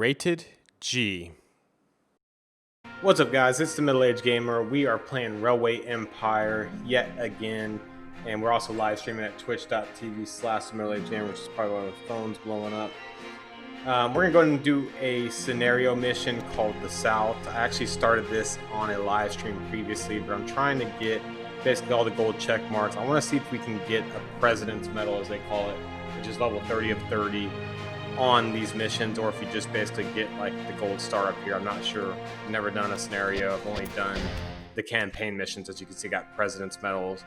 Rated G. What's up, guys? It's the MiddleAgedGamer. We are playing Railway Empire yet again, and we're also live streaming at twitch.tv/MiddleAgedGamer, which is probably one of the phones blowing up. We're gonna go ahead and do a scenario mission called the South. I actually started this on a live stream previously, but I'm trying to get basically all the gold check marks. I want to see if we can get a President's Medal, as they call it, which is level 30 of 30 on these missions, or if you just basically get like the gold star up here. I'm not sure. I've never done a scenario. I've only done the campaign missions. As you can see, got President's Medals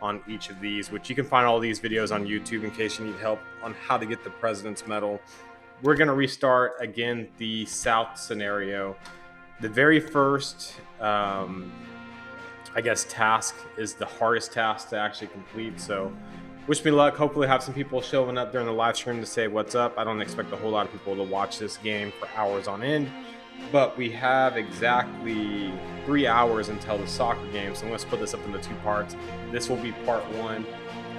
on each of these, which you can find all these videos on YouTube in case you need help on how to get the President's Medal. We're going to restart again the South scenario. The very first I guess task is the hardest task to actually complete, so wish me luck. Hopefully have some people showing up during the live stream to say what's up. I don't expect a whole lot of people to watch this game for hours on end, but we have exactly 3 hours until the soccer game, so I'm going to split this up into 2 parts. This will be part 1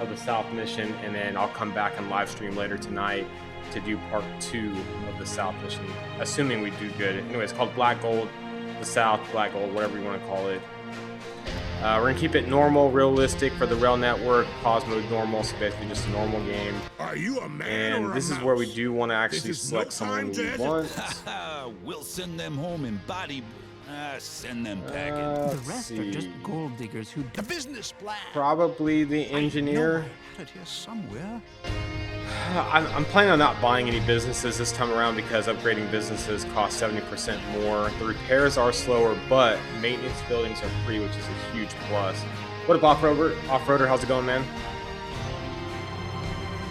of the South mission, and then I'll come back and live stream later tonight to do part 2 of the South mission, assuming we do good. Anyway, it's called Black Gold, the South, Black Gold, whatever you want to call it. We're going to keep it normal, realistic for the Rail Network, pause mode normal, so basically just a normal game. Are you a man and or this a is mouse? where we do want to actually select someone we want. We'll send them home in body... send them packing. The rest are just gold diggers who... A business plan. Probably the engineer. I here somewhere. I'm planning on not buying any businesses this time around because upgrading businesses costs 70% more. The repairs are slower, but maintenance buildings are free, which is a huge plus. What up, Off-Roader? Off-Roader, how's it going, man?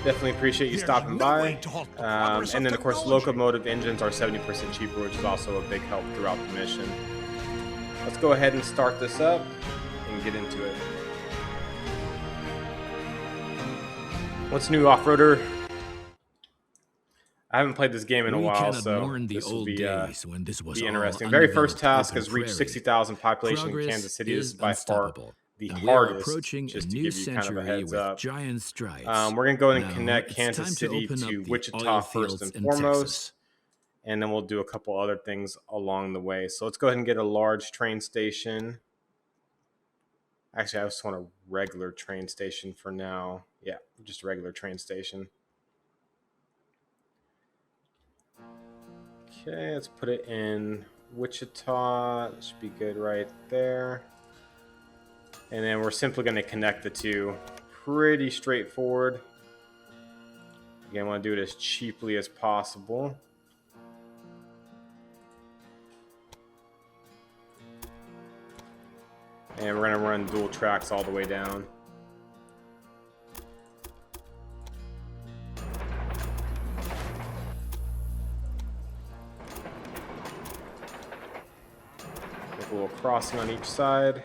Definitely appreciate you stopping by. And then, of course, locomotive engines are 70% cheaper, which is also a big help throughout the mission. Let's go ahead and start this up and get into it. What's new, Off-Roader? I haven't played this game in a while, so this will be interesting. Very first task has reached 60,000 population in Kansas City. This is by far the hardest, just to give you kind of a heads up. We're going to go ahead and connect Kansas City to Wichita first and foremost, and then we'll do a couple other things along the way. So let's go ahead and get a large train station. Actually, I just want a regular train station for now. Yeah, just a regular train station. Okay, let's put it in Wichita. That should be good right there. And then we're simply going to connect the two. Pretty straightforward. Again, I want to do it as cheaply as possible. And we're going to run dual tracks all the way down. A little crossing on each side.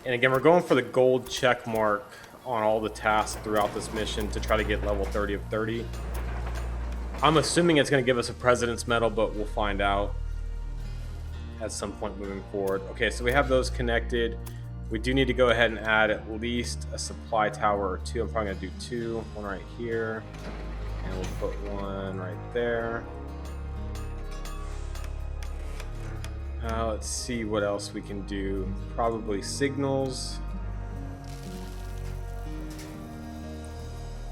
And again, we're going for the gold check mark on all the tasks throughout this mission to try to get level 30 of 30. I'm assuming it's going to give us a President's Medal, but we'll find out at some point moving forward. Okay, so we have those connected. We do need to go ahead and add at least a supply tower or 2. I'm probably going to do 2. One right here. And we'll put one right there. Let's see what else we can do. Probably signals.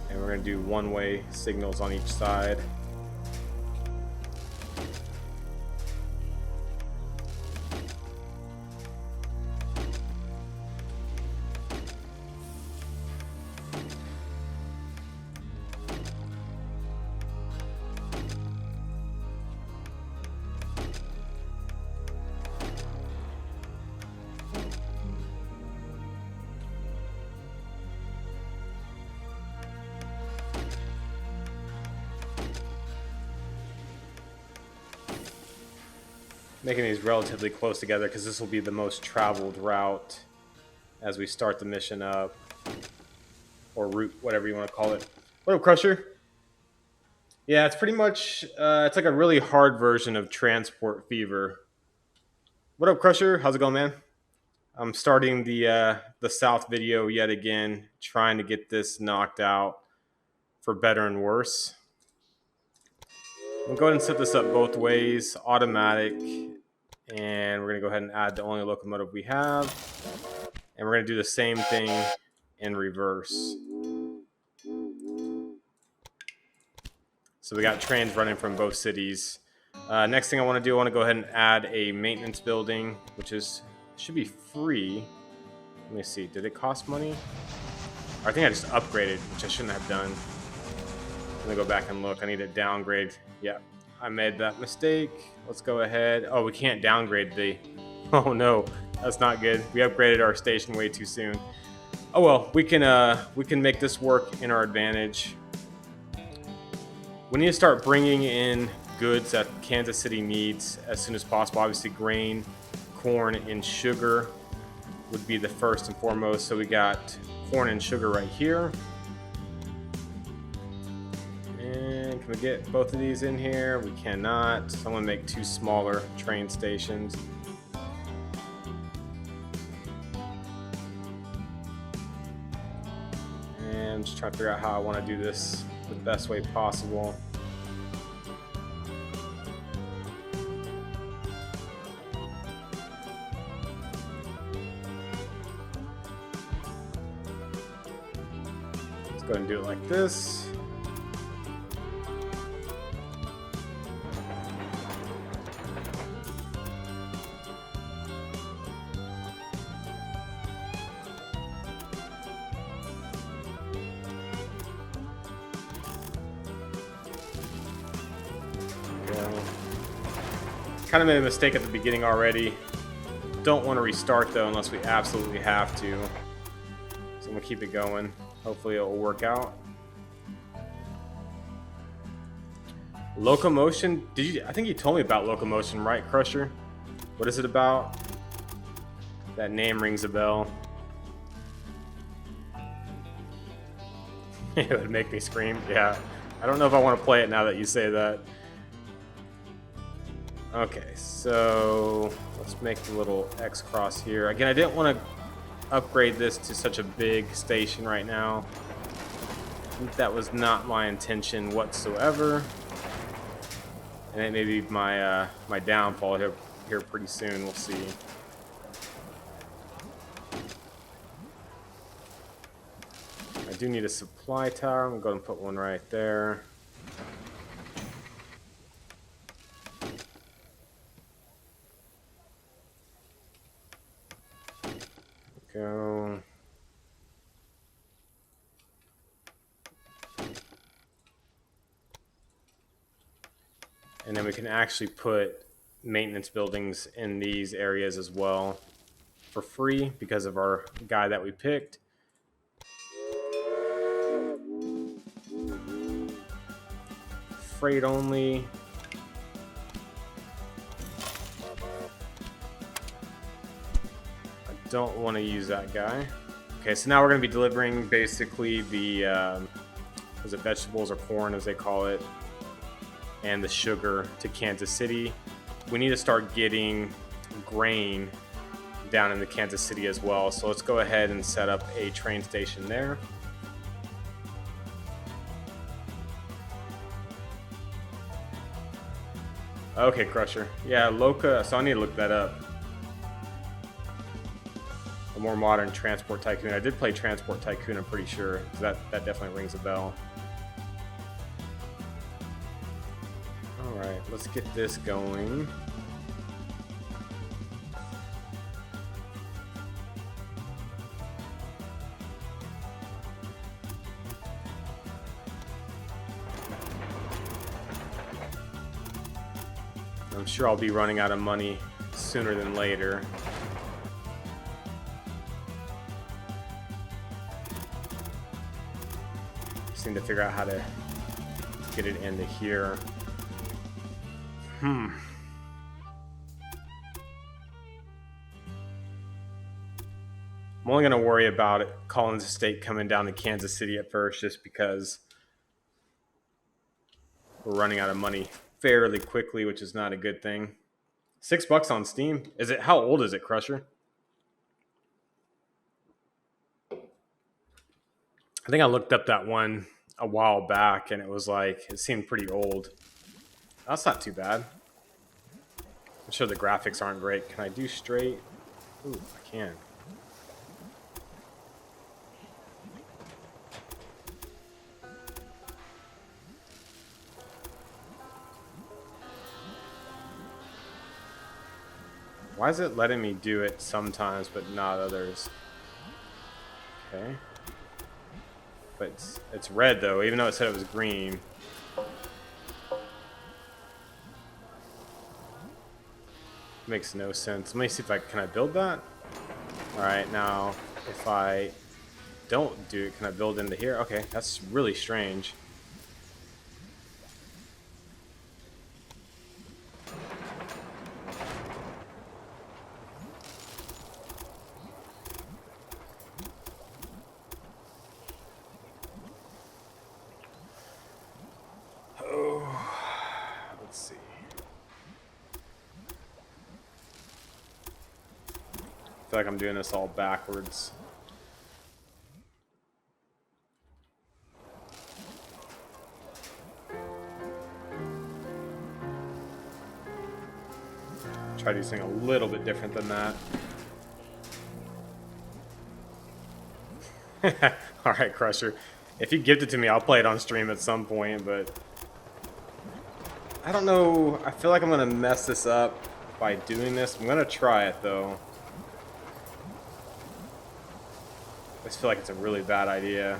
And we're going to do one-way signals on each side. Making these relatively close together because this will be the most traveled route as we start the mission up, or route, whatever you want to call it. What up, Crusher? Yeah, it's pretty much it's like a really hard version of Transport Fever. What up, Crusher? How's it going, man? I'm starting the South video yet again, trying to get this knocked out for better and worse. We'll go ahead and set this up both ways, automatic, and we're going to go ahead and add the only locomotive we have. And we're going to do the same thing in reverse. So we got trains running from both cities. Next thing I want to do, I want to go ahead and add a maintenance building, which should be free. Let me see, did it cost money? I think I just upgraded, which I shouldn't have done. Let me go back and look. I need to downgrade. Yeah, I made that mistake. Let's go ahead. Oh, we can't downgrade the... Oh no, that's not good. We upgraded our station way too soon. Oh well, we can make this work in our advantage. We need to start bringing in goods that Kansas City needs as soon as possible. Obviously, grain, corn, and sugar would be the first and foremost. So we got corn and sugar right here. And can we get both of these in here? We cannot. So I'm going to make 2 smaller train stations. And I'm just trying to figure out how I want to do this the best way possible. Let's go ahead and do it like this. Kind of made a mistake at the beginning already. Don't want to restart though unless we absolutely have to. So I'm gonna keep it going. Hopefully it will work out. Locomotion? I think you told me about Locomotion, right, Crusher? What is it about? That name rings a bell. It would make me scream. Yeah. I don't know if I want to play it now that you say that. Okay, so let's make the little X cross here. Again, I didn't want to upgrade this to such a big station right now. That was not my intention whatsoever. And it may be my my downfall here pretty soon. We'll see. I do need a supply tower. I'm going to go and put one right there. Go. And then we can actually put maintenance buildings in these areas as well for free because of our guy that we picked. Freight only. Don't want to use that guy. Okay, so now we're going to be delivering basically the is it vegetables or corn as they call it, and the sugar to Kansas City. We need to start getting grain down into Kansas City as well. So let's go ahead and set up a train station there. Okay, Crusher. Yeah, Loca. So I need to look that up. A more modern Transport Tycoon. I did play Transport Tycoon, I'm pretty sure. So that definitely rings a bell. Alright, let's get this going. I'm sure I'll be running out of money sooner than later. Just need to figure out how to get it into here. I'm only going to worry about it, Collins Estate coming down to Kansas City at first, just because we're running out of money fairly quickly, which is not a good thing. $6 on Steam. Is it? How old is it, Crusher? I think I looked up that one a while back, and it was like, it seemed pretty old. That's not too bad. I'm sure the graphics aren't great. Can I do straight? Ooh, I can. Why is it letting me do it sometimes but not others? Okay. But it's red though, even though it said it was green. Makes no sense. Let me see if can I build that? Alright, now if I don't do it, can I build into here? Okay, that's really strange. Let's see. I feel like I'm doing this all backwards. Try to do something a little bit different than that. Alright, Crusher. If you gift it to me, I'll play it on stream at some point, but I don't know. I feel like I'm going to mess this up by doing this. I'm going to try it, though. I just feel like it's a really bad idea.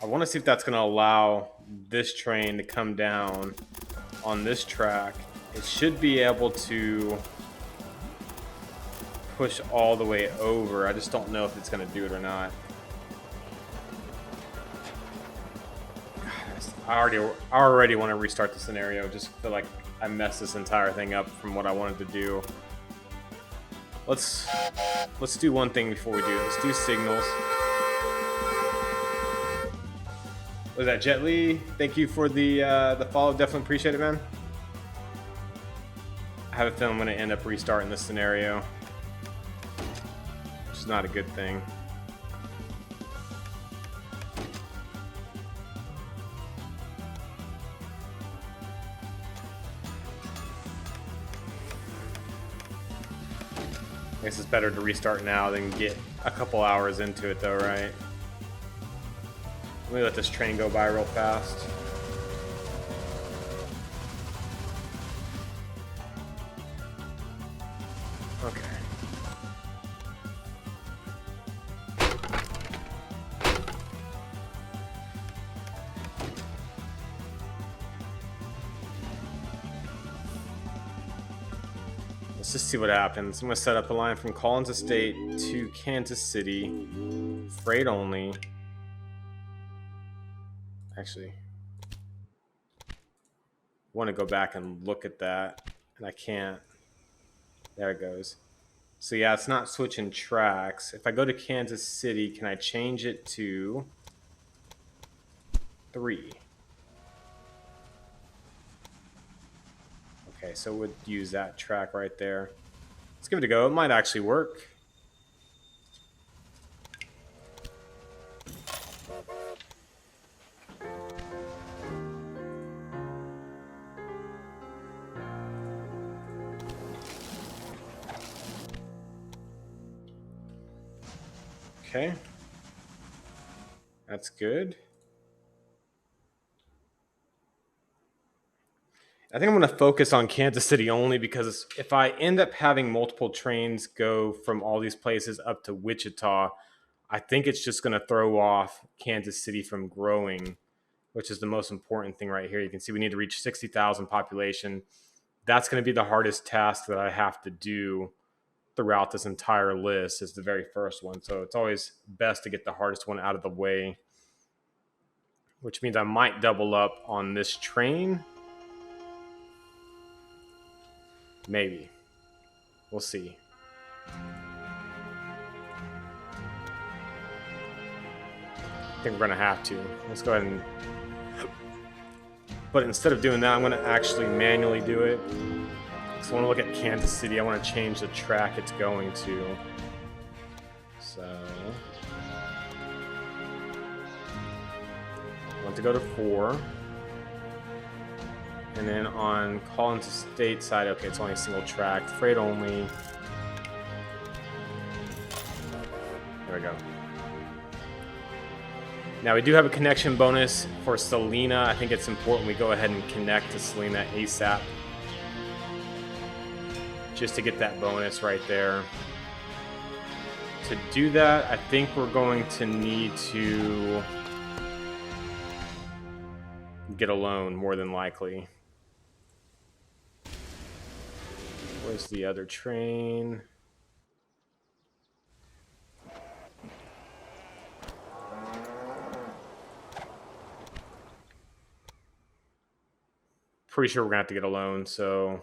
I want to see if that's going to allow this train to come down on this track. It should be able to push all the way over. I just don't know if it's going to do it or not. I already want to restart the scenario. Just feel like I messed this entire thing up from what I wanted to do. Let's do one thing before we do it. Let's do signals. Was that Jet Li? Thank you for the follow. Definitely appreciate it, man. I have a feeling I'm going to end up restarting this scenario, which is not a good thing. I guess it's better to restart now than get a couple hours into it, though, right? Let me let this train go by real fast. Okay. Let's just see what happens. I'm going to set up a line from Collins Estate to Kansas City. Freight only. Actually, I want to go back and look at that, and I can't. There it goes. So yeah, it's not switching tracks. If I go to Kansas City, can I change it to 3? Okay, so we'll use that track right there. Let's give it a go. It might actually work. Okay, that's good. I think I'm going to focus on Kansas City only because if I end up having multiple trains go from all these places up to Wichita, I think it's just going to throw off Kansas City from growing, which is the most important thing right here. You can see we need to reach 60,000 population. That's going to be the hardest task that I have to do throughout this entire list, is the very first one. So it's always best to get the hardest one out of the way, which means I might double up on this train. Maybe. We'll see. I think we're going to have to. Let's go ahead and... But instead of doing that, I'm going to actually manually do it. So I want to look at Kansas City. I want to change the track it's going to. So I want to go to 4. And then on call into state side, okay, it's only a single track. Freight only. There we go. Now we do have a connection bonus for Selena. I think it's important we go ahead and connect to Selena ASAP. Just to get that bonus right there. To do that, I think we're going to need to get a loan, more than likely. Where's the other train? Pretty sure we're gonna have to get a loan, so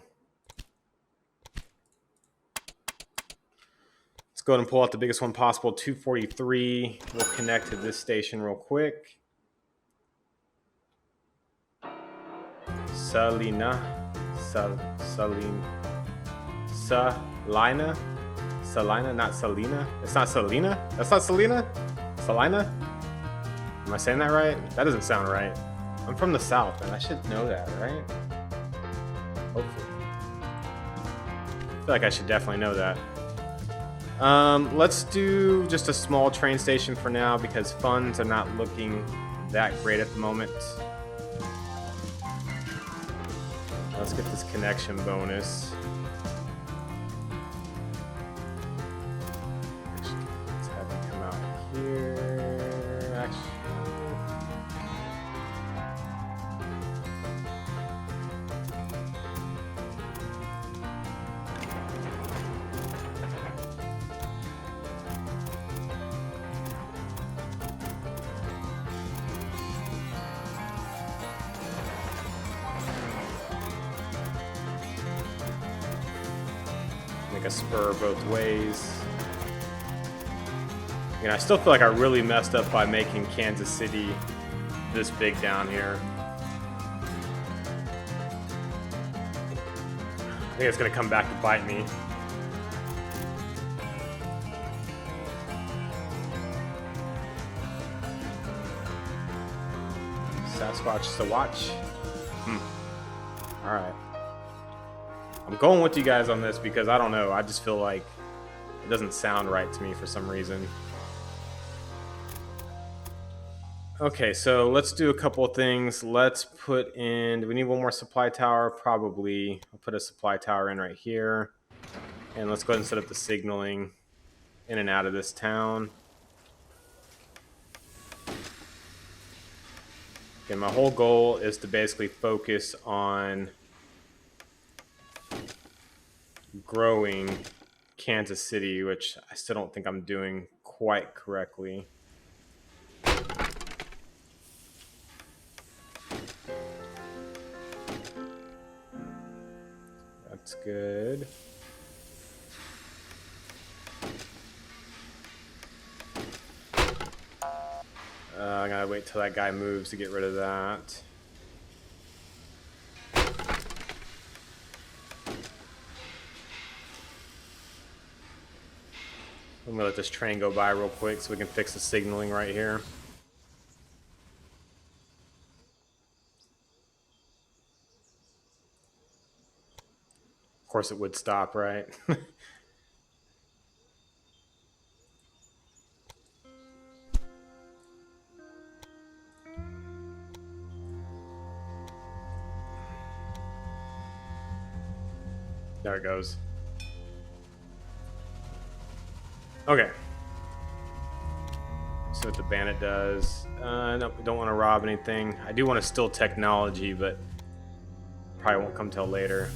let's go ahead and pull out the biggest one possible, 243. We'll connect to this station real quick. Salina, not Salina. It's not Selena. That's not Selena. Salina. Am I saying that right? That doesn't sound right. I'm from the South, and I should know that, right? Hopefully. I feel like I should definitely know that. Let's do just a small train station for now because funds are not looking that great at the moment. Let's get this connection bonus. Let's have it come out here. Actually. Make a spur both ways. You know, I still feel like I really messed up by making Kansas City this big down here. I think it's gonna come back to bite me. Sasquatch to watch. All right. I'm going with you guys on this because I don't know. I just feel like it doesn't sound right to me for some reason. Okay, so let's do a couple of things. Let's put in, do we need one more supply tower? Probably. I'll put a supply tower in right here. And let's go ahead and set up the signaling in and out of this town. Okay, my whole goal is to basically focus on growing Kansas City, which I still don't think I'm doing quite correctly. That's good. I gotta wait till that guy moves to get rid of that. I'm gonna let this train go by real quick so we can fix the signaling right here. Of course it would stop, right? There it goes. Okay. See what the bandit does. Nope, we don't want to rob anything. I do want to steal technology, but probably won't come till later.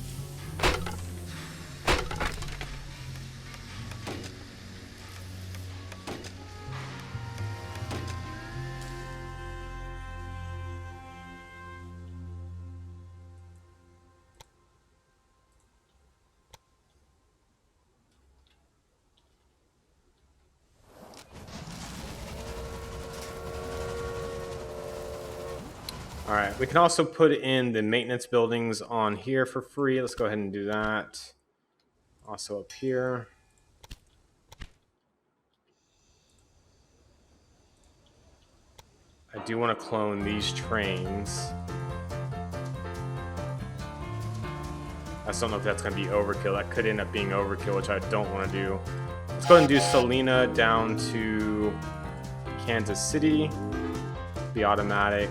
All right, we can also put in the maintenance buildings on here for free. Let's go ahead and do that. Also up here. I do want to clone these trains. I just don't know if that's going to be overkill. That could end up being overkill, which I don't want to do. Let's go ahead and do Salina down to Kansas City. Be automatic.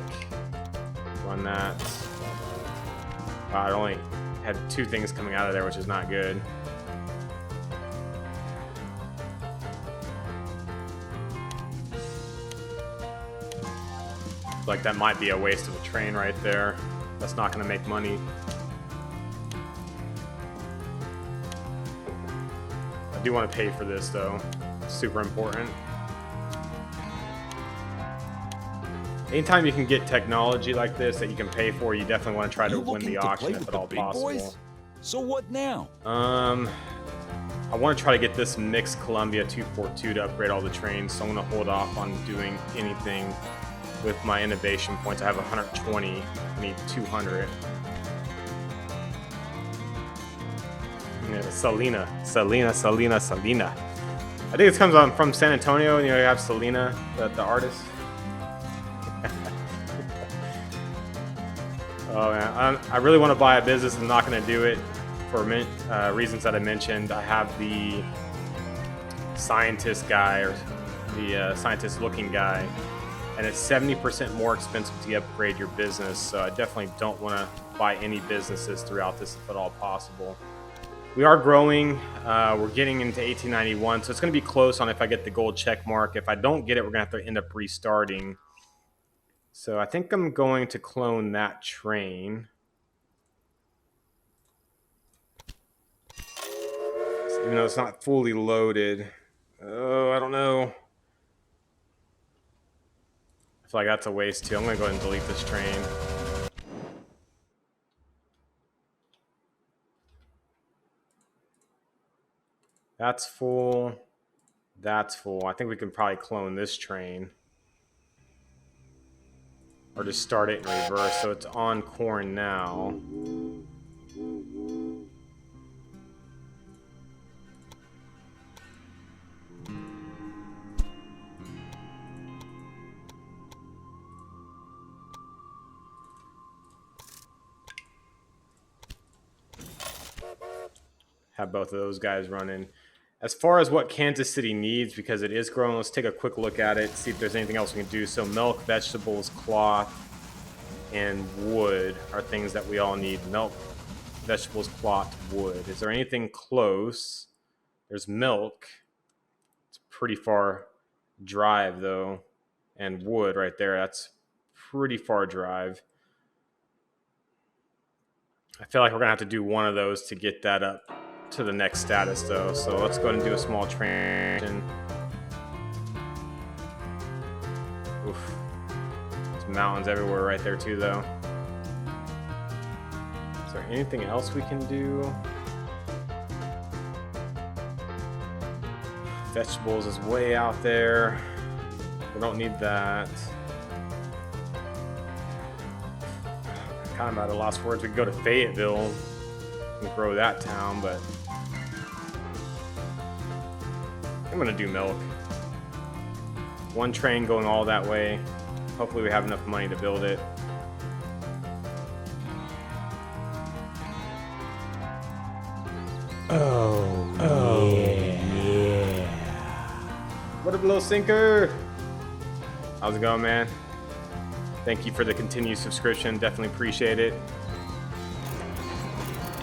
Run that. Wow, it only had 2 things coming out of there, which is not good. Like, that might be a waste of a train right there. That's not going to make money. I do want to pay for this, though. Super important. Anytime you can get technology like this that you can pay for, you definitely want to try to win the auction if at all possible. So what now? I want to try to get this mixed Columbia 242 to upgrade all the trains, so I'm going to hold off on doing anything with my innovation points. I have 120. I need 200. Yeah, Salina. I think it comes on from San Antonio, and you have Salina, the artist. Oh man, I really want to buy a business. I'm not going to do it for reasons that I mentioned. I have the scientist guy, or the scientist-looking guy, and it's 70% more expensive to upgrade your business. So I definitely don't want to buy any businesses throughout this if at all possible. We are growing. We're getting into 1891, so it's going to be close on if I get the gold check mark. If I don't get it, we're going to have to end up restarting. So I think I'm going to clone that train. Even though it's not fully loaded. Oh, I don't know. I feel like that's a waste too. I'm going to go ahead and delete this train. That's full. That's full. I think we can probably clone this train. Or just start it in reverse. So it's on corn now. Have both of those guys running. As far as what Kansas City needs, because it is growing, let's take a quick look at it, see if there's anything else we can do. So milk, vegetables, cloth, and wood are things that we all need. Milk, vegetables, cloth, wood. Is there anything close? There's milk. It's pretty far drive, though. And wood right there. That's pretty far drive. I feel like we're going to have to do one of those to get that up to the next status, though. So let's go ahead and do a small transition. Oof. There's mountains everywhere right there too, though. Is there anything else we can do? Vegetables is way out there. We don't need that. Kind of out of lost words. We could go to Fayetteville and grow that town, but I'm gonna do milk. One train going all that way. Hopefully we have enough money to build it. Oh yeah. What up, little sinker? How's it going, man? Thank you for the continued subscription. Definitely appreciate it.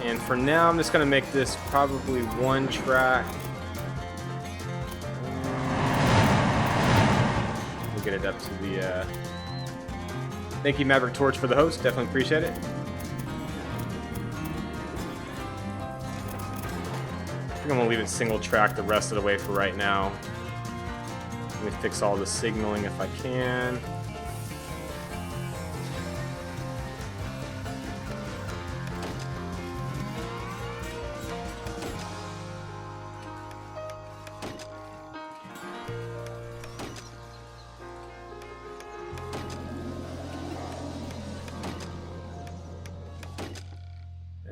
And for now, I'm just going to make this probably one track. We'll get it up to the... Thank you, Maverick Torch, for the host. Definitely appreciate it. I think I'm going to leave it single track the rest of the way for right now. Let me fix all the signaling if I can.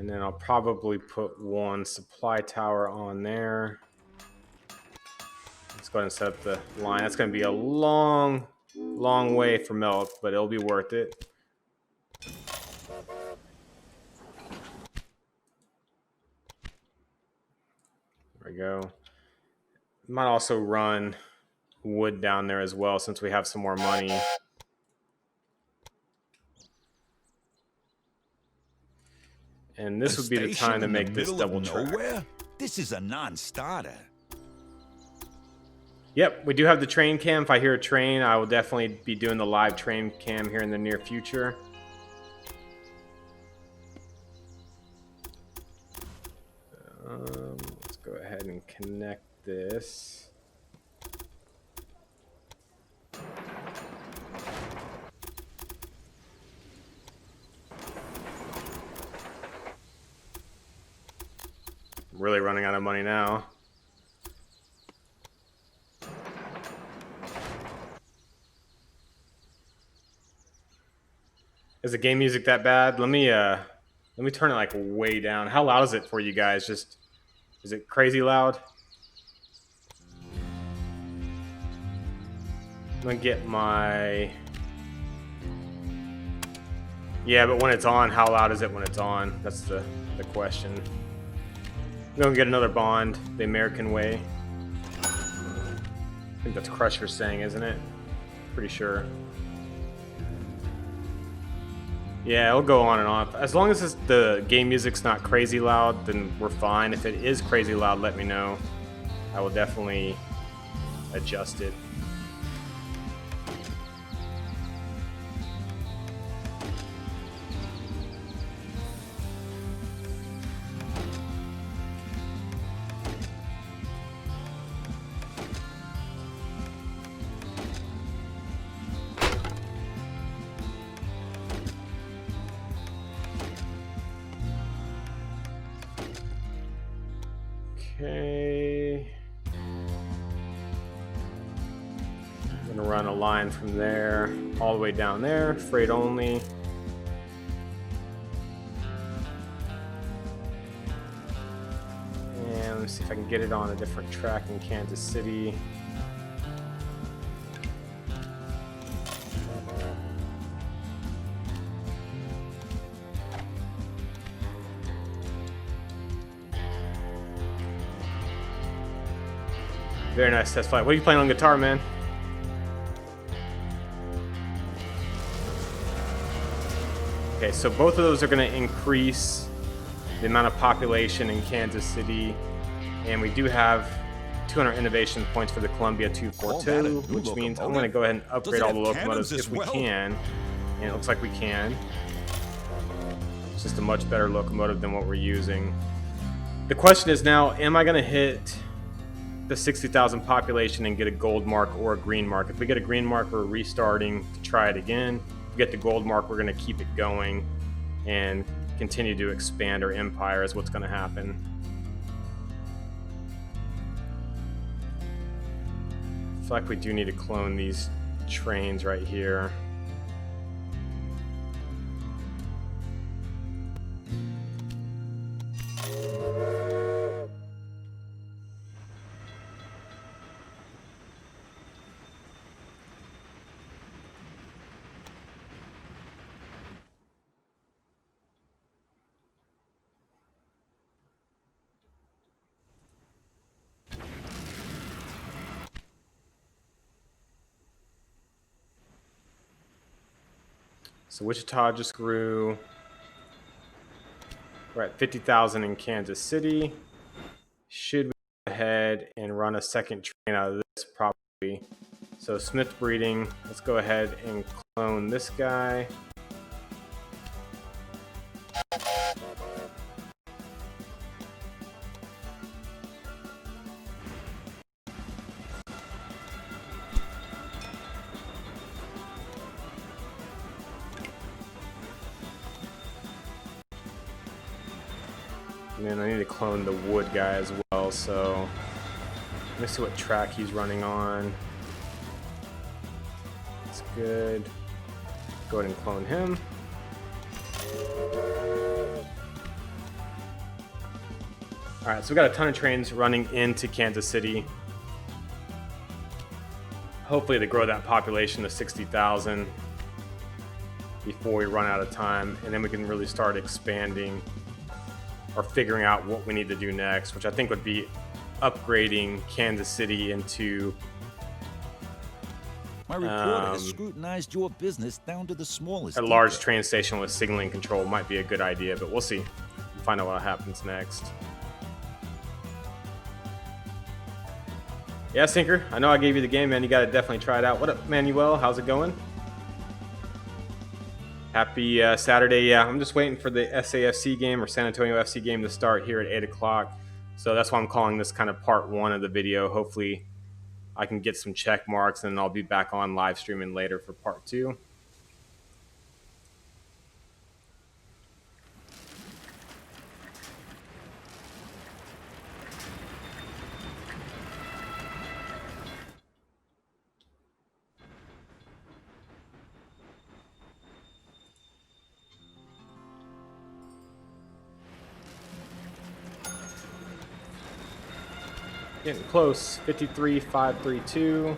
And then I'll probably put one supply tower on there. Let's go ahead and set up the line. That's going to be a long way for milk, but it'll be worth it. There we go. Might also run wood down there as well since we have some more money. And this would be the time to make this double track. This is a non-starter. Yep, we do have the train cam. If I hear a train, I will definitely be doing the live train cam here in the near future. Let's go ahead and connect this. I'm really running out of money now. Is the game music that bad? Let me turn it like way down. How loud is it for you guys? Just, is it crazy loud? I'm gonna get my... Yeah, but when it's on, how loud is it when it's on? That's the question. I'm gonna get another bond, the American way. I think that's Crusher saying, isn't it? Pretty sure. Yeah, it'll go on and off. As long as the game music's not crazy loud, then we're fine. If it is crazy loud, let me know. I will definitely adjust it. Okay. I'm gonna run a line from there all the way down there, freight only. And let me see if I can get it on a different track in Kansas City. Very nice test flight. What are you playing on guitar, man? Okay, so both of those are going to increase the amount of population in Kansas City. And we do have 200 innovation points for the Columbia 242, which means I'm going to go ahead and upgrade all the locomotives if we can. And it looks like we can. It's just a much better locomotive than what we're using. The question is now, am I going to hit the 60,000 population and get a gold mark or a green mark? If we get a green mark, we're restarting to try it again. If we get the gold mark, we're going to keep it going and continue to expand our empire is what's going to happen. I feel like we do need to clone these trains right here. So Wichita just grew. We're at 50,000 in Kansas City. Should we go ahead and run a second train out of this probably? So Smith breeding, let's go ahead and clone this guy. And then I need to clone the wood guy as well, so let me see what track he's running on. That's good. Go ahead and clone him. All right, so we got a ton of trains running into Kansas City. Hopefully, they grow that population to 60,000 before we run out of time, and then we can really start expanding or figuring out what we need to do next, which I think would be upgrading Kansas City into My reporter has scrutinized your business down to the smallest a large detail. train station with signaling control. Might be a good idea, but we'll see. We'll find out what happens next. Yeah, Sinker, I know I gave you the game, man. You got to definitely try it out. What up, Manuel? How's it going? Happy Saturday. Yeah, I'm just waiting for the SAFC game or San Antonio FC game to start here at 8 o'clock. So that's why I'm calling this kind of part one of the video. Hopefully I can get some check marks, and then I'll be back on live streaming later for part two. Getting close. 53,532.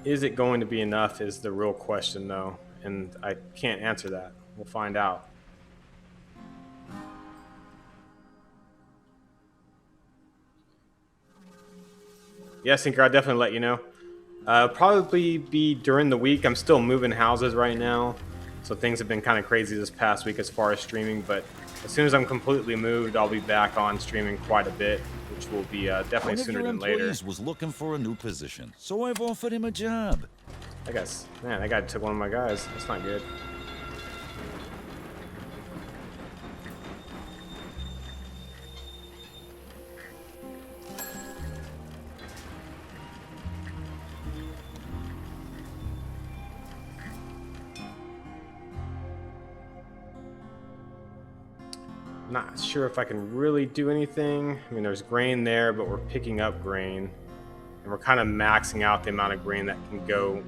Is it going to be enough is the real question, though, and I can't answer that. We'll find out. Yeah, Sinker, I'll definitely let you know. Probably be during the week. I'm still moving houses right now, so things have been kind of crazy this past week as far as streaming, but as soon as I'm completely moved, I'll be back on streaming quite a bit, which will be definitely sooner than later. One of your employees was looking for a new position, so I've offered him a job. I guess, man, that guy took one of my guys. That's not good. Not sure if I can really do anything. I mean, there's grain there, but we're picking up grain, and we're kind of maxing out the amount of grain that can go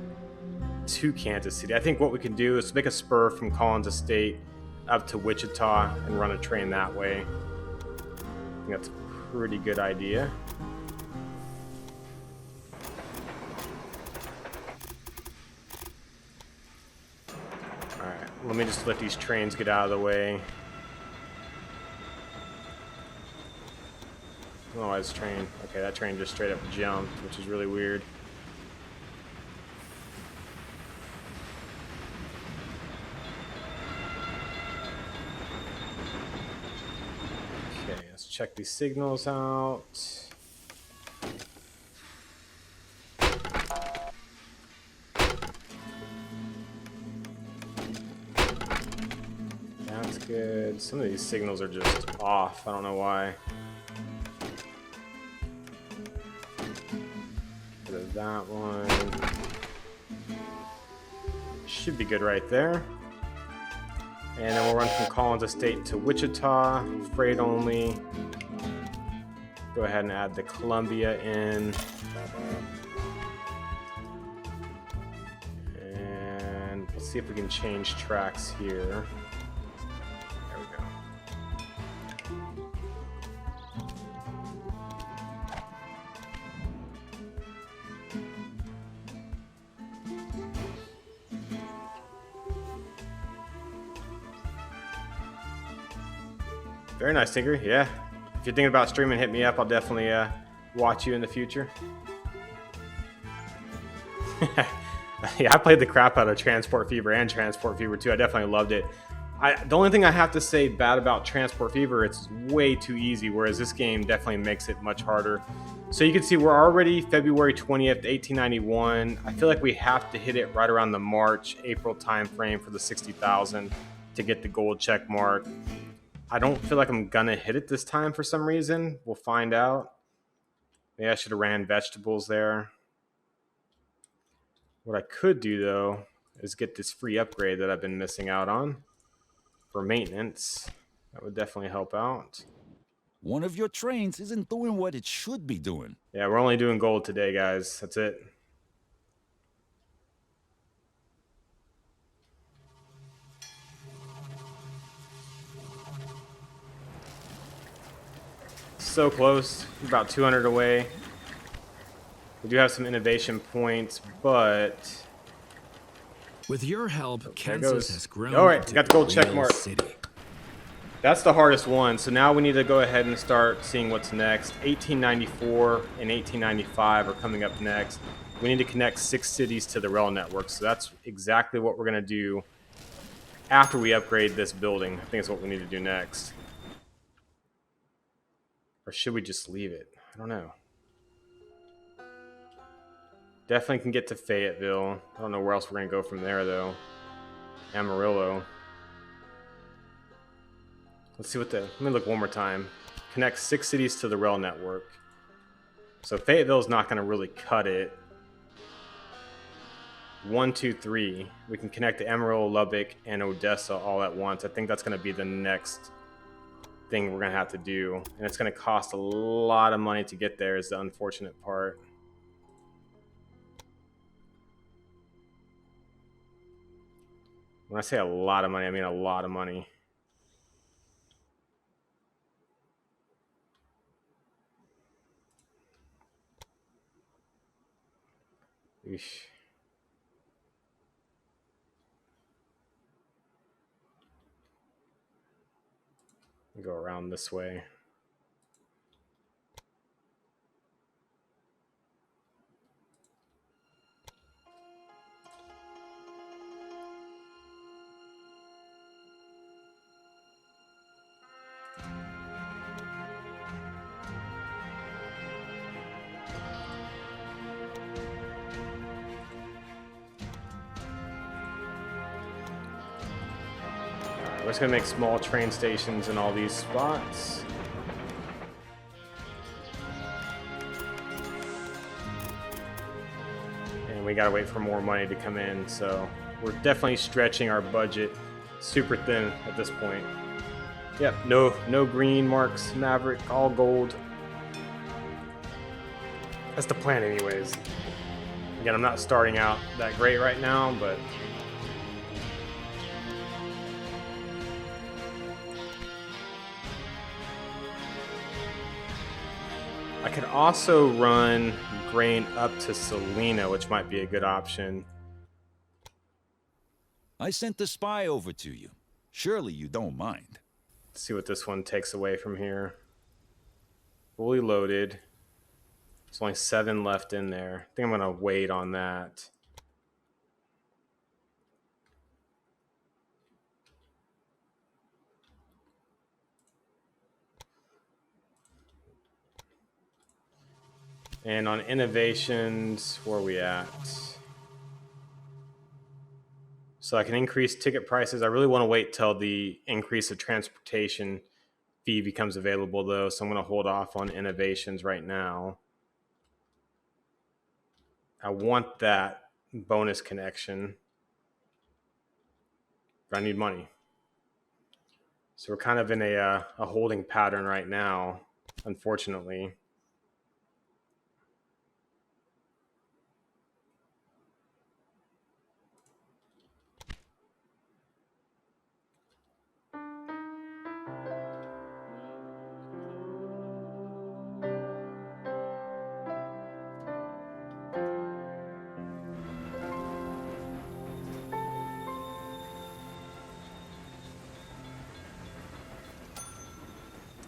to Kansas City. I think what we can do is make a spur from Collins Estate up to Wichita and run a train that way. I think that's a pretty good idea. All right, let me just let these trains get out of the way. Oh, it's train. Okay, that train just straight up jumped, which is really weird. Okay, let's check these signals out. That's good. Some of these signals are just off. I don't know why. That one should be good right there. And then we'll run from Collins Estate to Wichita, freight only. Go ahead and add the Columbia in. And let's see if we can change tracks here. There we go. Very nice, Tinker. Yeah. If you're thinking about streaming, hit me up. I'll definitely watch you in the future. Yeah, I played the crap out of Transport Fever and Transport Fever 2. I definitely loved it. The only thing I have to say bad about Transport Fever, it's way too easy, whereas this game definitely makes it much harder. So you can see we're already February 20th, 1891. I feel like we have to hit it right around the March, April timeframe for the 60,000 to get the gold check mark. I don't feel like I'm gonna hit it this time for some reason. We'll find out. Maybe I should have ran vegetables there. What I could do, though, is get this free upgrade that I've been missing out on for maintenance. That would definitely help out. One of your trains isn't doing what it should be doing. Yeah, we're only doing gold today, guys. That's it. so close. About 200 away. We do have some innovation points, but With your help, there it Kansas goes. has grown. All right, into got the gold a check real mark. City. That's the hardest one. So now we need to go ahead and start seeing what's next. 1894 and 1895 are coming up next. We need to connect 6 cities to the rail network. So that's exactly what we're going to do after we upgrade this building. I think it's what we need to do next. Or should we just leave it? I don't know. Definitely can get to Fayetteville. I don't know where else we're going to go from there, though. Amarillo. Let's see what the... Let me look one more time. Connect 6 cities to the rail network. So Fayetteville's not going to really cut it. 1, 2, 3. We can connect to Amarillo, Lubbock, and Odessa all at once. I think that's going to be the next thing we're going to have to do. And it's going to cost a lot of money to get there is the unfortunate part. When I say a lot of money, I mean a lot of money. Eesh. Go around this way. We're just gonna make small train stations in all these spots. And we gotta wait for more money to come in, so we're definitely stretching our budget super thin at this point. Yep, no green marks, Maverick, all gold. That's the plan anyways. Again, I'm not starting out that great right now, but I could also run grain up to Salina, which might be a good option. I sent the spy over to you. Surely you don't mind. Let's see what this one takes away from here. Fully loaded. There's only 7 left in there. I think I'm going to wait on that. And on innovations, where are we at? So I can increase ticket prices. I really want to wait till the increase of transportation fee becomes available, though. So I'm going to hold off on innovations right now. I want that bonus connection, but I need money. So we're kind of in a holding pattern right now, unfortunately.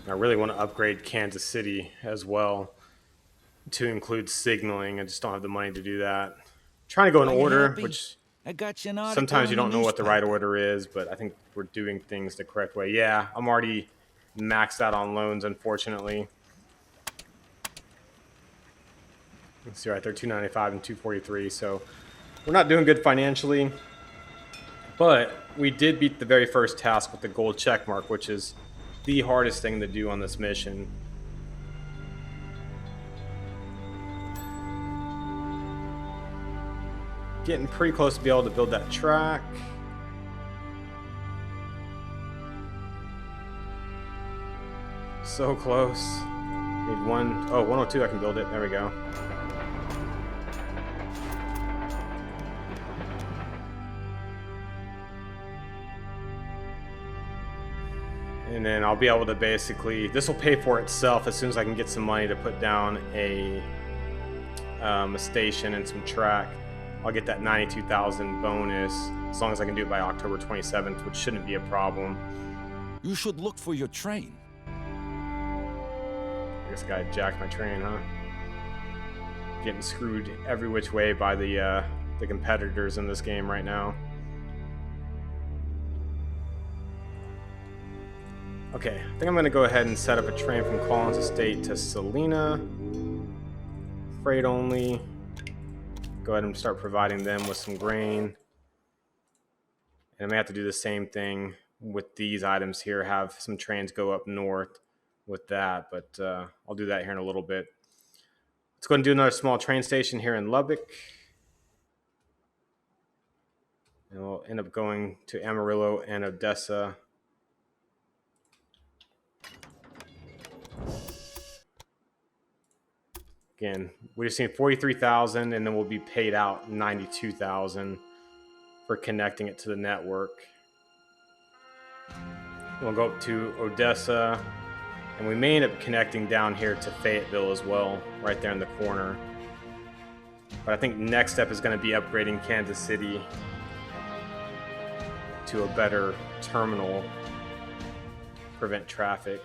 I really want to upgrade Kansas City as well to include signaling. I just don't have the money to do that. I'm trying to go in Are you order, happy? which I got you an article sometimes you in the don't know what the right newspaper. order is, but I think we're doing things the correct way. Yeah, I'm already maxed out on loans, unfortunately. Let's see right there, 295 and 243. So we're not doing good financially, but we did beat the very first task with the gold check mark, which is the hardest thing to do on this mission. Getting pretty close to be able to build that track. So close. Need 102, I can build it. There we go. And then I'll be able to basically, this will pay for itself as soon as I can get some money to put down a station and some track. I'll get that 92,000 bonus as long as I can do it by October 27th, which shouldn't be a problem. You should look for your train. This guy jacked my train, huh? Getting screwed every which way by the competitors in this game right now. Okay, I think I'm going to go ahead and set up a train from Collins Estate to Salina. Freight only. Go ahead and start providing them with some grain. And I may have to do the same thing with these items here, have some trains go up north with that, but I'll do that here in a little bit. Let's go and do another small train station here in Lubbock. And we'll end up going to Amarillo and Odessa. Again, we just need 43,000, and then we'll be paid out 92,000 for connecting it to the network. We'll go up to Odessa, and we may end up connecting down here to Fayetteville as well, right there in the corner. But I think next step is going to be upgrading Kansas City to a better terminal, prevent traffic.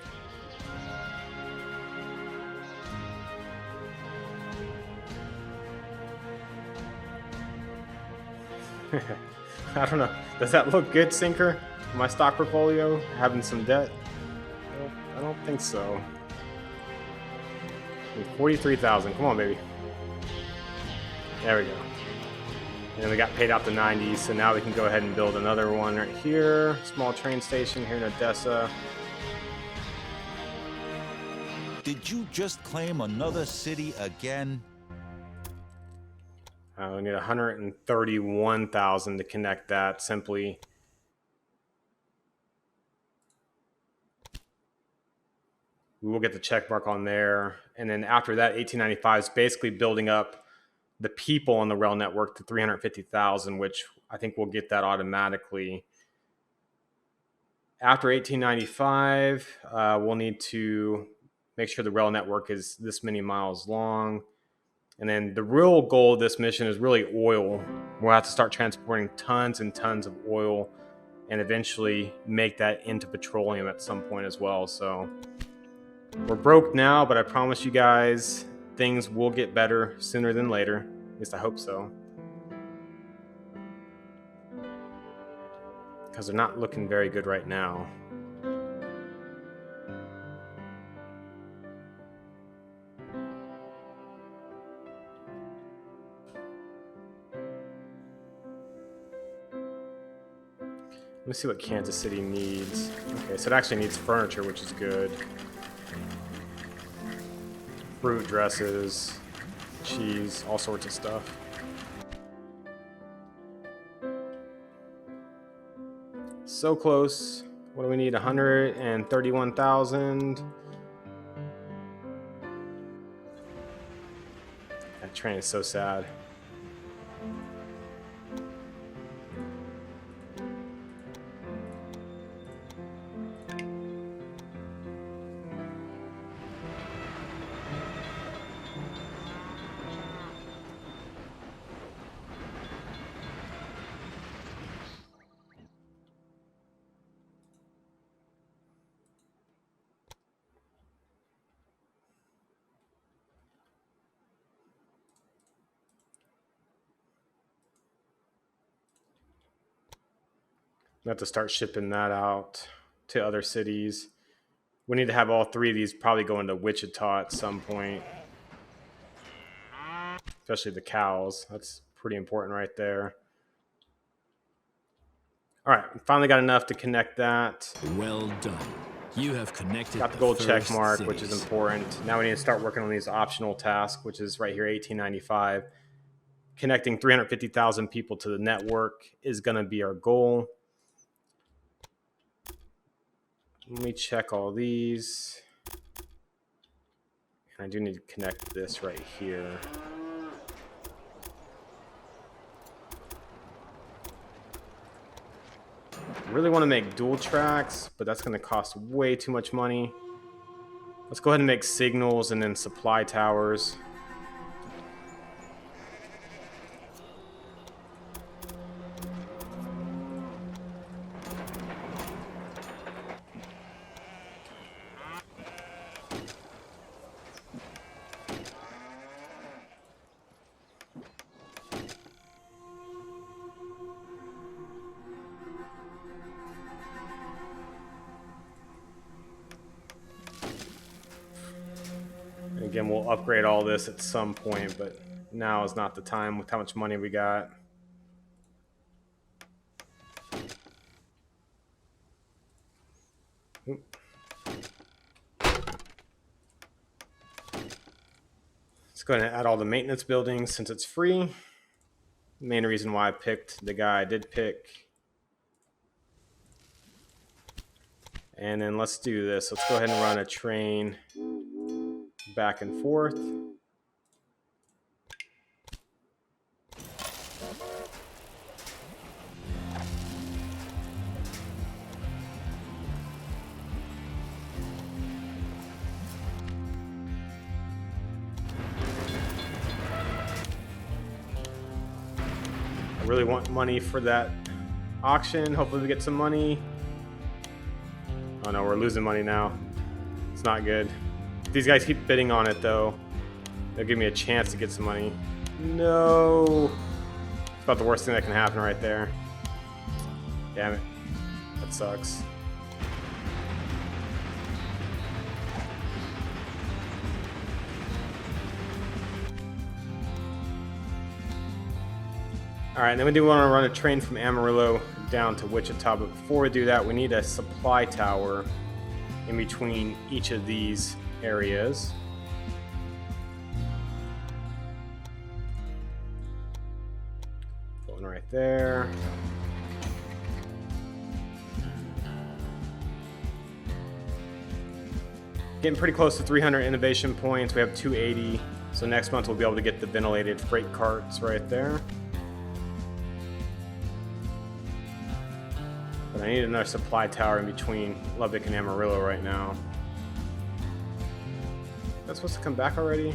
I don't know. Does that look good, Sinker? My stock portfolio having some debt? I don't think so. 43,000. Come on, baby. There we go. And we got paid out the 90s, so now we can go ahead and build another one right here. Small train station here in Odessa. Did you just claim another city again? We need 131,000 to connect that simply. We will get the check mark on there. And then after that, 1895 is basically building up the people on the rail network to 350,000, which I think we'll get that automatically. After 1895, we'll need to make sure the rail network is this many miles long. And then the real goal of this mission is really oil. We'll have to start transporting tons and tons of oil and eventually make that into petroleum at some point as well. So we're broke now, but I promise you guys things will get better sooner than later. At least I hope so. Because they're not looking very good right now. Let me see what Kansas City needs. Okay, so it actually needs furniture, which is good. Fruit, dresses, cheese, all sorts of stuff. So close. What do we need? 131,000. That train is so sad. We have to start shipping that out to other cities. We need to have all three of these probably go into Wichita at some point. Especially the cows. That's pretty important right there. All right, finally got enough to connect that. Well done. You have connected. Got the gold check mark, which is important. Now we need to start working on these optional tasks, which is right here, 1895. Connecting 350,000 people to the network is going to be our goal. Let me check all these. And I do need to connect this right here. really want to make dual tracks, but that's going to cost way too much money. Let's go ahead and make signals and then supply towers. Again, we'll upgrade all this at some point, but now is not the time with how much money we got. Oop. Let's go ahead and add all the maintenance buildings since it's free. Main reason why I picked the guy I did pick. And then let's do this. Let's go ahead and run a train back and forth. I really want money for that auction. Hopefully we get some money. Oh no, we're losing money now. It's not good. If these guys keep bidding on it though, they'll give me a chance to get some money. No. It's about the worst thing that can happen right there. Damn it. That sucks. Alright, then we do want to run a train from Amarillo down to Wichita, but before we do that, we need a supply tower in between each of these areas. Going right there. Getting pretty close to 300 innovation points. We have 280, so next month we'll be able to get the ventilated freight carts right there. But I need another supply tower in between Lubbock and Amarillo right now. That's supposed to come back already?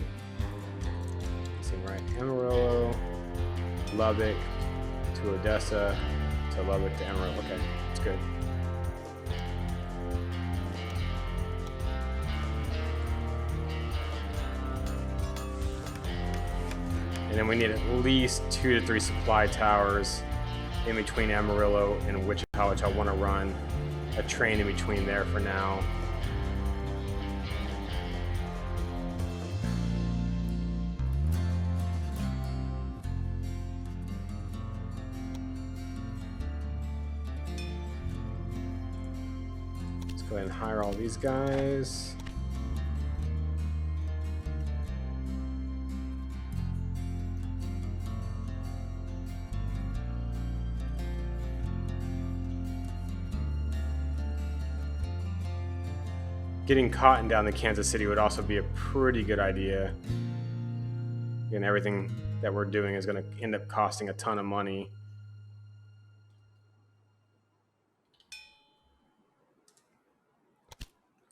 Seems right. Amarillo, Lubbock to Odessa to Lubbock to Amarillo. Okay, that's good. And then we need at least 2 to 3 supply towers in between Amarillo and Wichita, which I want to run a train in between there for now. Let's go ahead and hire all these guys. Getting cotton down to Kansas City would also be a pretty good idea. And everything that we're doing is going to end up costing a ton of money.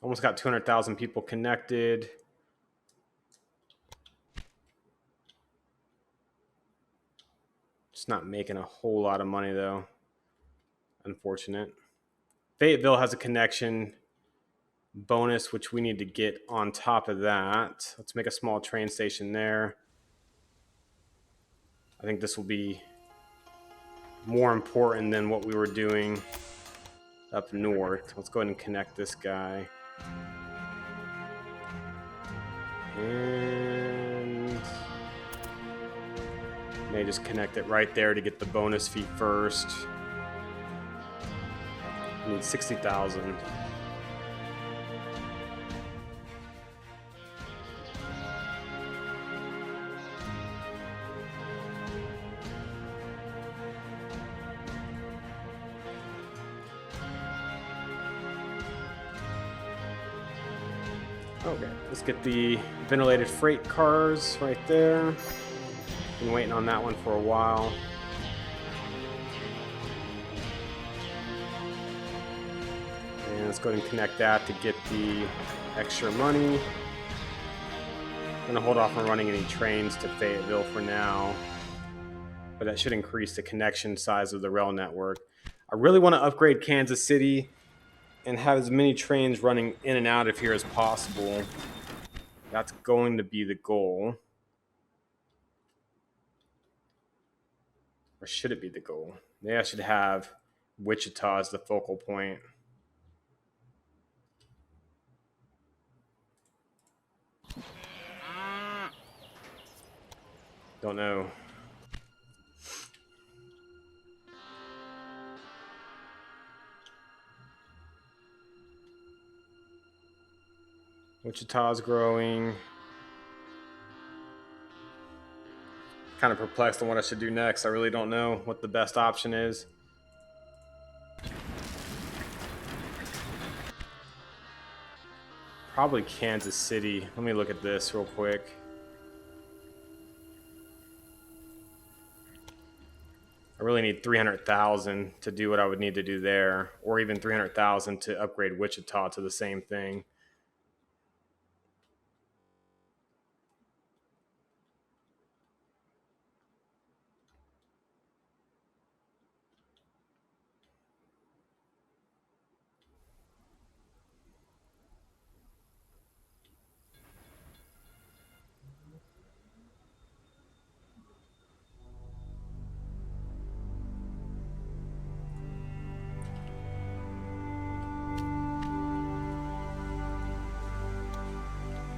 Almost got 200,000 people connected. Just not making a whole lot of money though. Unfortunate. Fayetteville has a connection bonus, which we need to get on top of that. Let's make a small train station there. I think this will be more important than what we were doing up north. Let's go ahead and connect this guy. And may just connect it right there to get the bonus fee first. I need 60,000. Okay, let's get the ventilated freight cars right there. Been waiting on that one for a while. let's go ahead and connect that to get the extra money. I'm gonna hold off on running any trains to Fayetteville for now, but that should increase the connection size of the rail network. I really want to upgrade Kansas City and have as many trains running in and out of here as possible. That's going to be the goal. Or should it be the goal? Maybe I should have Wichita as the focal point. Don't know. Wichita's growing. Kind of perplexed on what I should do next. I really don't know what the best option is. Probably Kansas City. Let me look at this real quick. I really need 300,000 to do what I would need to do there, or even 300,000 to upgrade Wichita to the same thing.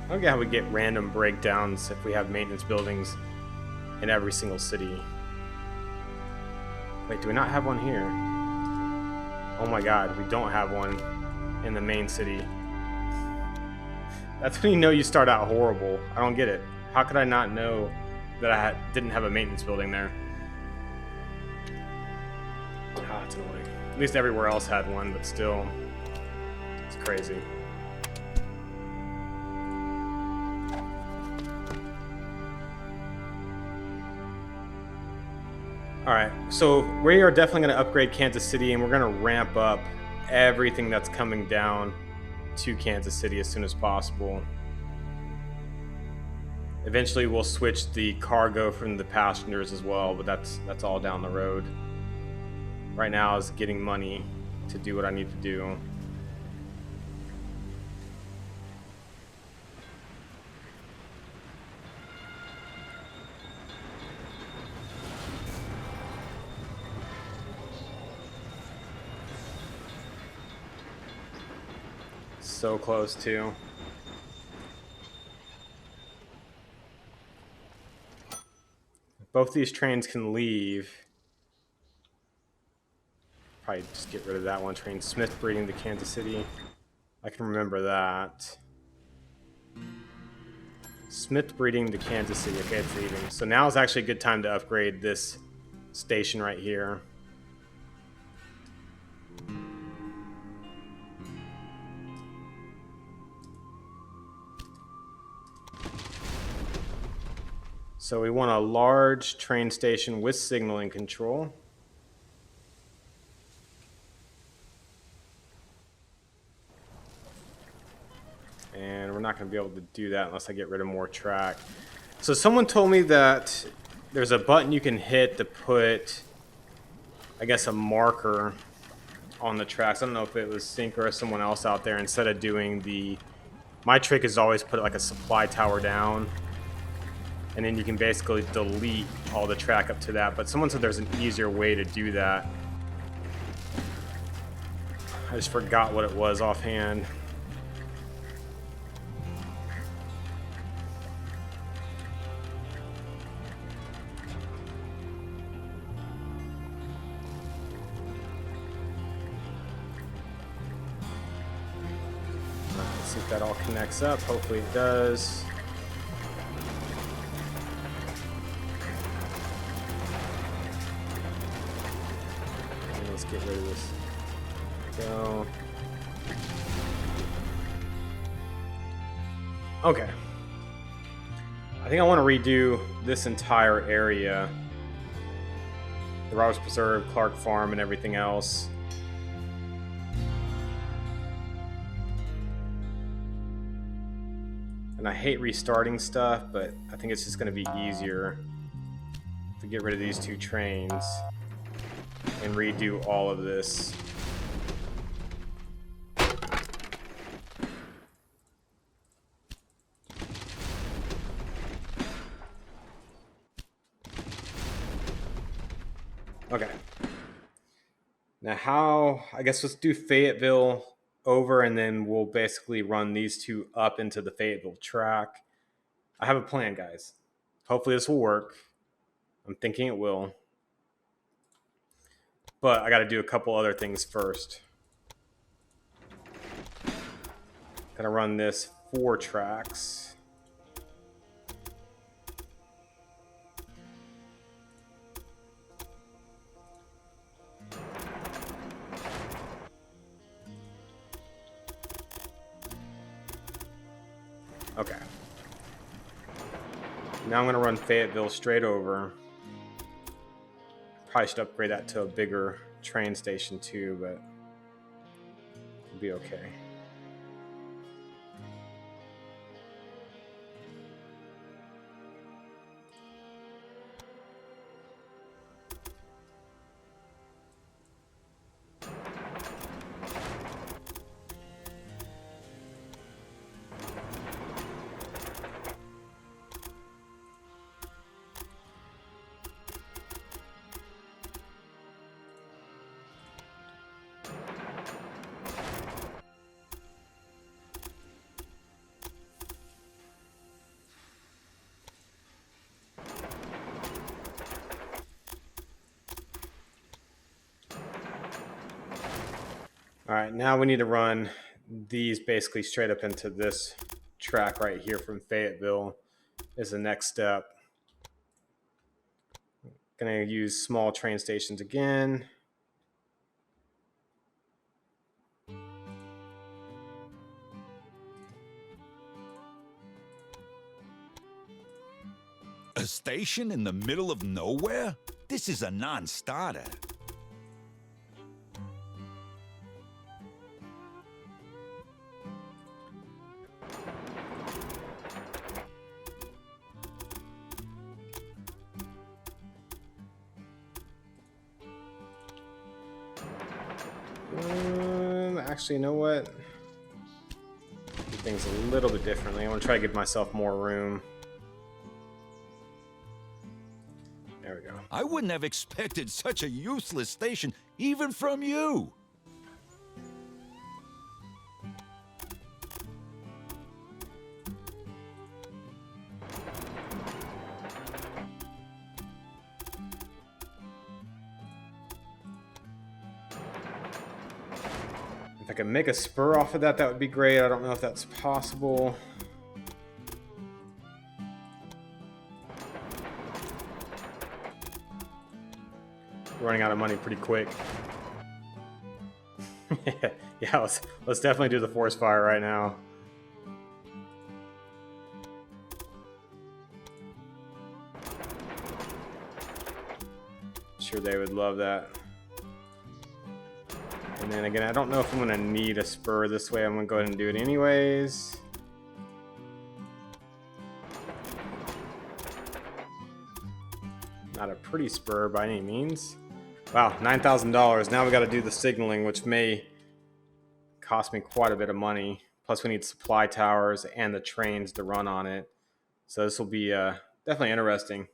I don't get how we get random breakdowns if we have maintenance buildings in every single city. Wait, do we not have one here? Oh my god, we don't have one in the main city. That's when you know you start out horrible. I don't get it. How could I not know that I didn't have a maintenance building there? Ah, it's annoying. At least everywhere else had one, but still, it's crazy. Alright, so we are definitely going to upgrade Kansas City, and we're going to ramp up everything that's coming down to Kansas City as soon as possible. Eventually we'll switch the cargo from the passengers as well, but that's all down the road. Right now is getting money to do what I need to do. So close too. Both these trains can leave. Probably just get rid of that one train. Smith breeding to Kansas City. I can remember that. Smith breeding to Kansas City. Okay, it's leaving. So now is actually a good time to upgrade this station right here. So we want a large train station with signaling control. And we're not going to be able to do that unless I get rid of more track. So someone told me that there's a button you can hit to put, I guess, a marker on the tracks. I don't know if it was Sync or someone else out there. Instead of doing the... My trick is always put like a supply tower down. And then you can basically delete all the track up to that. But someone said there's an easier way to do that. I just forgot what it was offhand. Let's see if that all connects up. Hopefully it does. Get rid of this. Go. Okay. I think I want to redo this entire area. The Roberts Preserve, Clark Farm, and everything else. And I hate restarting stuff, but I think it's just going to be easier to get rid of these two trains and redo all of this. Okay. Now I guess let's do Fayetteville over, and then we'll basically run these two up into the Fayetteville track. I have a plan, guys. Hopefully this will work. I'm thinking it will. But I got to do a couple other things first. Gonna run this 4 tracks. Okay. Now I'm going to run Fayetteville straight over. Probably should upgrade that to a bigger train station too, but it'll be okay. All right, now we need to run these basically straight up into this track right here from Fayetteville is the next step. Gonna use small train stations again. A station in the middle of nowhere? This is a non-starter. Actually, you know what? Do things a little bit differently. I want to try to give myself more room. There we go. I wouldn't have expected such a useless station, even from you. If I could make a spur off of that, that would be great. I don't know if that's possible. Running out of money pretty quick. Yeah, let's definitely do the forest fire right now. Sure, they would love that. And then again, I don't know if I'm going to need a spur this way. I'm going to go ahead and do it anyways. Not a pretty spur by any means. Wow, $9,000. Now we got to do the signaling, which may cost me quite a bit of money. Plus we need supply towers and the trains to run on it. So this will be definitely interesting.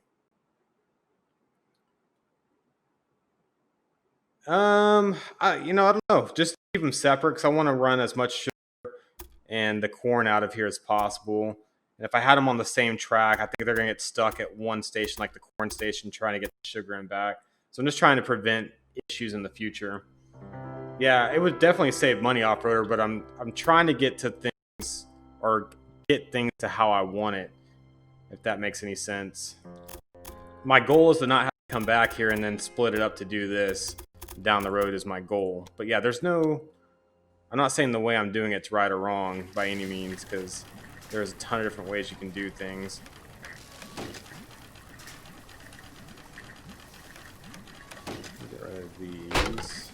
I don't know. Just keep them separate because I want to run as much sugar and the corn out of here as possible. And if I had them on the same track, I think they're going to get stuck at one station, like the corn station, trying to get the sugar in back. So I'm just trying to prevent issues in the future. Yeah, it would definitely save money off-roader, but I'm trying to get to things or get things to how I want it, if that makes any sense. My goal is to not have to come back here and then split it up to do this. Down the road is my goal. But yeah, I'm not saying the way I'm doing it's right or wrong by any means, because there's a ton of different ways you can do things. Get rid of these.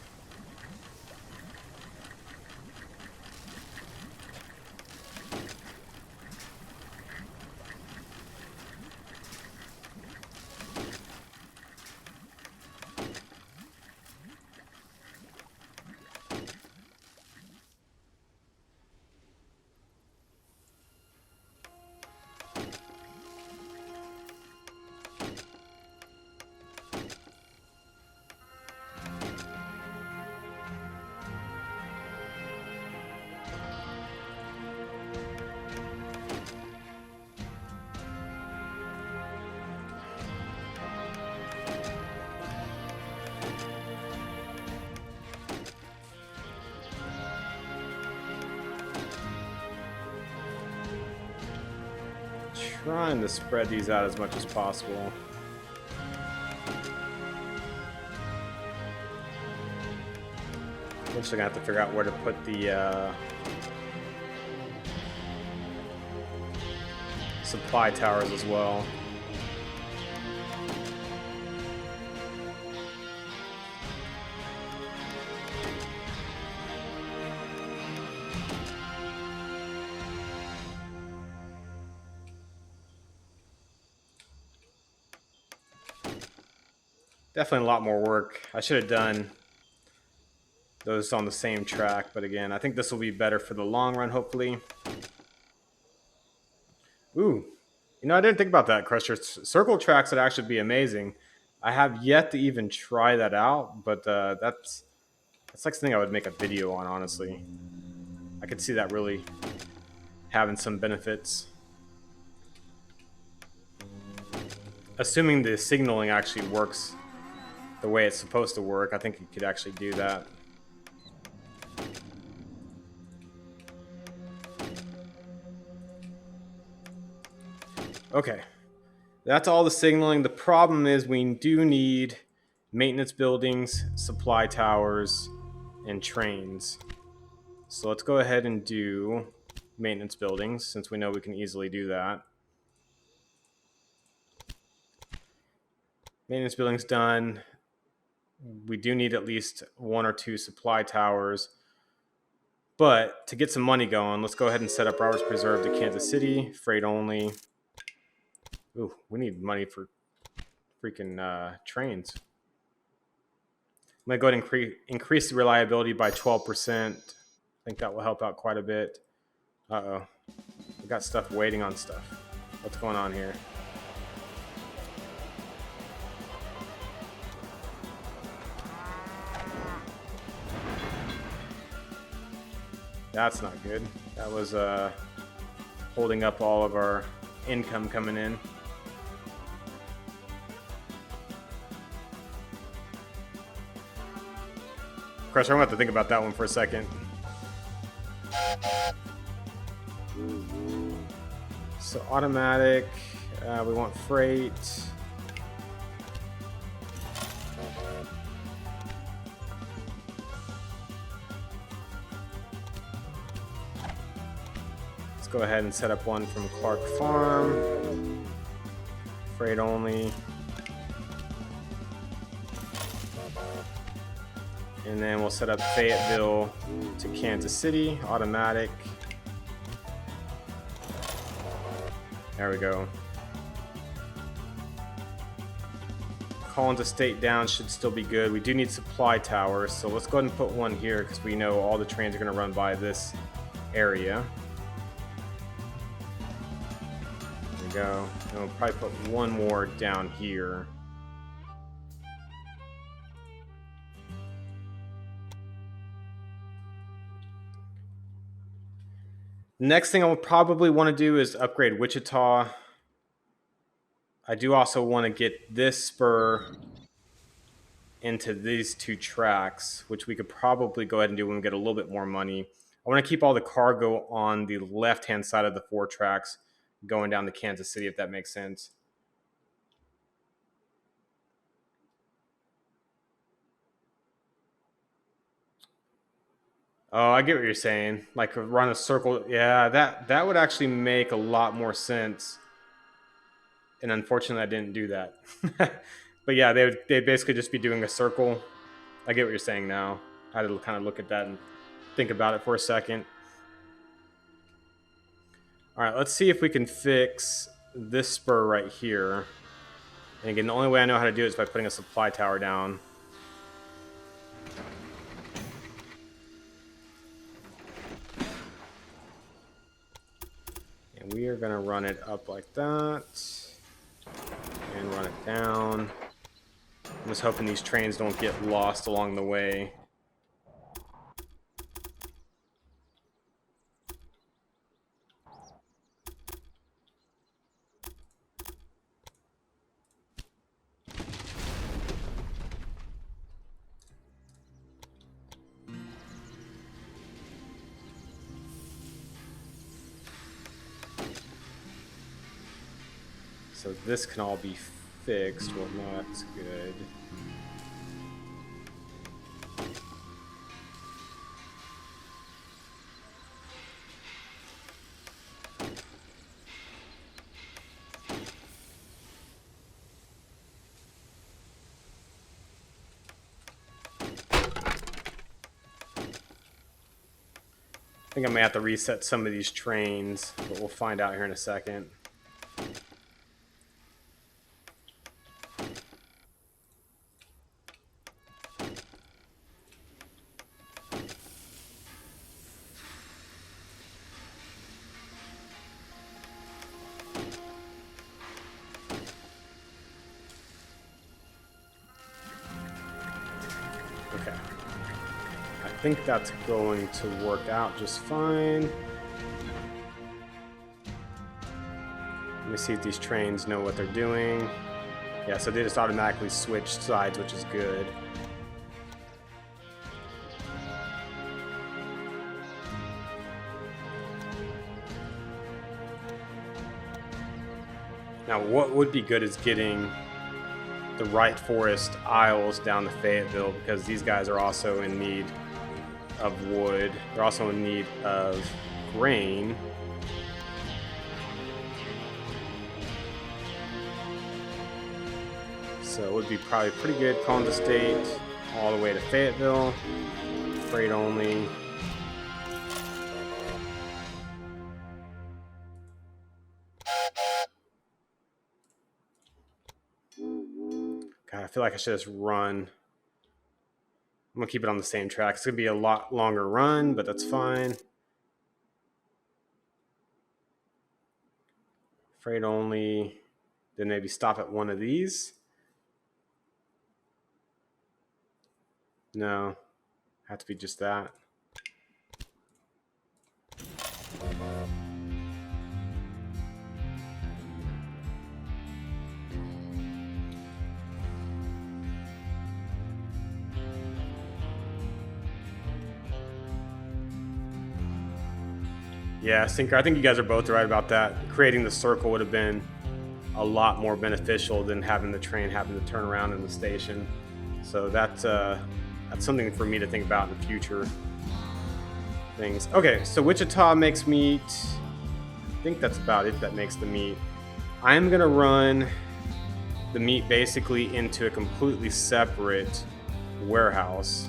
trying to spread these out as much as possible. Eventually gonna have to figure out where to put the supply towers as well. Definitely a lot more work. I should have done those on the same track, but again, I think this will be better for the long run, hopefully. Ooh, you know, I didn't think about that, Crusher. Circle tracks would actually be amazing. I have yet to even try that out, but that's like something I would make a video on, honestly. I could see that really having some benefits. Assuming the signaling actually works the way it's supposed to work, I think you could actually do that. Okay, that's all the signaling. The problem is we do need maintenance buildings, supply towers, and trains. So let's go ahead and do maintenance buildings, since we know we can easily do that. Maintenance buildings done. We do need at least 1 or 2 supply towers. But to get some money going, let's go ahead and set up Roberts Preserve to Kansas City, freight only. Ooh, we need money for freaking trains. I'm going to go ahead and increase the reliability by 12%. I think that will help out quite a bit. Uh-oh. We got stuff waiting on stuff. What's going on here? That's not good. That was holding up all of our income coming in. Of course, I'm going to have to think about that one for a second. So automatic, we want freight. Let's go ahead and set up one from Clark Farm. Freight only. And then we'll set up Fayetteville to Kansas City, automatic. There we go. Collins Estate down should still be good. We do need supply towers, so let's go ahead and put one here because we know all the trains are going to run by this area. There we go. And we'll probably put one more down here. Next thing I'll probably want to do is upgrade Wichita. I do also want to get this spur into these 2 tracks, which we could probably go ahead and do when we get a little bit more money. I want to keep all the cargo on the left-hand side of the 4 tracks going down to Kansas City, if that makes sense. Oh, I get what you're saying. Like run a circle. Yeah, that would actually make a lot more sense. And unfortunately, I didn't do that. But yeah, they'd basically just be doing a circle. I get what you're saying now. I had to kind of look at that and think about it for a second. All right, let's see if we can fix this spur right here. And again, the only way I know how to do it is by putting a supply tower down. And we are going to run it up like that. And run it down. I'm just hoping these trains don't get lost along the way. So this can all be fixed. Well, no, that's good. I think I may have to reset some of these trains, but we'll find out here in a second. Okay. I think that's going to work out just fine. Let me see if these trains know what they're doing. Yeah, so they just automatically switch sides, which is good. Now, what would be good is getting the Wright Forest aisles down to Fayetteville, because these guys are also in need of wood. They're also in need of grain. So it would be probably pretty good calling the state all the way to Fayetteville. Freight only. God, I feel like I should just run. I'm gonna keep it on the same track. It's gonna be a lot longer run, but that's fine. Freight only. Then maybe stop at one of these. No, have to be just that. Yeah, Sinker, I think you guys are both right about that. Creating the circle would have been a lot more beneficial than having the train having to turn around in the station. So that's something for me to think about in the future things. Okay, so Wichita makes meat. I think that's about it that makes the meat. I'm gonna run the meat basically into a completely separate warehouse.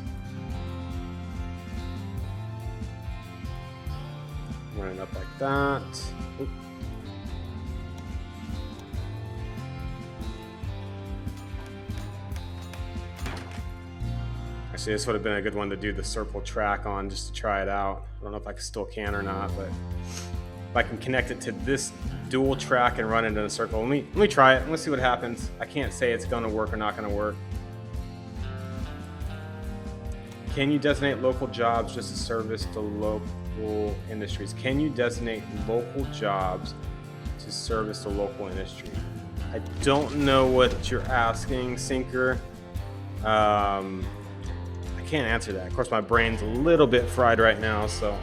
Run it up like that. Oop. Actually, this would have been a good one to do the circle track on just to try it out. I don't know if I still can or not, but if I can connect it to this dual track and run it in a circle, let me try it. Let's see what happens. I can't say it's going to work or not going to work. Can you designate local jobs just to service the local industries? Can you designate local jobs to service the local industry? I don't know what you're asking, Sinker. I can't answer that. Of course, my brain's a little bit fried right now, so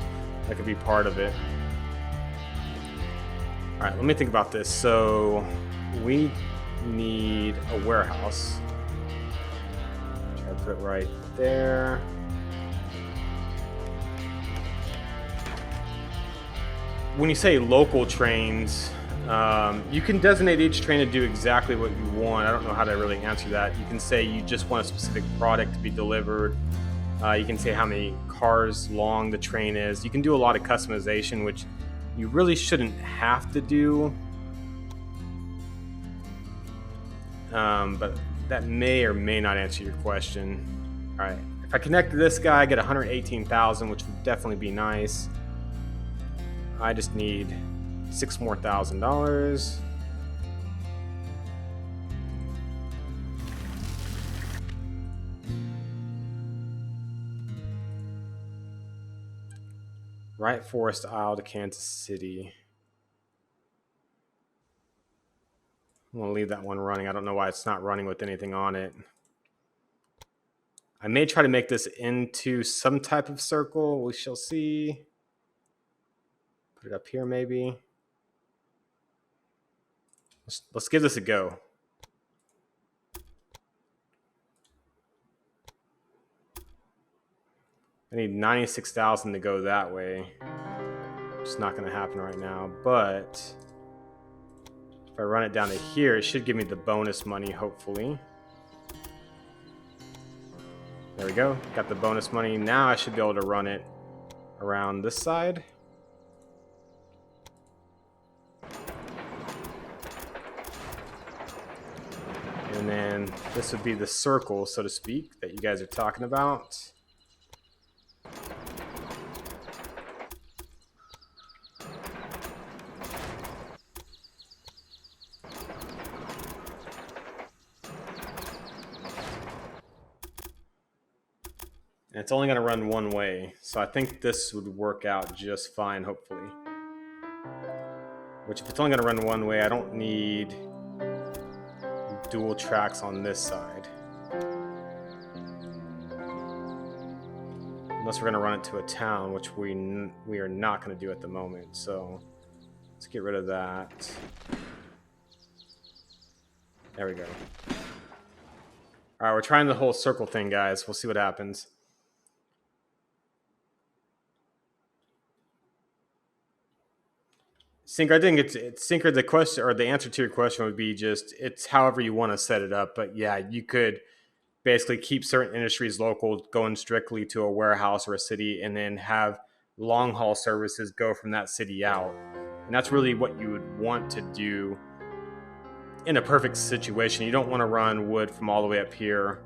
that could be part of it. All right, let me think about this. So we need a warehouse. Try to put it right there. When you say local trains, you can designate each train to do exactly what you want. I don't know how to really answer that. You can say you just want a specific product to be delivered. You can say how many cars long the train is. You can do a lot of customization, which you really shouldn't have to do. But that may or may not answer your question. All right, if I connect to this guy, I get 118,000, which would definitely be nice. I just need $6,000 more. Wright Forest Isle to Kansas City. I'm going to leave that one running. I don't know why it's not running with anything on it. I may try to make this into some type of circle. We shall see. Put it up here maybe. We'll Let's give this a go. I need 96,000 to go that way. It's not going to happen right now, but if I run it down to here, it should give me the bonus money, hopefully. There we go. Got the bonus money. Now I should be able to run it around this side. And then this would be the circle, so to speak, that you guys are talking about. And it's only going to run one way, so I think this would work out just fine, hopefully. Which, if it's only going to run one way, I don't need dual tracks on this side. Unless we're going to run it to a town, which we are not going to do at the moment. So let's get rid of that. There we go. All right, we're trying the whole circle thing, guys. We'll see what happens. Sync, I think it's Sync. The question or the answer to your question would be just it's however you want to set it up. But yeah, you could basically keep certain industries local, going strictly to a warehouse or a city, and then have long haul services go from that city out. And that's really what you would want to do in a perfect situation. You don't want to run wood from all the way up here,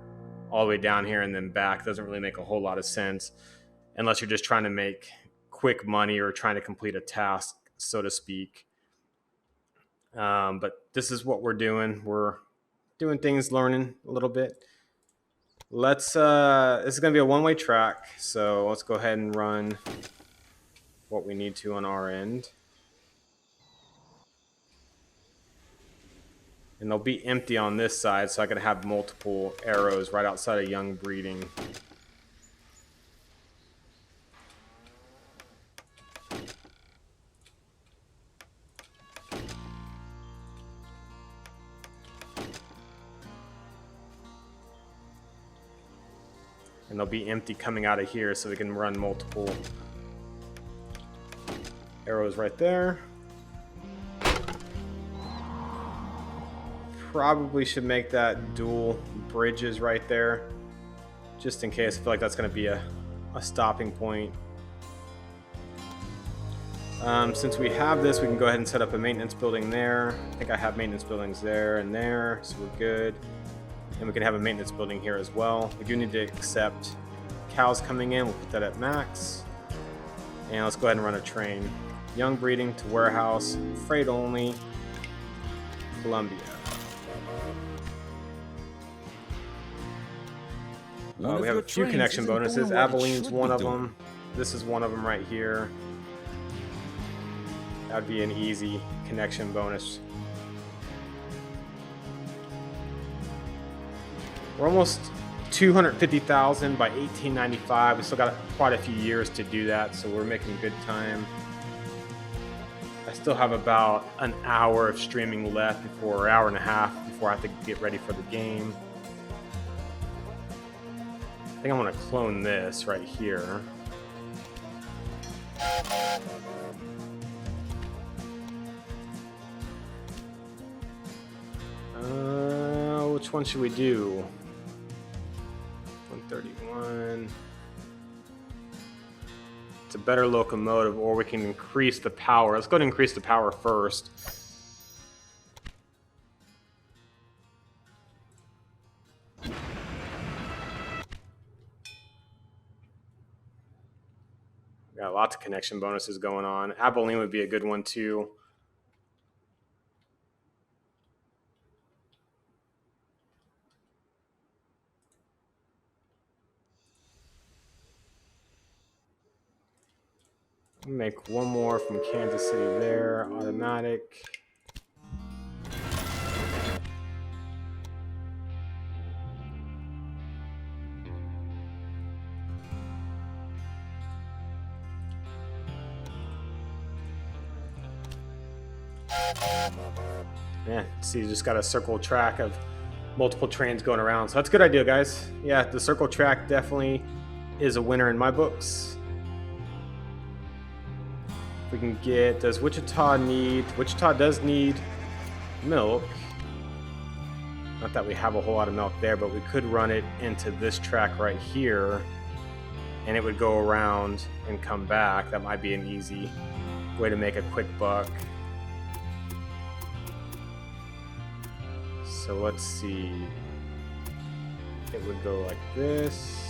all the way down here, and then back. It doesn't really make a whole lot of sense unless you're just trying to make quick money or trying to complete a task, so to speak. But this is what we're doing. We're doing things, learning a little bit. This is going to be a one-way track, so let's go ahead and run what we need to on our end. And they'll be empty on this side, so I can have multiple arrows right outside of young breeding. And they'll be empty coming out of here, so we can run multiple arrows right there. Probably should make that dual bridges right there, just in case. I feel like that's going to be a stopping point. Since we have this, we can go ahead and set up a maintenance building there. I think I have maintenance buildings there and there, so we're good. And we can have a maintenance building here as well. We do need to accept cows coming in. We'll put that at max. And let's go ahead and run a train. Young breeding to warehouse, freight only, Columbia. We have a few connection bonuses. Abilene's one of them. This is one of them right here. That'd be an easy connection bonus. We're almost 250,000 by 1895. We still got quite a few years to do that, so we're making good time. I still have about an hour of streaming left before, or hour and a half before I have to get ready for the game. I think I want to clone this right here. Which one should we do? 131. It's a better locomotive, or we can increase the power. Let's go ahead and increase the power first. Got lots of connection bonuses going on. Abilene would be a good one too. Make one more from Kansas City there, automatic. Yeah, see, you just got a circle track of multiple trains going around. So that's a good idea, guys. Yeah, the circle track definitely is a winner in my books. If we can get, does Wichita need, Wichita does need milk. Not that we have a whole lot of milk there, but we could run it into this track right here, and it would go around and come back. That might be an easy way to make a quick buck. So let's see. It would go like this.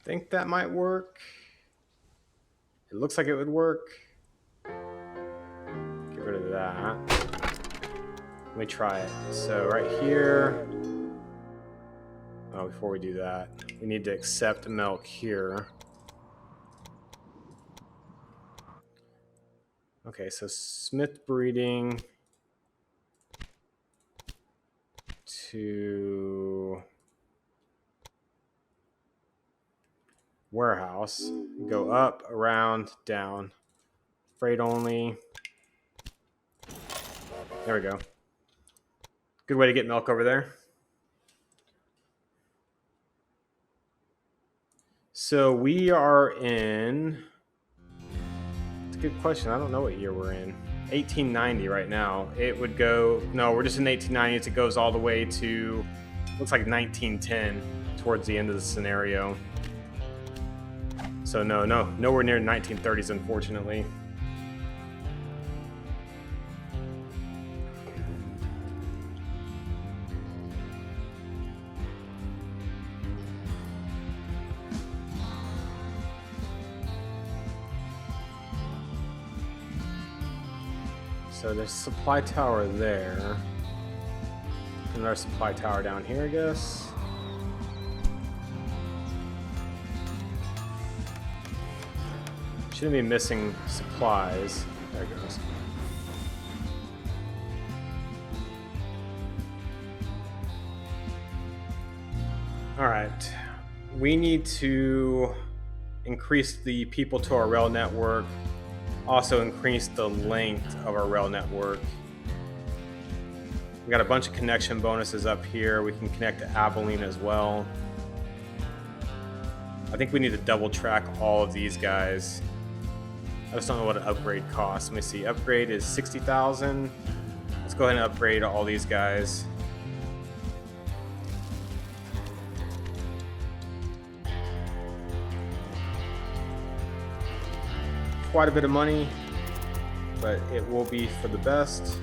Think that might work. It looks like it would work. Get rid of that. Let me try it. So right here. Oh, before we do that, we need to accept milk here. Okay, so Smith breeding to warehouse. Go up, around, down. Freight only. There we go. Good way to get milk over there. So we are in... It's a good question. I don't know what year we're in. 1890 right now. It would go... No, we're just in 1890s. It goes all the way to... Looks like 1910 towards the end of the scenario. So nowhere near 1930s, unfortunately. So there's a supply tower there. Another supply tower down here, I guess. Shouldn't be missing supplies. There it goes. All right. We need to increase the people to our rail network. Also increase the length of our rail network. We got a bunch of connection bonuses up here. We can connect to Abilene as well. I think we need to double track all of these guys. I just don't know what an upgrade costs. Let me see. Upgrade is 60,000. Let's go ahead and upgrade all these guys. Quite a bit of money, but it will be for the best.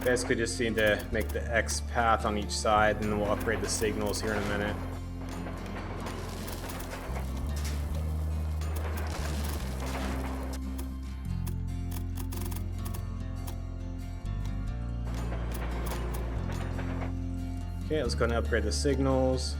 Basically just need to make the X path on each side, and then we'll upgrade the signals here in a minute. Okay, let's go and upgrade the signals.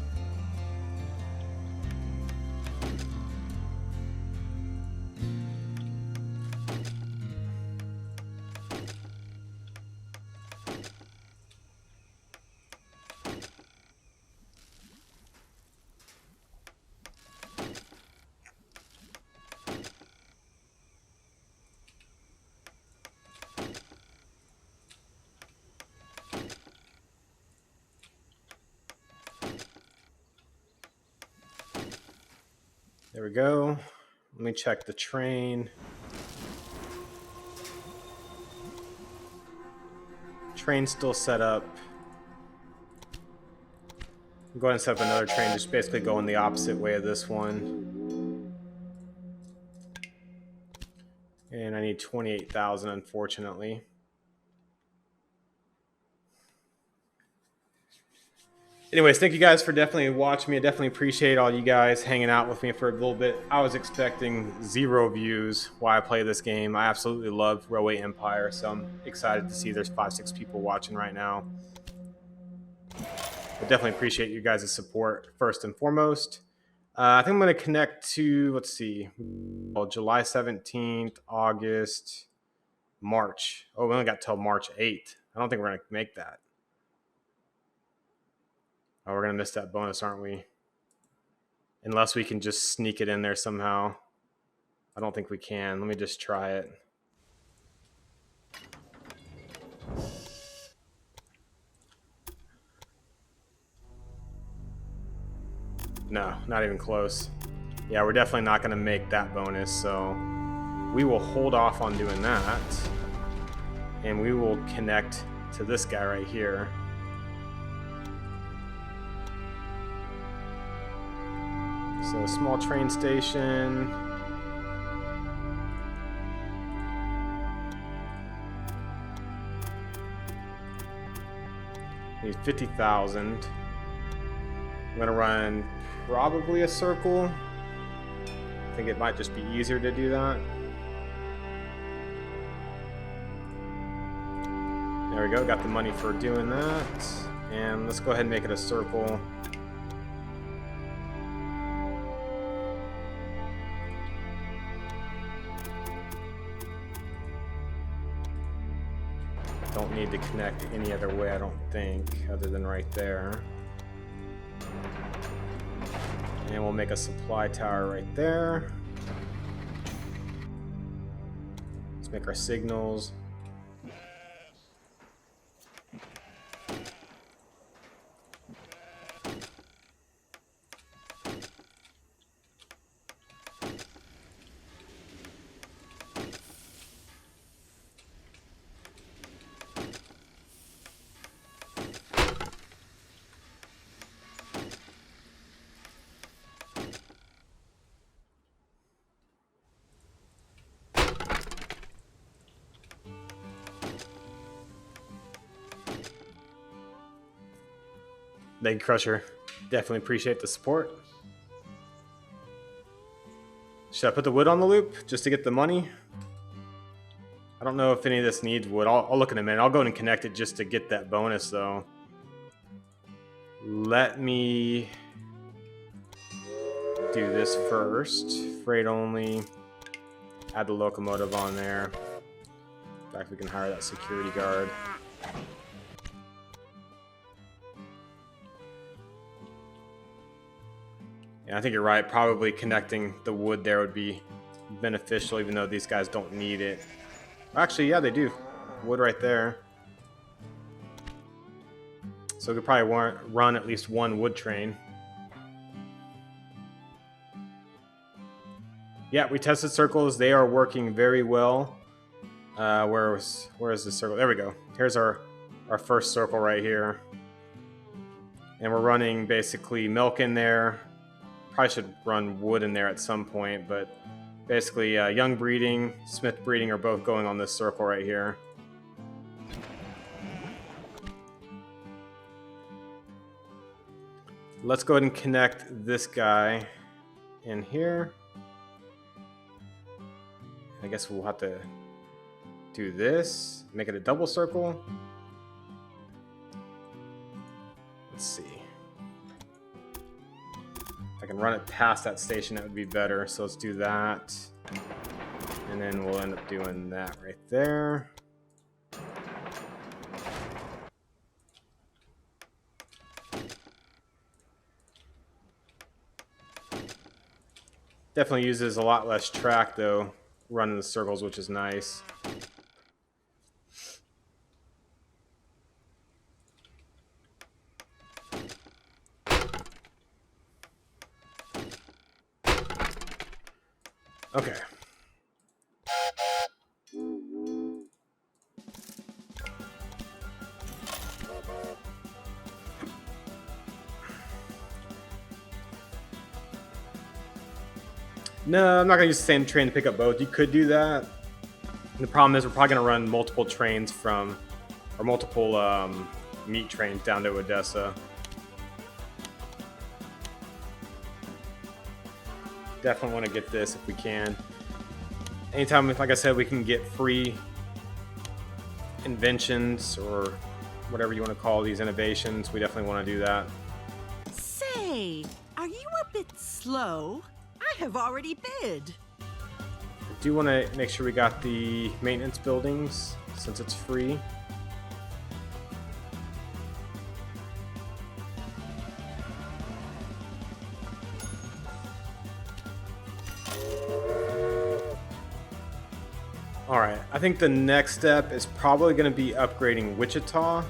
There we go. Let me check the train. Train's still set up. Go ahead and set up another train, just basically going the opposite way of this one. And I need 28,000, unfortunately. Anyways, thank you guys for definitely watching me. I definitely appreciate all you guys hanging out with me for a little bit. I was expecting 0 views while I play this game. I absolutely love Railway Empire, so I'm excited to see there's 5-6 people watching right now. I definitely appreciate you guys' support first and foremost. I think I'm going to connect to, let's see, well, July 17th, August, March. Oh, we only got till March 8th. I don't think we're going to make that. Oh, we're going to miss that bonus, aren't we? Unless we can just sneak it in there somehow. I don't think we can. Let me just try it. No, not even close. Yeah, we're definitely not going to make that bonus, so we will hold off on doing that. And we will connect to this guy right here. So a small train station. Need 50,000. I'm gonna run probably a circle. I think it might just be easier to do that. There we go, got the money for doing that. And let's go ahead and make it a circle. Don't need to connect any other way, I don't think, other than right there. And we'll make a supply tower right there. Let's make our signals. Thank you, Crusher. Definitely appreciate the support. Should I put the wood on the loop just to get the money? I don't know if any of this needs wood. I'll look in a minute. I'll go ahead and connect it just to get that bonus, though. Let me do this first. Freight only. Add the locomotive on there. In fact, we can hire that security guard. Yeah, I think you're right. Probably connecting the wood there would be beneficial, even though these guys don't need it. Actually, yeah, they do. Wood right there. So we could probably run at least one wood train. Yeah, we tested circles. They are working very well. Where is the circle? There we go. Here's our first circle right here. And we're running basically milk in there. Probably should run wood in there at some point, but basically young breeding, Smith breeding are both going on this circle right here. Let's go ahead and connect this guy in here. I guess we'll have to do this, make it a double circle. Let's see. If I can run it past that station, that would be better. So let's do that. And then we'll end up doing that right there. Definitely uses a lot less track, though, running the circles, which is nice. Okay. No, I'm not gonna use the same train to pick up both. You could do that. The problem is we're probably gonna run multiple trains from, or multiple meat trains down to Odessa. Definitely want to get this if we can. Anytime, like I said, we can get free inventions or whatever you want to call these innovations, we definitely want to do that. Say, are you a bit slow? I have already bid. I do want to make sure we got the maintenance buildings since it's free. Alright, I think the next step is probably going to be upgrading Wichita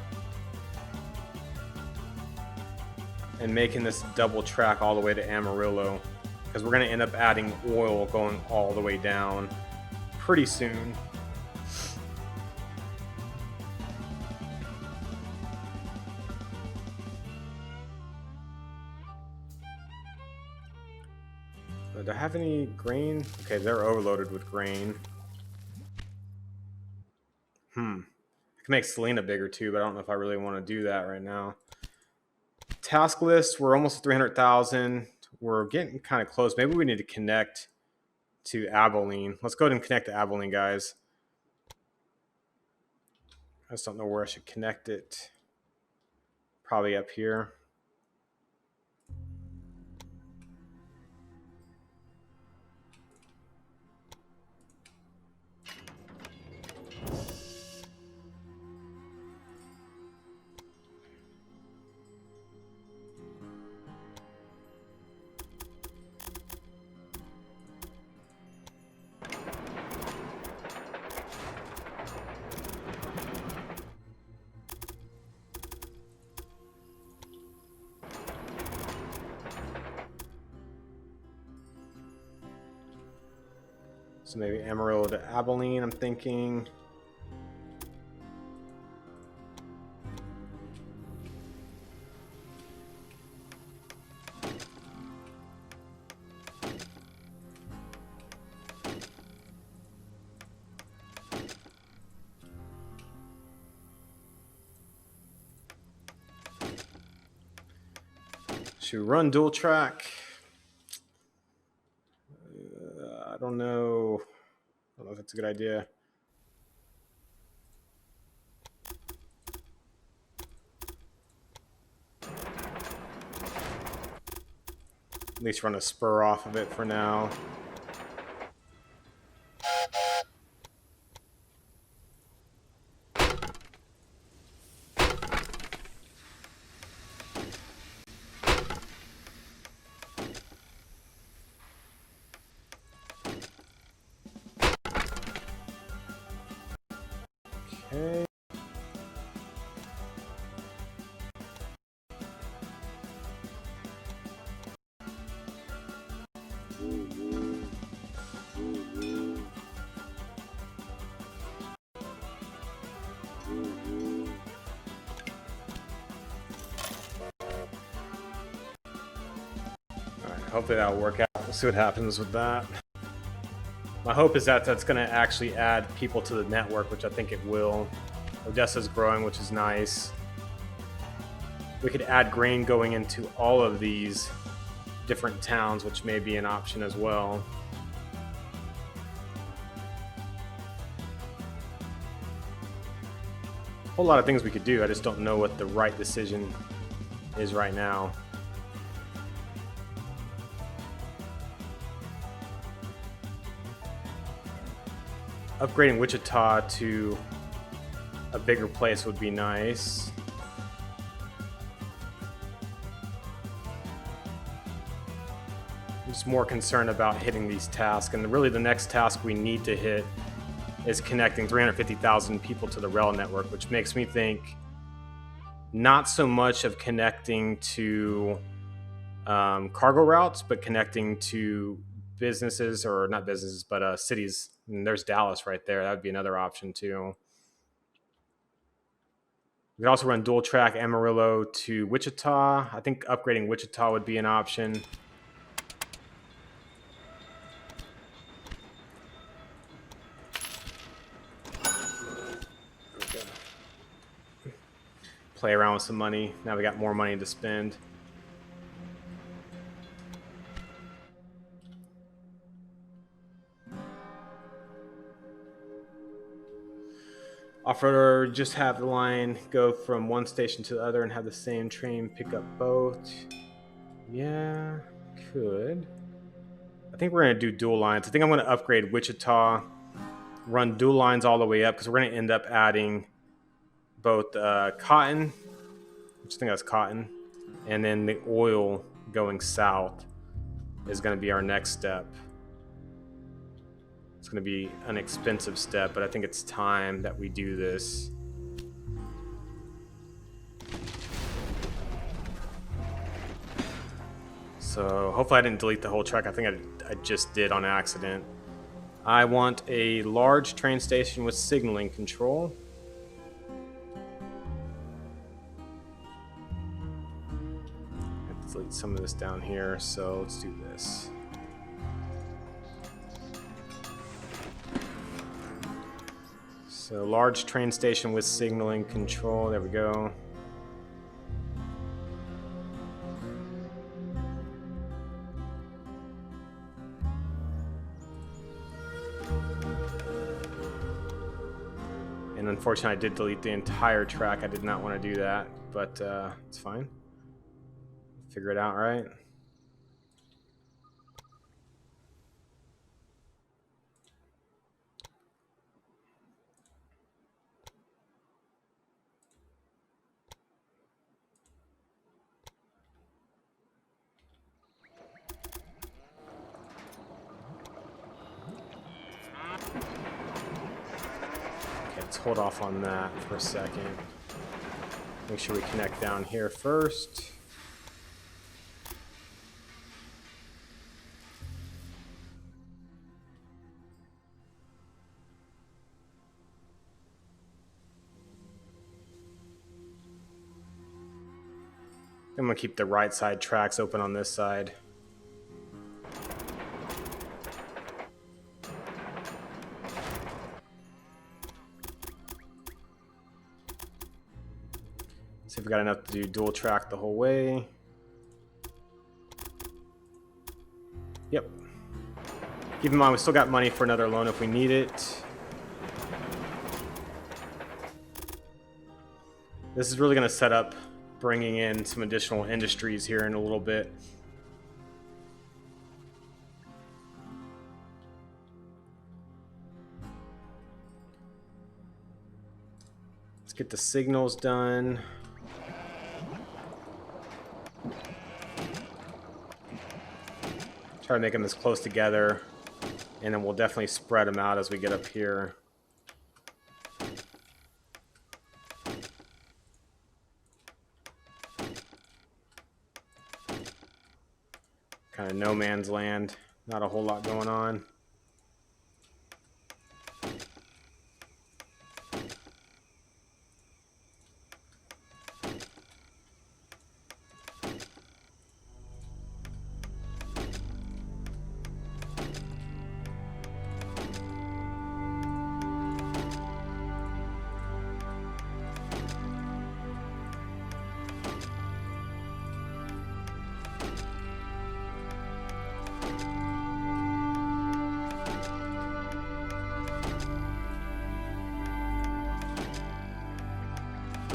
and making this double track all the way to Amarillo, because we're going to end up adding oil going all the way down pretty soon. Do I have any grain? Okay, they're overloaded with grain. I can make Selena bigger too, but I don't know if I really want to do that right now. Task list, we're almost at 300,000. We're getting kind of close. Maybe we need to connect to Abilene. Let's go ahead and connect to Abilene, guys. I just don't know where I should connect it. Probably up here. So maybe Amarillo to Abilene, I'm thinking. Should we run dual track? I don't know. I don't know if that's a good idea. At least run a spur off of it for now. Okay. Hopefully that'll work out. We'll see what happens with that. My hope is that that's going to actually add people to the network, which I think it will. Odessa's growing, which is nice. We could add grain going into all of these different towns, which may be an option as well. A whole lot of things we could do. I just don't know what the right decision is right now. Upgrading Wichita to a bigger place would be nice. I'm just more concerned about hitting these tasks, and really the next task we need to hit is connecting 350,000 people to the rail network, which makes me think not so much of connecting to cargo routes, but connecting to businesses, or not businesses, but cities. And there's Dallas right there. That would be another option too. We could also run dual track Amarillo to Wichita. I think upgrading Wichita would be an option. play around with some money. Now we got more money to spend. Off-roader, just have the line go from one station to the other and have the same train pick up both. Yeah, could. I think we're going to do dual lines. I think I'm going to upgrade Wichita, run dual lines all the way up, because we're going to end up adding both cotton, which I think that's cotton, and then the oil going south is going to be our next step. It's going to be an expensive step, but I think it's time that we do this. So hopefully I didn't delete the whole track. I think I just did on accident. I want a large train station with signaling control. I have to delete some of this down here, so let's do this. So large train station with signaling control. There we go. And unfortunately, I did delete the entire track. I did not want to do that, but it's fine. Figure it out, right? Let's hold off on that for a second. Make sure we connect down here first. I'm gonna keep the right side tracks open on this side. See if we got enough to do dual track the whole way. Yep. Keep in mind, we still got money for another loan if we need it. This is really going to set up bringing in some additional industries here in a little bit. Let's get the signals done. Try to make them as close together, and then we'll definitely spread them out as we get up here. Kind of no man's land, not a whole lot going on.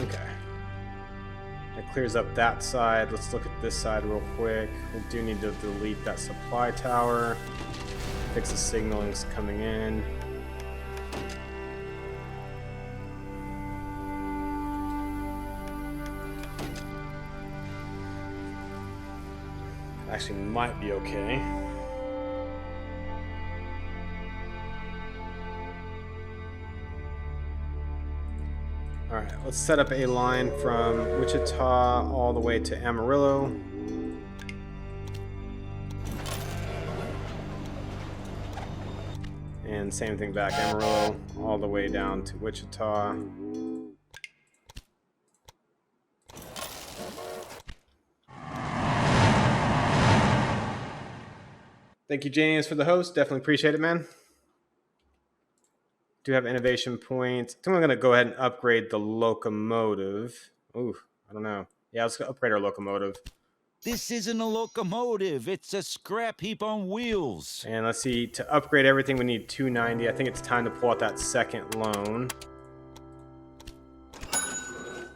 Okay. That clears up that side. Let's look at this side real quick. We do need to delete that supply tower. Fix the signalings coming in. Actually might be okay. Alright, let's set up a line from Wichita all the way to Amarillo. And same thing back, Amarillo all the way down to Wichita. Thank you, James, for the host. Definitely appreciate it, man. Do have innovation points. I think I'm going to go ahead and upgrade the locomotive. Ooh, I don't know. Yeah, let's upgrade our locomotive. This isn't a locomotive. It's a scrap heap on wheels. And let's see, to upgrade everything, we need 290. I think it's time to pull out that second loan.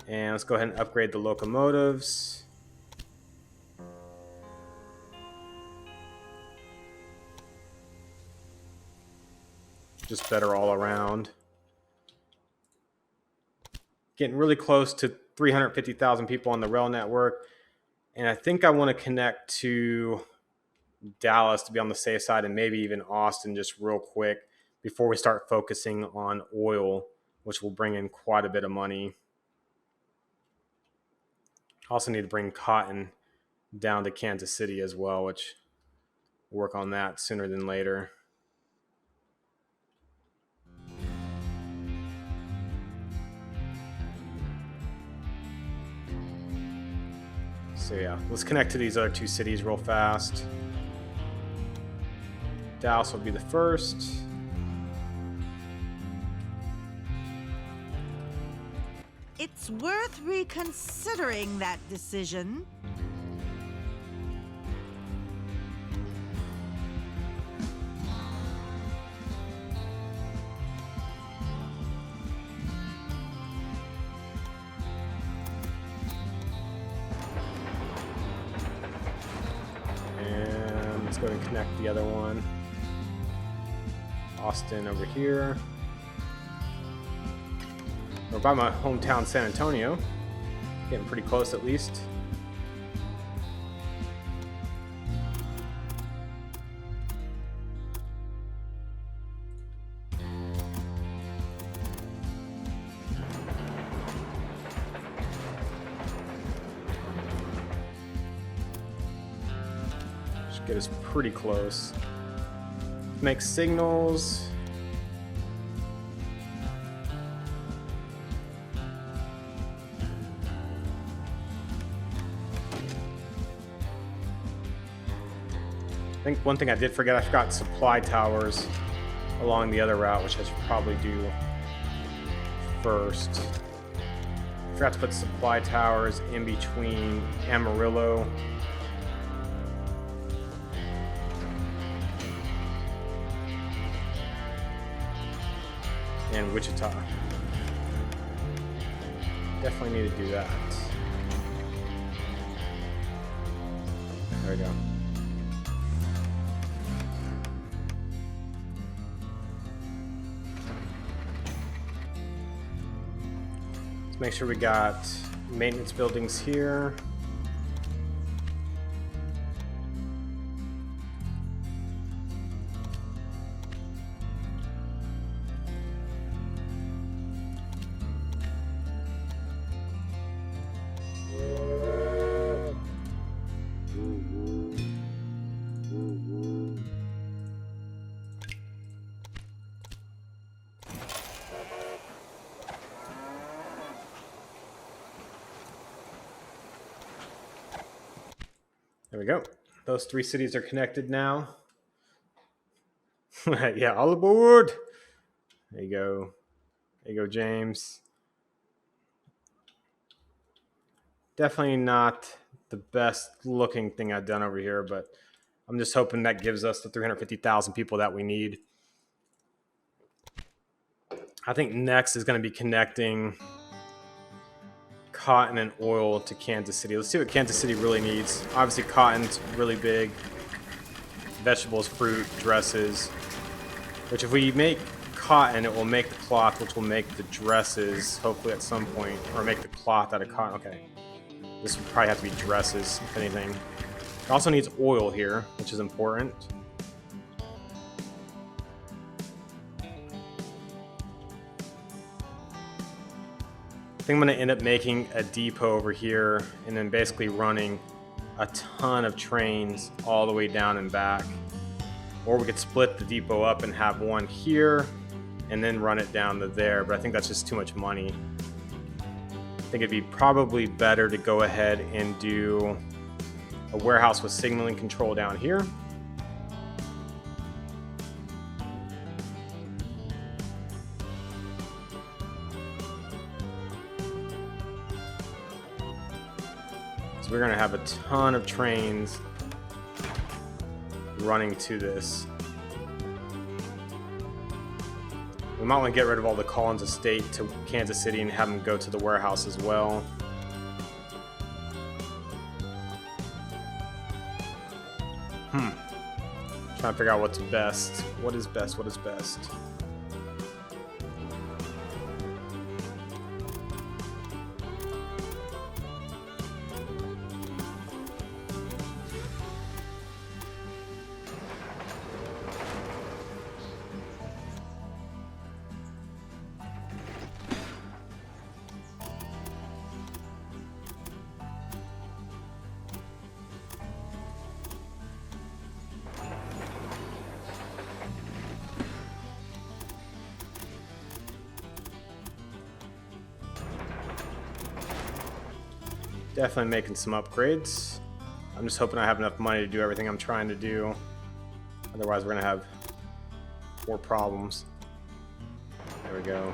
And let's go ahead and upgrade the locomotives. Just better all around. Getting really close to 350,000 people on the rail network. And I think I want to connect to Dallas to be on the safe side, and maybe even Austin just real quick before we start focusing on oil, which will bring in quite a bit of money. Also need to bring cotton down to Kansas City as well, which we'll work on that sooner than later. So yeah, let's connect to these other two cities real fast. Dallas will be the first. It's worth reconsidering that decision. And let's go and connect the other one. Austin over here. We're by my hometown, San Antonio. Getting pretty close at least. Should get us pretty close. Make signals. I think one thing I did forget, I forgot supply towers along the other route, which I should probably do first. Forgot to put supply towers in between Amarillo and Wichita. Definitely need to do that. There we go. Let's make sure we got maintenance buildings here. There we go. Those three cities are connected now. Yeah, all aboard. There you go. There you go, James. Definitely not the best looking thing I've done over here, but I'm just hoping that gives us the 350,000 people that we need. I think next is going to be connecting cotton and oil to Kansas City. Let's see what Kansas City really needs. Obviously, cotton's really big. Vegetables, fruit, dresses. Which if we make cotton, it will make the cloth, which will make the dresses, hopefully at some point, or make the cloth out of cotton. Okay. This would probably have to be dresses, if anything. It also needs oil here, which is important. I think I'm going to end up making a depot over here and then basically running a ton of trains all the way down and back. Or we could split the depot up and have one here and then run it down to there, but I think that's just too much money. I think it'd be probably better to go ahead and do a warehouse with signaling control down here. So we're gonna have a ton of trains running to this. We might want to get rid of all the Collins Estate to Kansas City and have them go to the warehouse as well. Trying to figure out what's best. What is best? What is best? Definitely making some upgrades. I'm just hoping I have enough money to do everything I'm trying to do. Otherwise, we're gonna have more problems. There we go.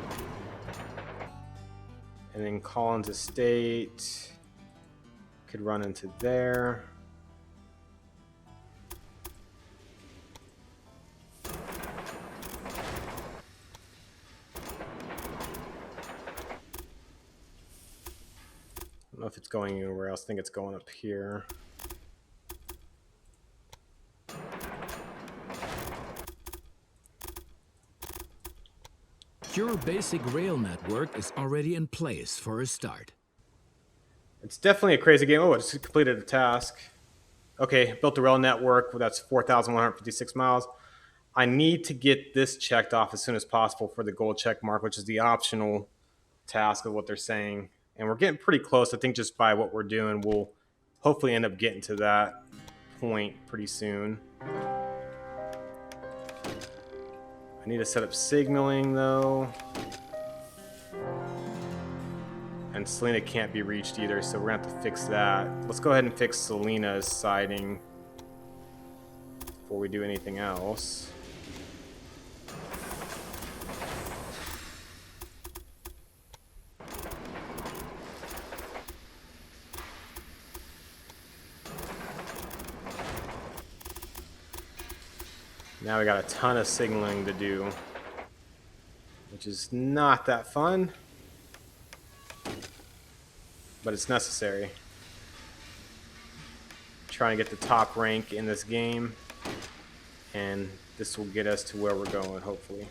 And then Collins Estate could run into there. I don't know if it's going anywhere else. I think it's going up here. Your basic rail network is already in place for a start. It's definitely a crazy game. Oh, it just completed a task. Okay, built a rail network. That's 4,156 miles. I need to get this checked off as soon as possible for the gold check mark, which is the optional task of what they're saying. And we're getting pretty close. I think just by what we're doing, we'll hopefully end up getting to that point pretty soon. I need to set up signaling though. And Selena can't be reached either, so we're gonna have to fix that. Let's go ahead and fix Selena's siding before we do anything else. Now we got a ton of signaling to do, which is not that fun, but it's necessary. Trying to get the top rank in this game, and this will get us to where we're going, hopefully.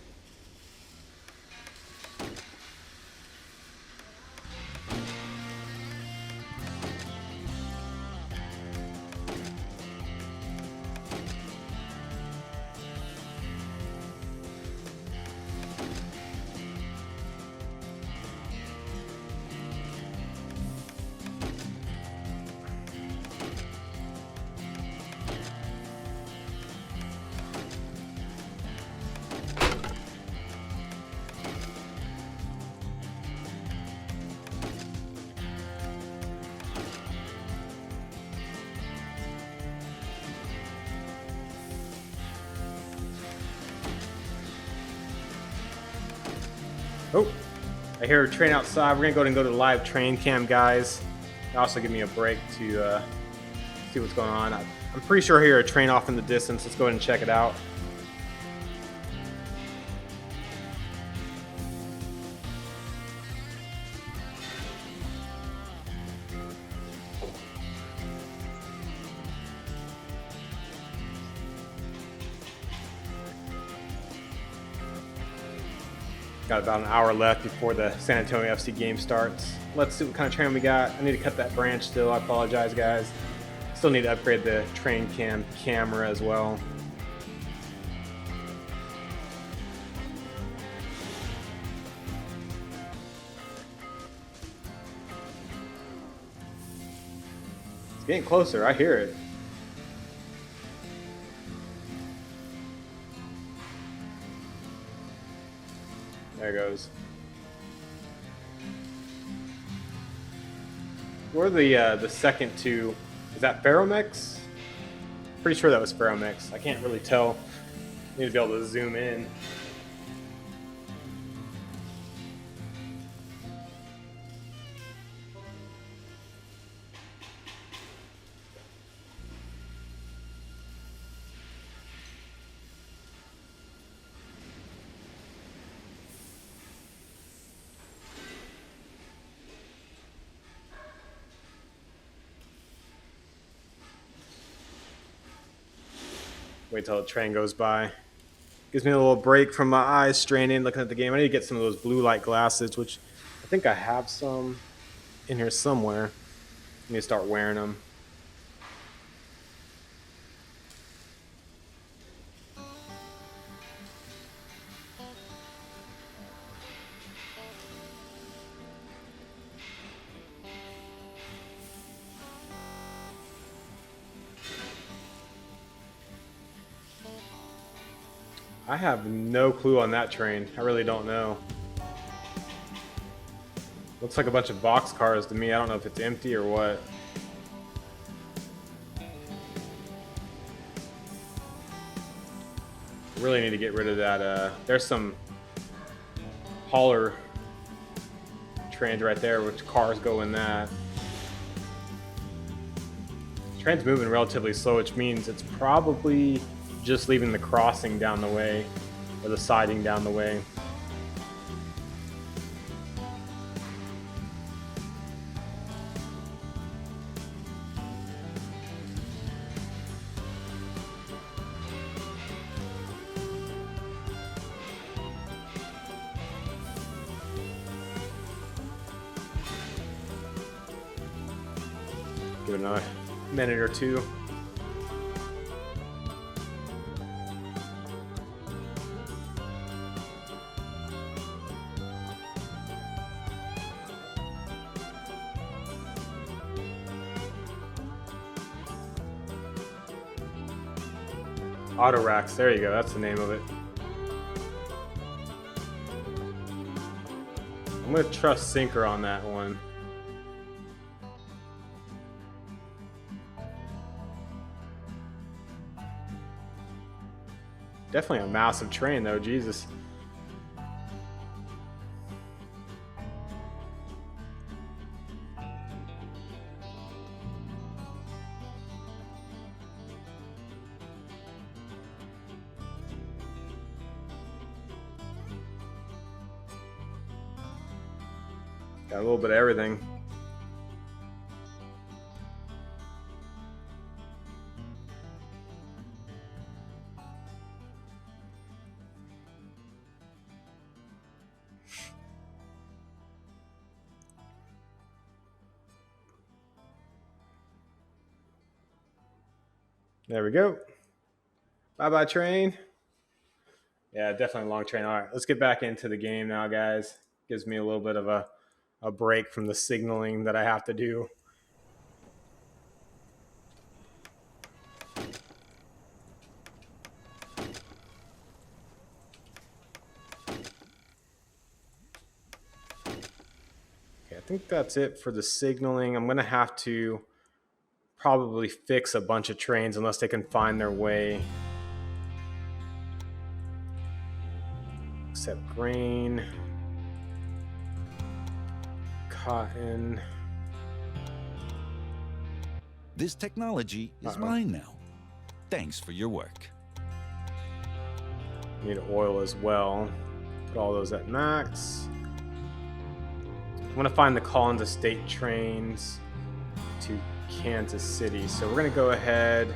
Oh, I hear a train outside. We're gonna go to the live train cam, guys. Also give me a break to see what's going on. I'm pretty sure I hear a train off in the distance. Let's go ahead and check it out. Got about an hour left before the San Antonio FC game starts. Let's see what kind of train we got. I need to cut that branch still. I apologize, guys. Still need to upgrade the train cam camera as well. It's getting closer. I hear it. There it goes. Where are the second two? Is that Ferromex? Pretty sure that was Ferromex. I can't really tell. Need to be able to zoom in. Wait till the train goes by. Gives me a little break from my eyes straining looking at the game. I need to get some of those blue light glasses, which I think I have some in here somewhere. I need to start wearing them. I have no clue on that train. I really don't know. Looks like a bunch of boxcars to me. I don't know if it's empty or what. Really need to get rid of that. There's some hauler trains right there, which cars go in that. Train's moving relatively slow, which means it's probably just leaving the crossing down the way, or the siding down the way. Give it another minute or two. Auto racks, there you go, that's the name of it. I'm gonna trust Sinker on that one. Definitely a massive train though, Jesus. Got a little bit of everything. There we go. Bye-bye, train. Yeah, definitely a long train. All right, let's get back into the game now, guys. Gives me a little bit of a break from the signaling that I have to do. Okay, I think that's it for the signaling. I'm going to have to probably fix a bunch of trains unless they can find their way. Except grain. Cotton. This technology is mine now. Thanks for your work. Need oil as well. Put all those at max. I want to find the Collins Estate trains to Kansas City. So we're going to go ahead.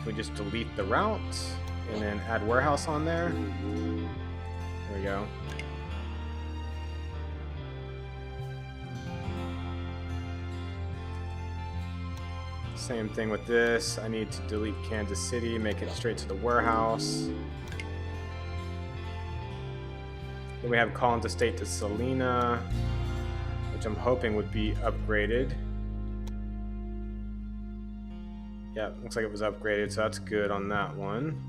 We just delete the route and then add warehouse on there. There we go. Same thing with this. I need to delete Kansas City, make it straight to the warehouse. Then we have Collins Estate to Salina, which I'm hoping would be upgraded. Yeah, looks like it was upgraded, so that's good on that one.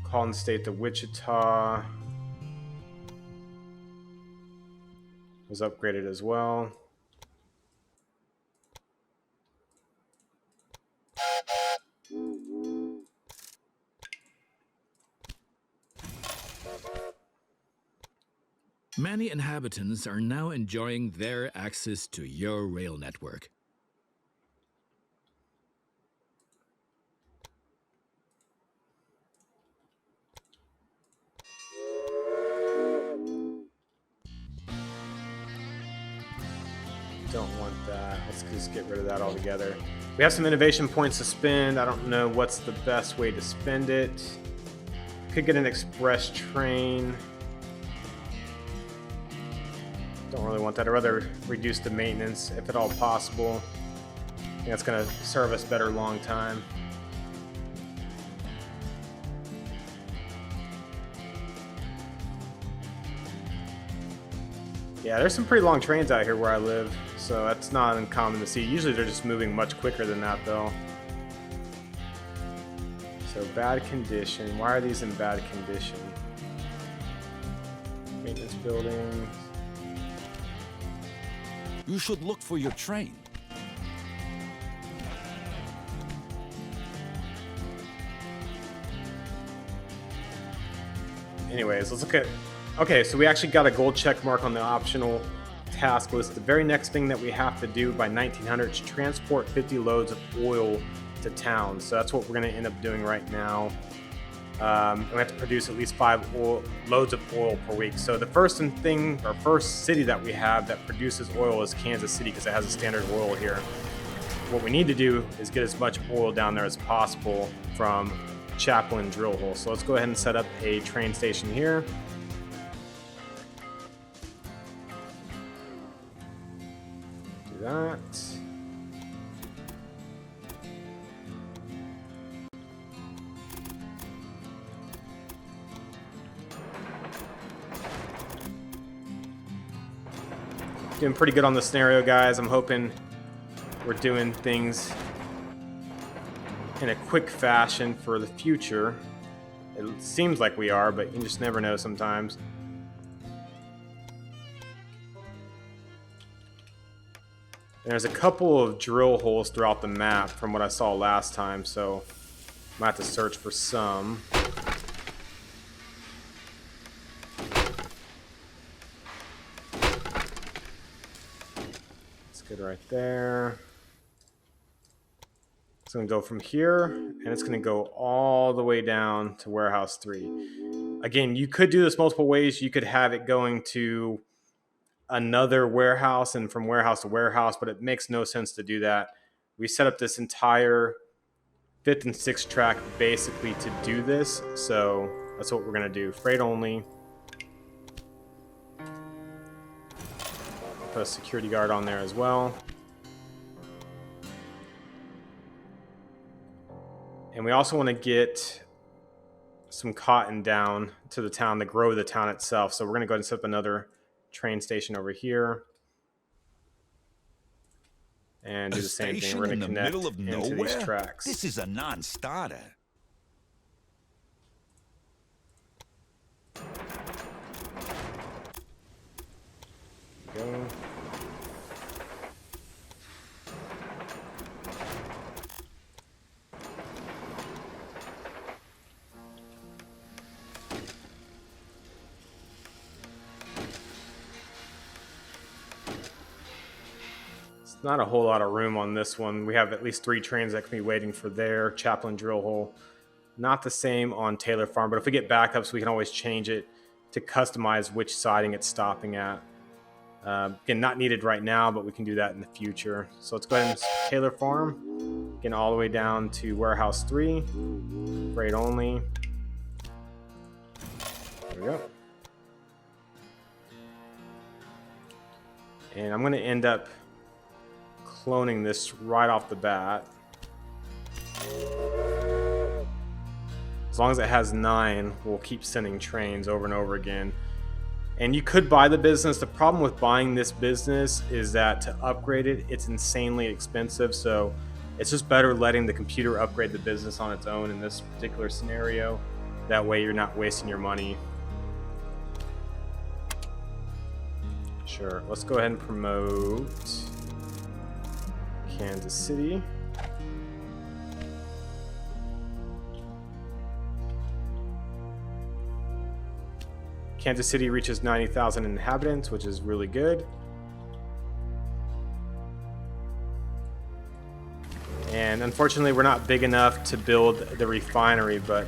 Collins Estate to Wichita was upgraded as well. Many inhabitants are now enjoying their access to your rail network. Don't want that. Let's just get rid of that altogether. We have some innovation points to spend. I don't know what's the best way to spend it. Could get an express train. Don't really want that. I'd rather reduce the maintenance if at all possible. I think that's going to serve us better long time. Yeah, there's some pretty long trains out here where I live, so that's not uncommon to see. Usually they're just moving much quicker than that, though. So bad condition. Why are these in bad condition? Maintenance buildings. You should look for your train. Anyways, let's look at... Okay, so we actually got a gold check mark on the optional task list. The very next thing that we have to do by 1900 is transport 50 loads of oil to town. So that's what we're going to end up doing right now. We have to produce at least 5 loads of oil per week. So the first city that we have that produces oil is Kansas City, because it has a standard oil here. What we need to do is get as much oil down there as possible from Chaplin drill hole. So let's go ahead and set up a train station here. Do that. Doing pretty good on the scenario, guys. I'm hoping we're doing things in a quick fashion for the future. It seems like we are, but you just never know sometimes. There's a couple of drill holes throughout the map from what I saw last time, so I might have to search for some. Good right there. It's going to go from here, and it's going to go all the way down to warehouse 3. Again, you could do this multiple ways. You could have it going to another warehouse and from warehouse to warehouse, but it makes no sense to do that. We set up this entire 5th and 6th track basically to do this, so that's what we're going to do. Freight only. Put a security guard on there as well. And we also want to get some cotton down to the town to grow the town itself. So we're going to go ahead and set up another train station over here. And do the same thing. We're going to connect into these tracks. This is a non-starter. Go. It's not a whole lot of room on this one. We have at least 3 trains that can be waiting for their Chaplin drill hole. Not the same on Taylor Farm, but if we get backups, we can always change it to customize which siding it's stopping at. Again, not needed right now, but we can do that in the future. So let's go ahead and Taylor Farm. Again, all the way down to warehouse 3. Freight only. There we go. And I'm going to end up cloning this right off the bat. As long as it has 9, we'll keep sending trains over and over again. And you could buy the business. The problem with buying this business is that to upgrade it, it's insanely expensive. So it's just better letting the computer upgrade the business on its own in this particular scenario. That way you're not wasting your money. Sure, let's go ahead and promote Kansas City. Kansas City reaches 90,000 inhabitants, which is really good. And unfortunately, we're not big enough to build the refinery, but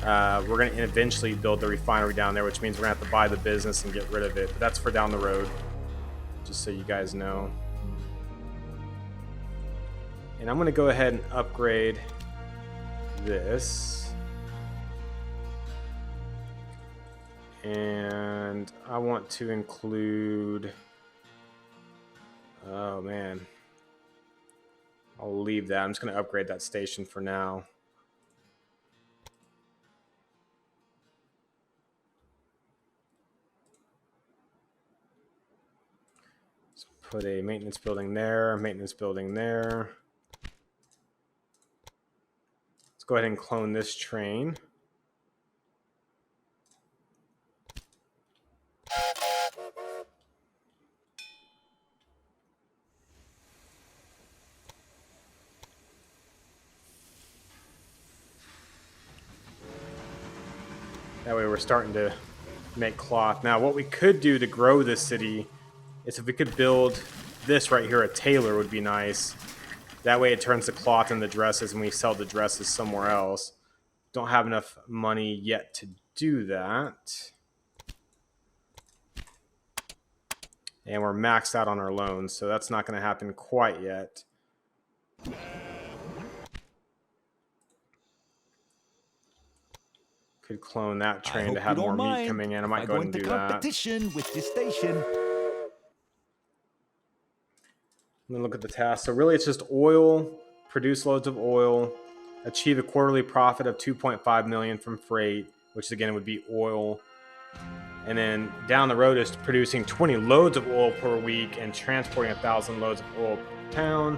we're going to eventually build the refinery down there, which means we're going to have to buy the business and get rid of it. But that's for down the road, just so you guys know. And I'm going to go ahead and upgrade this. And I want to include... Oh, man. I'll leave that. I'm just going to upgrade that station for now. Let's put a maintenance building there, maintenance building there. Let's go ahead and clone this train. That way we're starting to make cloth. Now what we could do to grow this city is if we could build this right here, a tailor would be nice. That way it turns the cloth into dresses and we sell the dresses somewhere else. Don't have enough money yet to do that. And we're maxed out on our loans, so that's not going to happen quite yet. Could clone that train to have more meat coming in. I might go ahead and do that. Competition with this station. Let me look at the task. So really it's just oil, produce loads of oil, achieve a quarterly profit of 2.5 million from freight, which again would be oil. And then down the road is producing 20 loads of oil per week and transporting 1,000 loads of oil per town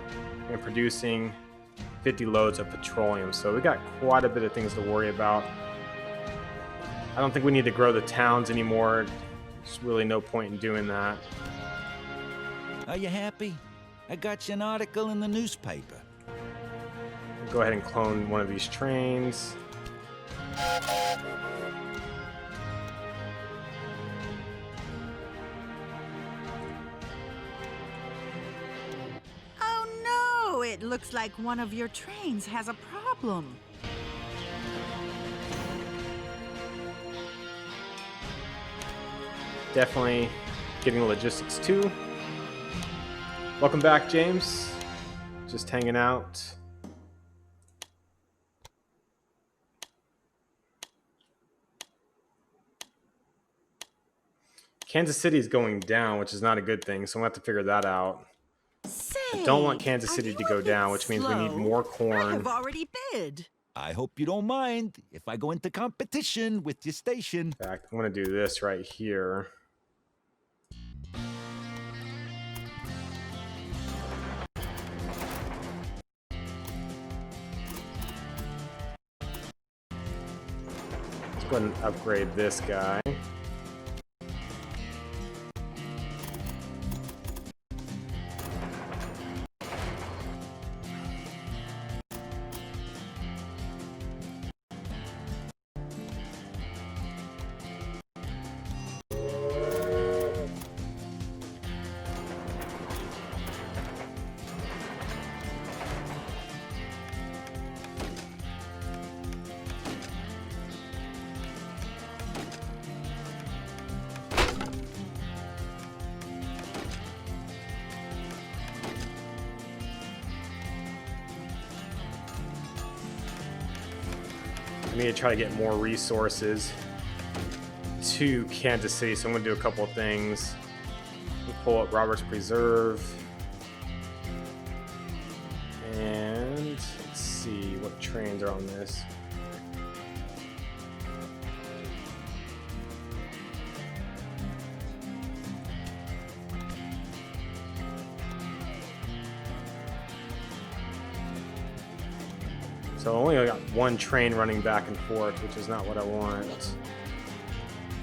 and producing 50 loads of petroleum. So we got quite a bit of things to worry about. I don't think we need to grow the towns anymore. There's really no point in doing that. Are you happy? I got you an article in the newspaper. Go ahead and clone one of these trains. Oh no, it looks like one of your trains has a problem. Definitely getting logistics too. Welcome back, James. Just hanging out. Kansas City is going down, which is not a good thing, so I'm going to have to figure that out. Say, I don't want Kansas City to go down, which means we need more corn. I have already bid. I hope you don't mind if I go into competition with your station. In fact, I'm going to do this right here. Let's go ahead and upgrade this guy. I need to try to get more resources to Kansas City, so I'm going to do a couple of things. We'll pull up Roberts Preserve. And let's see what trains are on this. So I only got one train running back and forth, which is not what I want.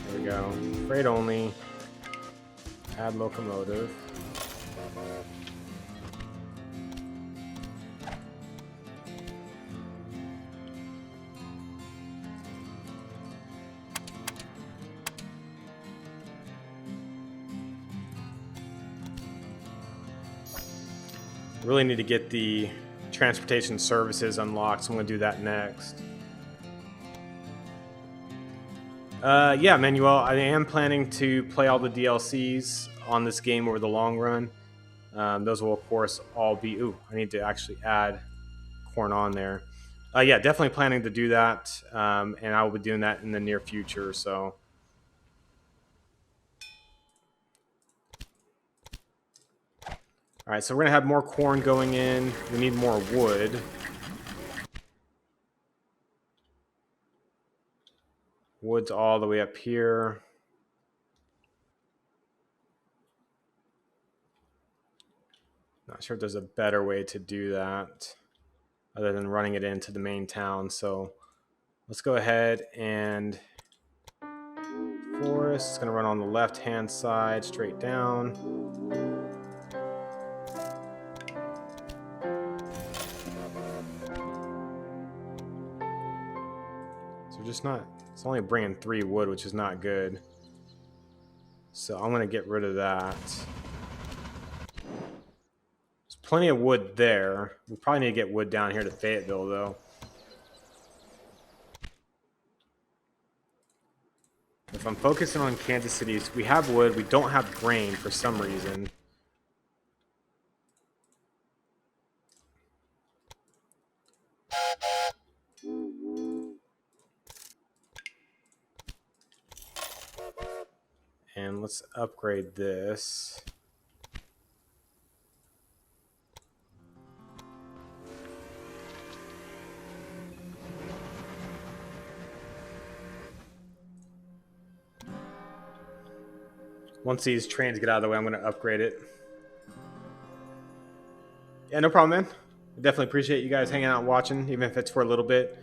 There we go. Freight only. Add locomotive. Really need to get the transportation services unlocked, so I'm going to do that next. Yeah, Manuel, I am planning to play all the DLCs on this game over the long run. Those will, of course, all be... Ooh, I need to actually add corn on there. Yeah, definitely planning to do that, and I will be doing that in the near future, so... All right, so we're going to have more corn going in. We need more wood. Wood's all the way up here. Not sure if there's a better way to do that other than running it into the main town. So let's go ahead and forest. It's going to run on the left-hand side, straight down. Just not, it's only bringing 3 wood, which is not good. So I'm going to get rid of that. There's plenty of wood there. We probably need to get wood down here to Fayetteville, though. If I'm focusing on Kansas City, we have wood. We don't have grain for some reason. And let's upgrade this. Once these trains get out of the way, I'm going to upgrade it. Yeah, no problem, man. I definitely appreciate you guys hanging out and watching, even if it's for a little bit.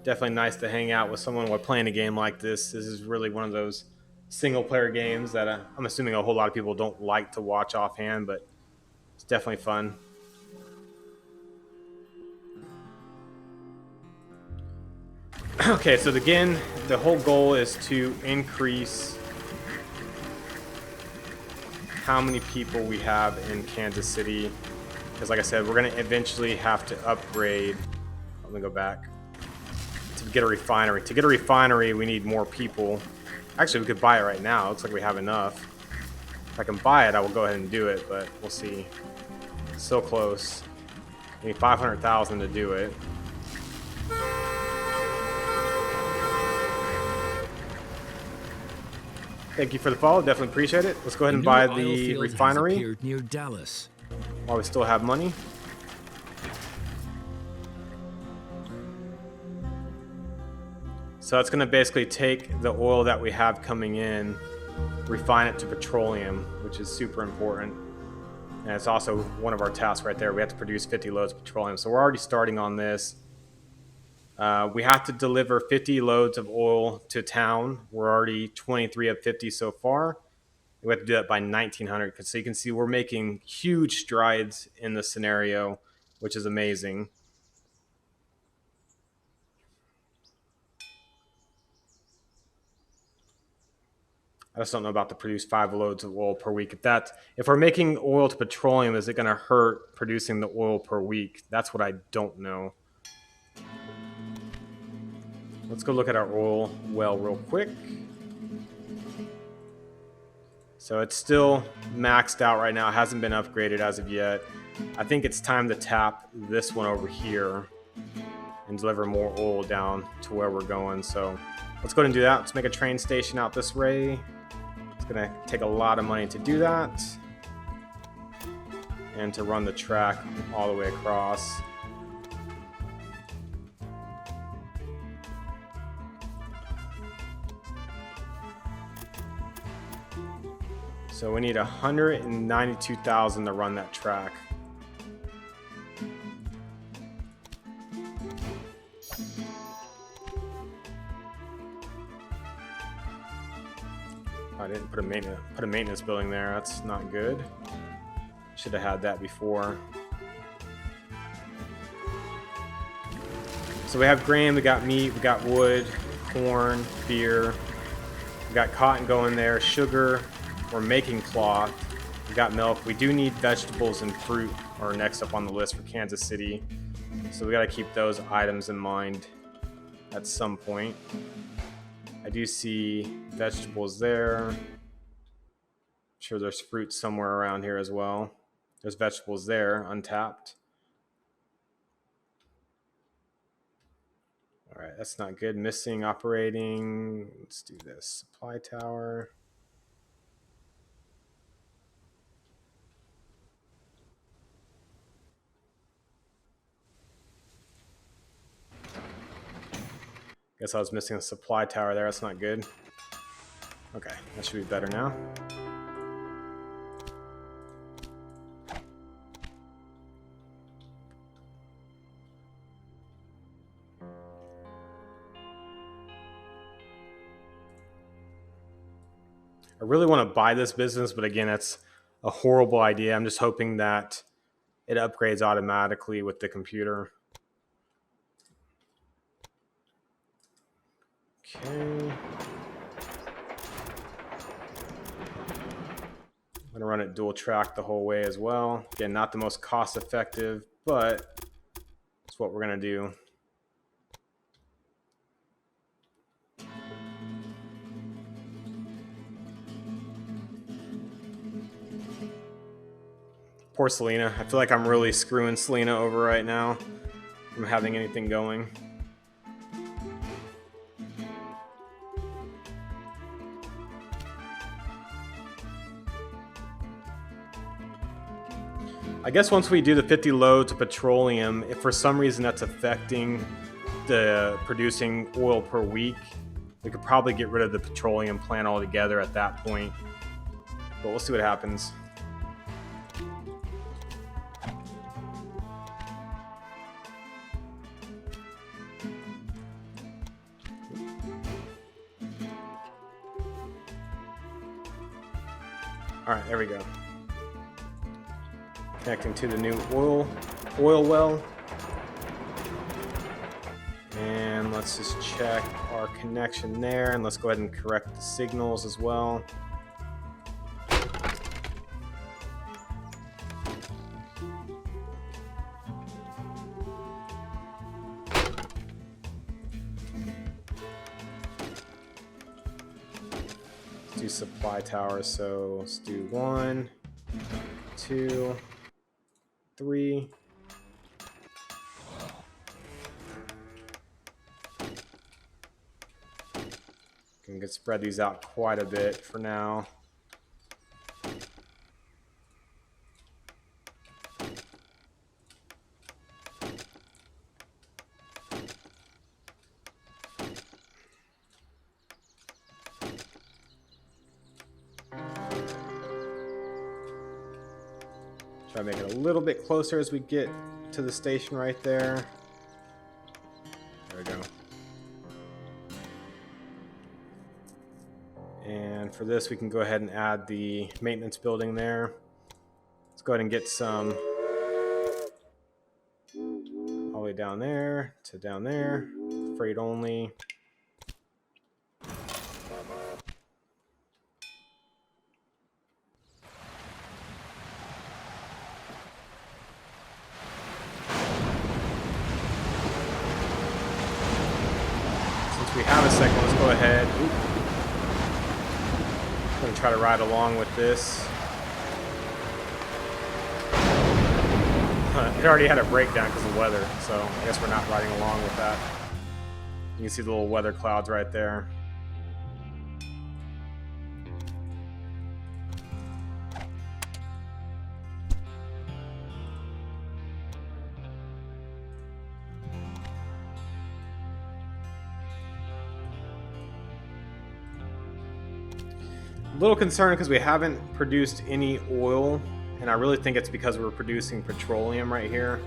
Definitely nice to hang out with someone while playing a game like this. This is really one of those single-player games that I'm assuming a whole lot of people don't like to watch offhand, but it's definitely fun. Okay, so again, the whole goal is to increase how many people we have in Kansas City. Because like I said, we're going to eventually have to upgrade. Let me go back. To get a refinery. To get a refinery, we need more people. Actually, we could buy it right now. It looks like we have enough. If I can buy it, I will go ahead and do it, but we'll see. It's so close. We need 500,000 to do it. Thank you for the follow. Definitely appreciate it. Let's go ahead and buy the refinery near Dallas. while we still have money. So it's going to basically take the oil that we have coming in, refine it to petroleum, which is super important. And it's also one of our tasks right there. We have to produce 50 loads of petroleum. So we're already starting on this. We have to deliver 50 loads of oil to town. We're already 23 of 50 so far. We have to do that by 1900. So you can see we're making huge strides in this scenario, which is amazing. I just don't know about the produce 5 loads of oil per week. If we're making oil to petroleum, is it going to hurt producing the oil per week? That's what I don't know. Let's go look at our oil well real quick. So it's still maxed out right now. It hasn't been upgraded as of yet. I think it's time to tap this one over here and deliver more oil down to where we're going. So let's go ahead and do that. Let's make a train station out this way. It's going to take a lot of money to do that and to run the track all the way across. So we need 192,000 to run that track. I didn't put a maintenance building there. That's not good. Should have had that before. So we have grain, we got meat, we got wood, corn, beer. We got cotton going there, sugar. We're making cloth. We got milk. We do need vegetables and fruit are next up on the list for Kansas City. So we got to keep those items in mind at some point. I do see vegetables there. I'm sure there's fruit somewhere around here as well. There's vegetables there, untapped. All right, that's not good. Missing operating. Let's do this. Supply tower. Guess I was missing a supply tower there. That's not good. Okay, that should be better now. I really want to buy this business, but again, that's a horrible idea. I'm just hoping that it upgrades automatically with the computer. Okay. I'm going to run it dual track the whole way as well. Again, not the most cost effective, but it's what we're going to do. Poor Selena. I feel like I'm really screwing Selena over right now from having anything going. I guess once we do the 50 loads of petroleum, if for some reason that's affecting the producing oil per week, we could probably get rid of the petroleum plant altogether at that point. But we'll see what happens. All right, there we go. Connecting to the new oil well. And let's just check our connection there, and let's go ahead and correct the signals as well. Let's do supply tower, so let's do 1, 2, 3. We can spread these out quite a bit for now. Try to make it a little bit closer as we get to the station right there. There we go. And for this, we can go ahead and add the maintenance building there. Let's go ahead and get some all the way down there to down there. Freight only. Since we have a second, let's go ahead. I'm going to try to ride along with this. It already had a breakdown because of weather, so I guess we're not riding along with that. You can see the little weather clouds right there. A little concerned because we haven't produced any oil, and I really think it's because we're producing petroleum right here.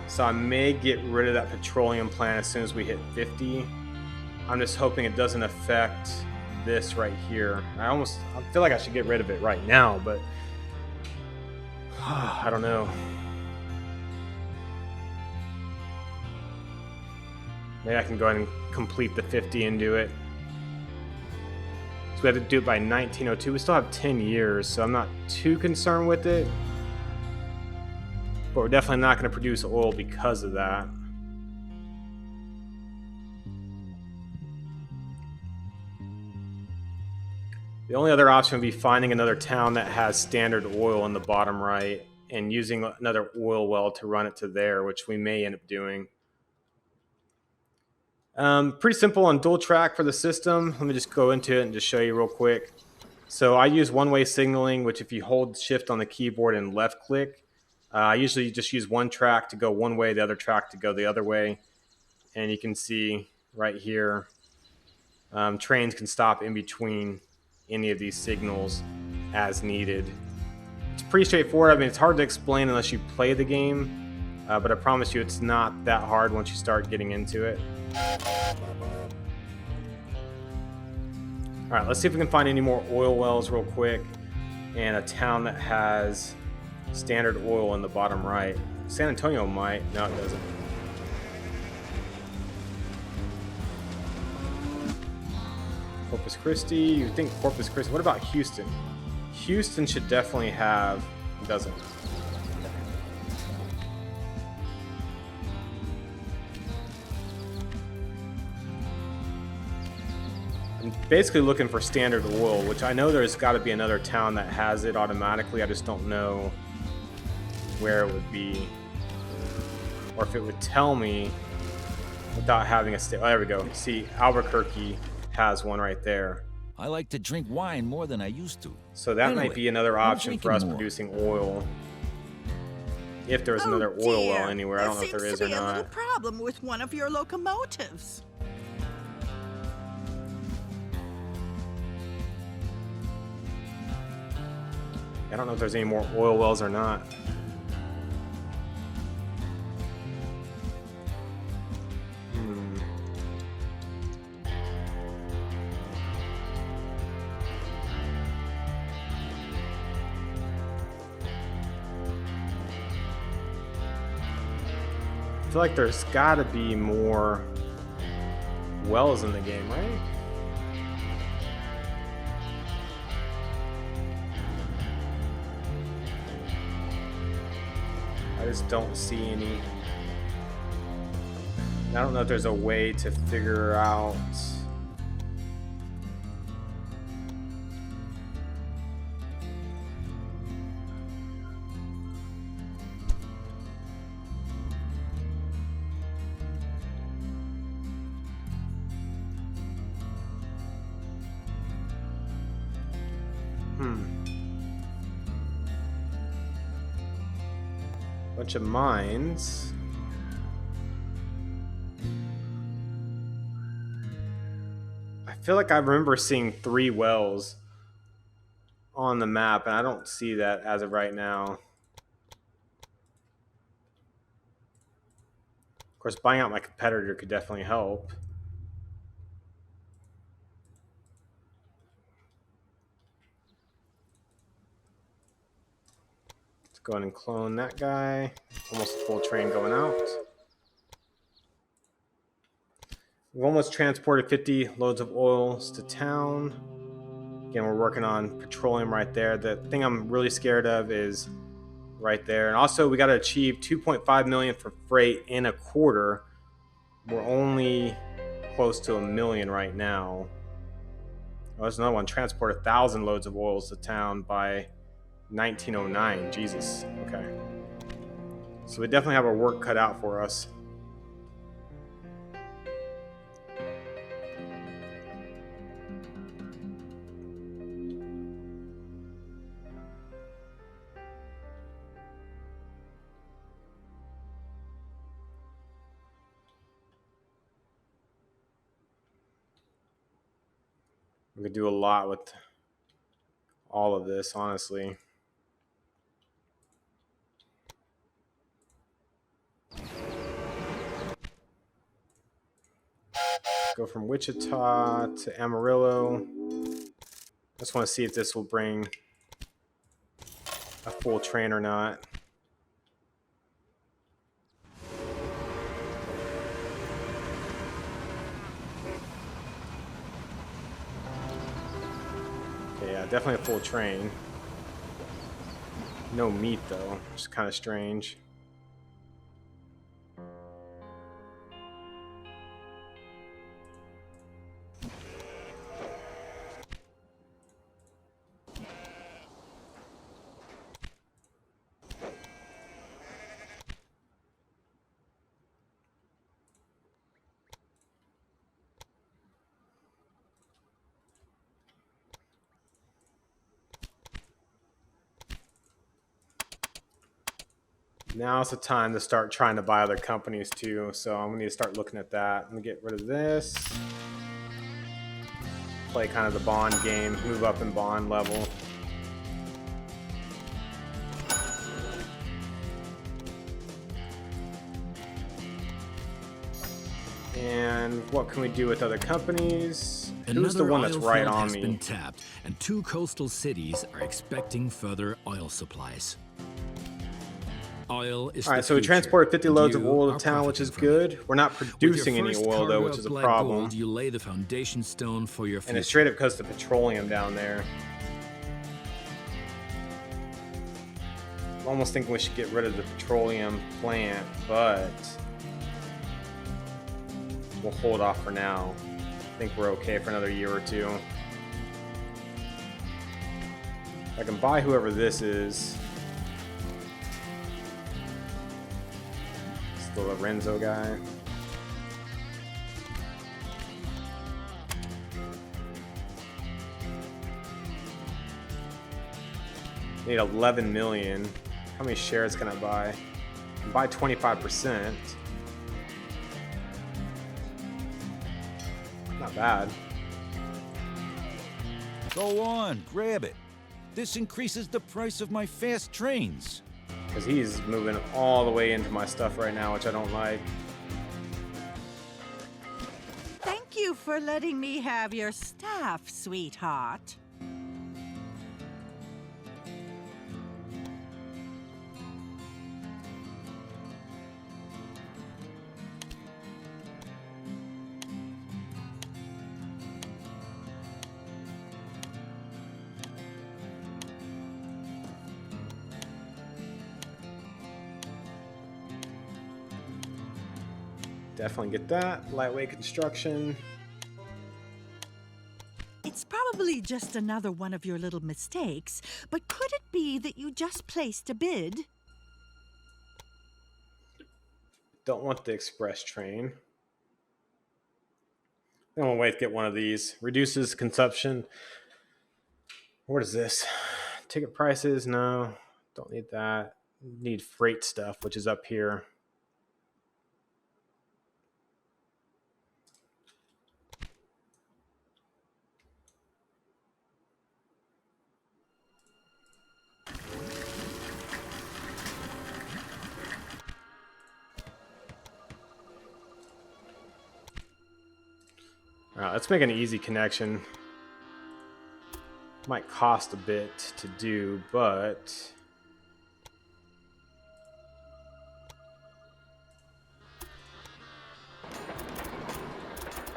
So I may get rid of that petroleum plant as soon as we hit 50. I'm just hoping it doesn't affect this right here. I feel like I should get rid of it right now, but I don't know. Maybe I can go ahead and complete the 50 and do it. So we have to do it by 1902. We still have 10 years, so I'm not too concerned with it. But we're definitely not going to produce oil because of that. The only other option would be finding another town that has standard oil in the bottom right and using another oil well to run it to there, which we may end up doing. Pretty simple on dual track for the system. Let me just go into it and just show you real quick. So I use one-way signaling, which if you hold shift on the keyboard and left click, I usually just use one track to go one way, the other track to go the other way. And you can see right here, trains can stop in between any of these signals as needed. It's pretty straightforward. I mean, it's hard to explain unless you play the game, but I promise you it's not that hard once you start getting into it. All right, let's see if we can find any more oil wells real quick and a town that has standard oil in the bottom right. San Antonio might. No, it doesn't. Corpus Christi. You think Corpus Christi. What about Houston? Houston should definitely have. It doesn't. I'm basically looking for standard oil, which I know there's got to be another town that has it automatically. I just don't know where it would be, or if it would tell me without having a state. Oh, there we go. See, Albuquerque has one right there. I like to drink wine more than I used to. So that Anyway, might be another I'm option for us drinking more. producing oil. If there's another oil well anywhere. I don't know if there is or There seems to be a little not. problem with one of your locomotives. I don't know if there's any more oil wells or not. I feel like there's gotta be more wells in the game, right? I just don't see any. I don't know if there's a way to figure out. Bunch of mines. I feel like I remember seeing 3 wells on the map, and I don't see that as of right now. Of course, buying out my competitor could definitely help. Let's go ahead and clone that guy. Almost a full train going out. We've almost transported 50 loads of oils to town. Again, we're working on petroleum right there. The thing I'm really scared of is right there. And also, we got to achieve 2.5 million for freight in a quarter. We're only close to 1 million right now. Oh, there's another one. Transport 1,000 loads of oils to town by 1909. Jesus. Okay. So we definitely have our work cut out for us. We could do a lot with all of this, honestly. Go from Wichita to Amarillo. Just want to see if this will bring a full train or not. Okay, yeah, definitely a full train. No meat though, which is kind of strange. Now's the time to start trying to buy other companies too. So I'm gonna need to start looking at that. I'm gonna get rid of this. Play kind of the bond game, move up in bond level. And what can we do with other companies? Who's the one that's right on me? Been tapped, and 2 coastal cities are expecting further oil supplies. Oil is all right, so we transported 50 loads of oil to town, which is good. We're not producing any oil though, which is a problem. Gold, you lay the foundation stone for your future. And it's straight up because of the petroleum down there. I'm almost thinking we should get rid of the petroleum plant, but we'll hold off for now. I think we're okay for another year or two. I can buy whoever this is. It's the Lorenzo guy. Need 11 million. How many shares can I buy? I can buy 25%. Not bad. Go on, grab it. This increases the price of my fast trains. Because he's moving all the way into my stuff right now, which I don't like. Thank you for letting me have your staff, sweetheart. Definitely get that. Lightweight construction. It's probably just another one of your little mistakes, but could it be that you just placed a bid? Don't want the express train. I'm gonna wait to get one of these. Reduces consumption. What is this? Ticket prices? No, don't need that. Need freight stuff, which is up here. All right, let's make an easy connection. Might cost a bit to do, but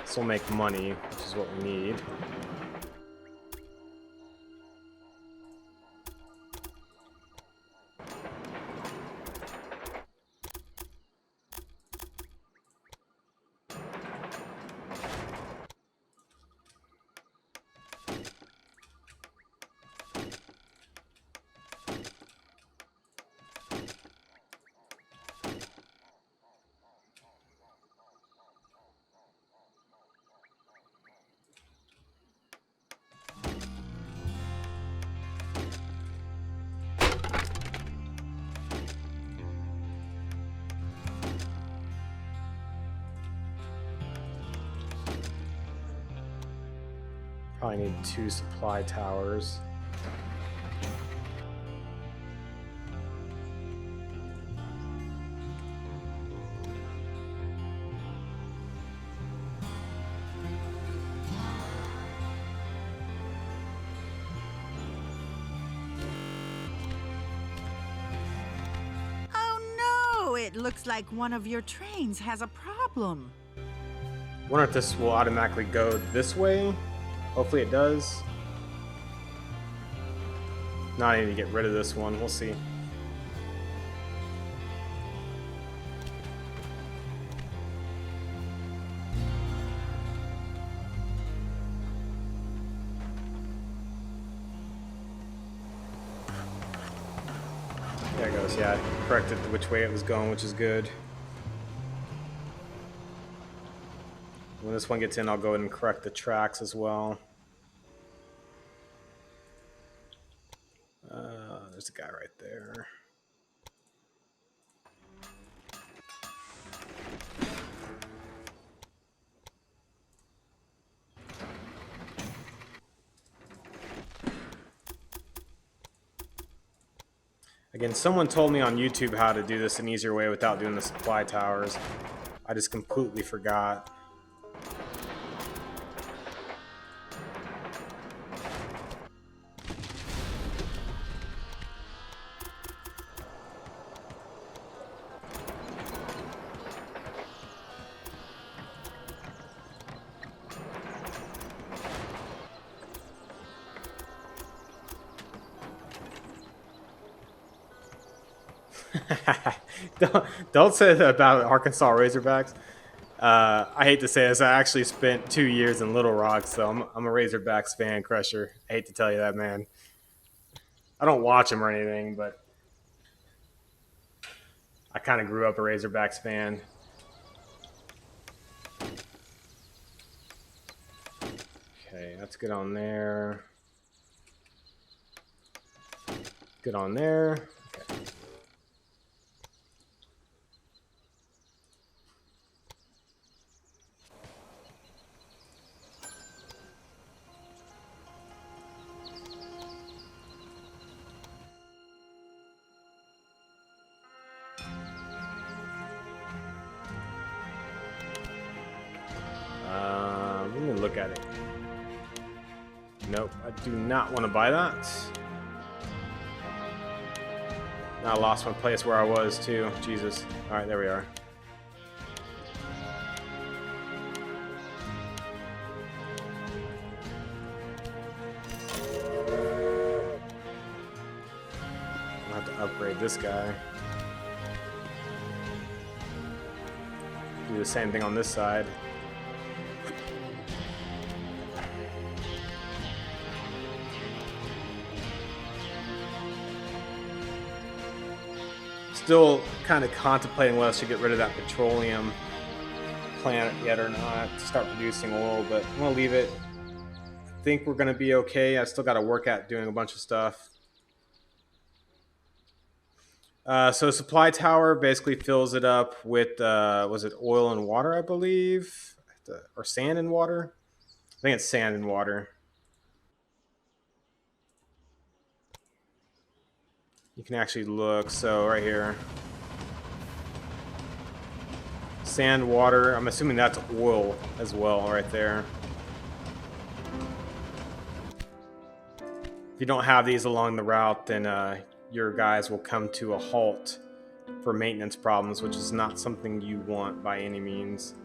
this will make money, which is what we need. Probably need 2 supply towers. Oh no, it looks like one of your trains has a problem. Wonder if this will automatically go this way. Hopefully it does. No, I need to get rid of this one. We'll see. There it goes. Yeah, I corrected which way it was going, which is good. When this one gets in, I'll go ahead and correct the tracks as well. There's a guy right there. Again, someone told me on YouTube how to do this an easier way without doing the supply towers. I just completely forgot. don't say that about Arkansas Razorbacks. I hate to say this. I actually spent 2 years in Little Rock, so I'm a Razorbacks fan crusher. I hate to tell you that, man. I don't watch them or anything, but I kind of grew up a Razorbacks fan. Okay, that's good on there. Good on there. Okay. Let me look at it. Nope, I do not want to buy that. Now I lost my place where I was too. Jesus. Alright, there we are. I'll have to upgrade this guy. Do the same thing on this side. Still kind of contemplating whether I should get rid of that petroleum plant yet or not to start producing oil, but I'm gonna leave it. I think we're gonna be okay. I still got to work at doing a bunch of stuff. So supply tower basically fills it up with was it oil and water, I believe, or sand and water? I think it's sand and water. You can actually look. So right here, sand, water. I'm assuming that's oil as well, right there. If you don't have these along the route, then your guys will come to a halt for maintenance problems, which is not something you want by any means.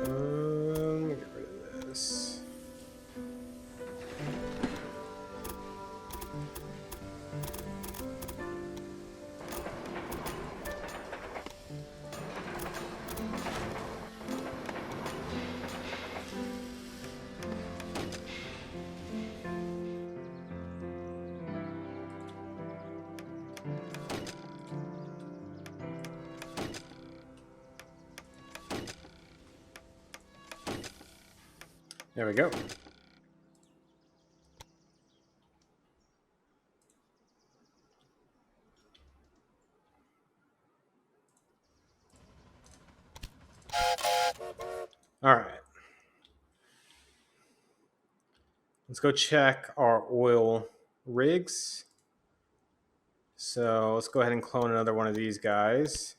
Get rid of this. There we go. All right. Let's go check our oil rigs. So let's go ahead and clone another one of these guys.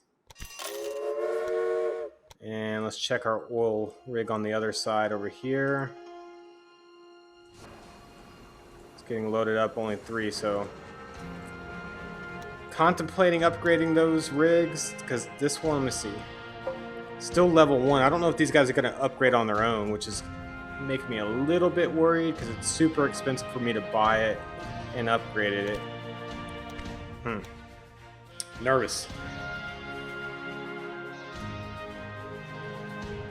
And let's check our oil rig on the other side over here. It's getting loaded up, only 3, so contemplating upgrading those rigs, because this one, let me see, still level 1. I don't know if these guys are going to upgrade on their own, which is making me a little bit worried because it's super expensive for me to buy it and upgrade it.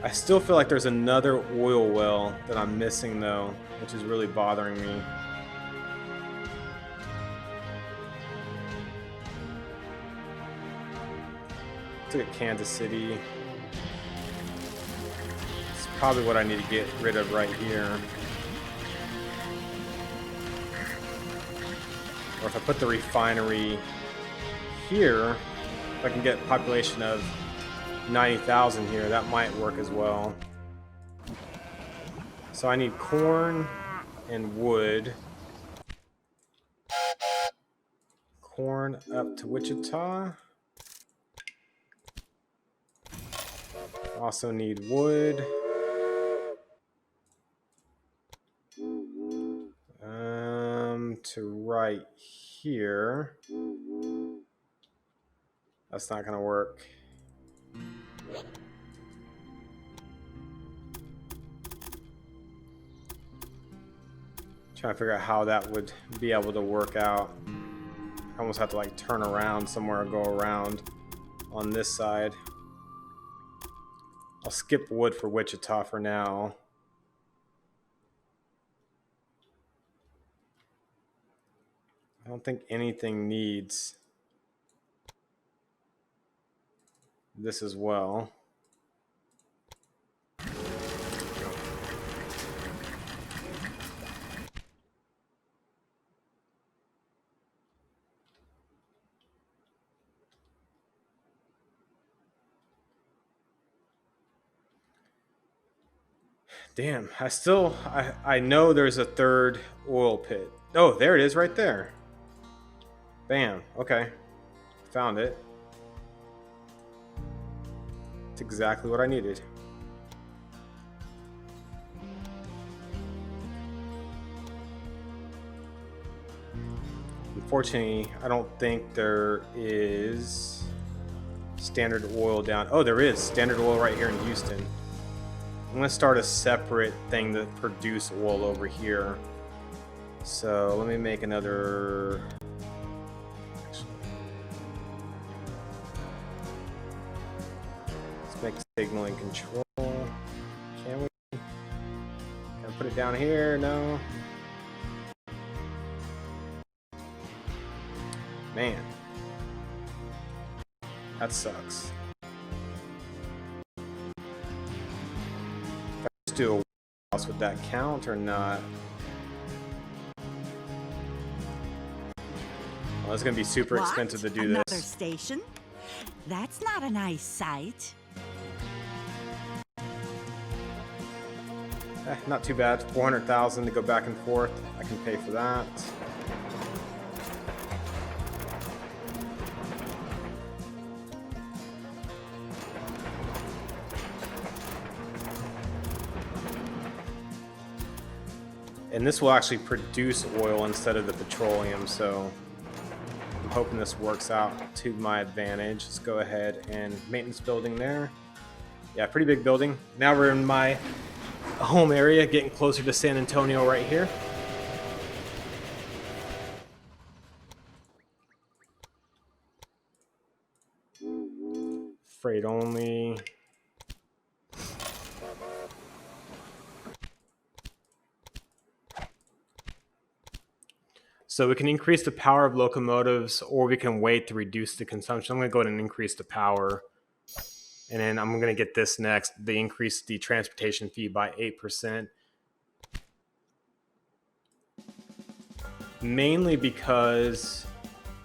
I still feel like there's another oil well that I'm missing though, which is really bothering me. Let's look at Kansas City. It's probably what I need to get rid of right here. Or if I put the refinery here, if I can get a population of 90,000 here, that might work as well. So I need corn and wood. Corn up to Wichita. Also need wood. To right here. That's not gonna work. Trying to figure out how that would be able to work out. I almost have to like turn around somewhere or go around on this side. I'll skip wood for Wichita for now. I don't think anything needs this as well. Damn, I know there's a third oil pit. Oh, there it is right there. Bam, okay. Found it. It's exactly what I needed. Unfortunately, I don't think there is standard oil down. Oh, there is standard oil right here in Houston. I'm going to start a separate thing that produce oil over here. So let me make another. Let's make signaling control. Can we? Can I put it down here? No. Man, that sucks. Do a house, would that count or not? Well, it's gonna be super expensive to do Another this. Station? That's not a nice sight. Not too bad. 400,000 to go back and forth. I can pay for that. And this will actually produce oil instead of the petroleum, so I'm hoping this works out to my advantage. Let's go ahead and maintenance building there. Yeah, pretty big building. Now we're in my home area, getting closer to San Antonio right here. Freight only. So we can increase the power of locomotives, or we can wait to reduce the consumption. I'm going to go ahead and increase the power. And then I'm going to get this next. They increase the transportation fee by 8%. Mainly because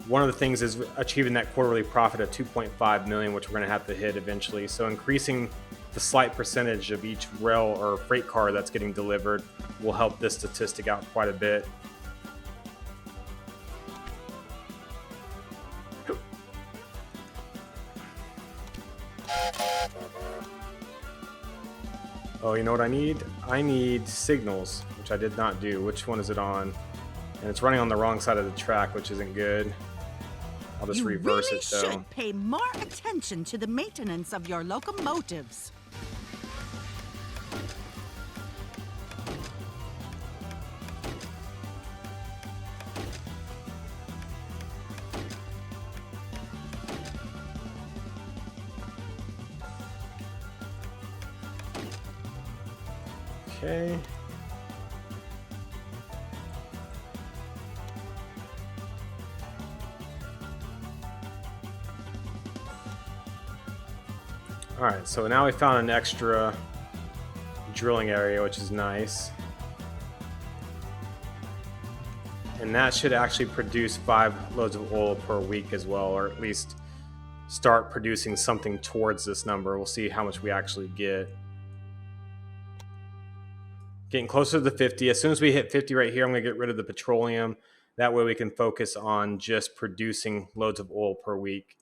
one of the things is achieving that quarterly profit of 2.5 million, which we're going to have to hit eventually. So increasing the slight percentage of each rail or freight car that's getting delivered will help this statistic out quite a bit. Oh, you know what I need? I need signals, which I did not do. Which one is it on? And it's running on the wrong side of the track, which isn't good. I'll just reverse it, though. You really should pay more attention to the maintenance of your locomotives. Okay. Alright, so now we found an extra drilling area, which is nice. And that should actually produce 5 loads of oil per week as well, or at least start producing something towards this number. We'll see how much we actually get. Getting closer to the 50. As soon as we hit 50 right here, I'm going to get rid of the petroleum. That way we can focus on just producing loads of oil per week.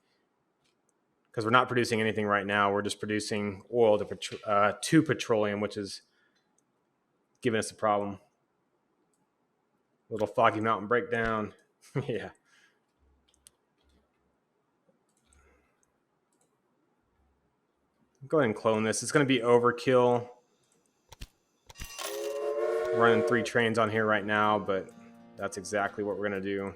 Because we're not producing anything right now. We're just producing oil to petroleum, which is giving us a problem. Little Foggy Mountain breakdown. Yeah. Go ahead and clone this. It's going to be overkill. Running 3 trains on here right now, but that's exactly what we're going to do.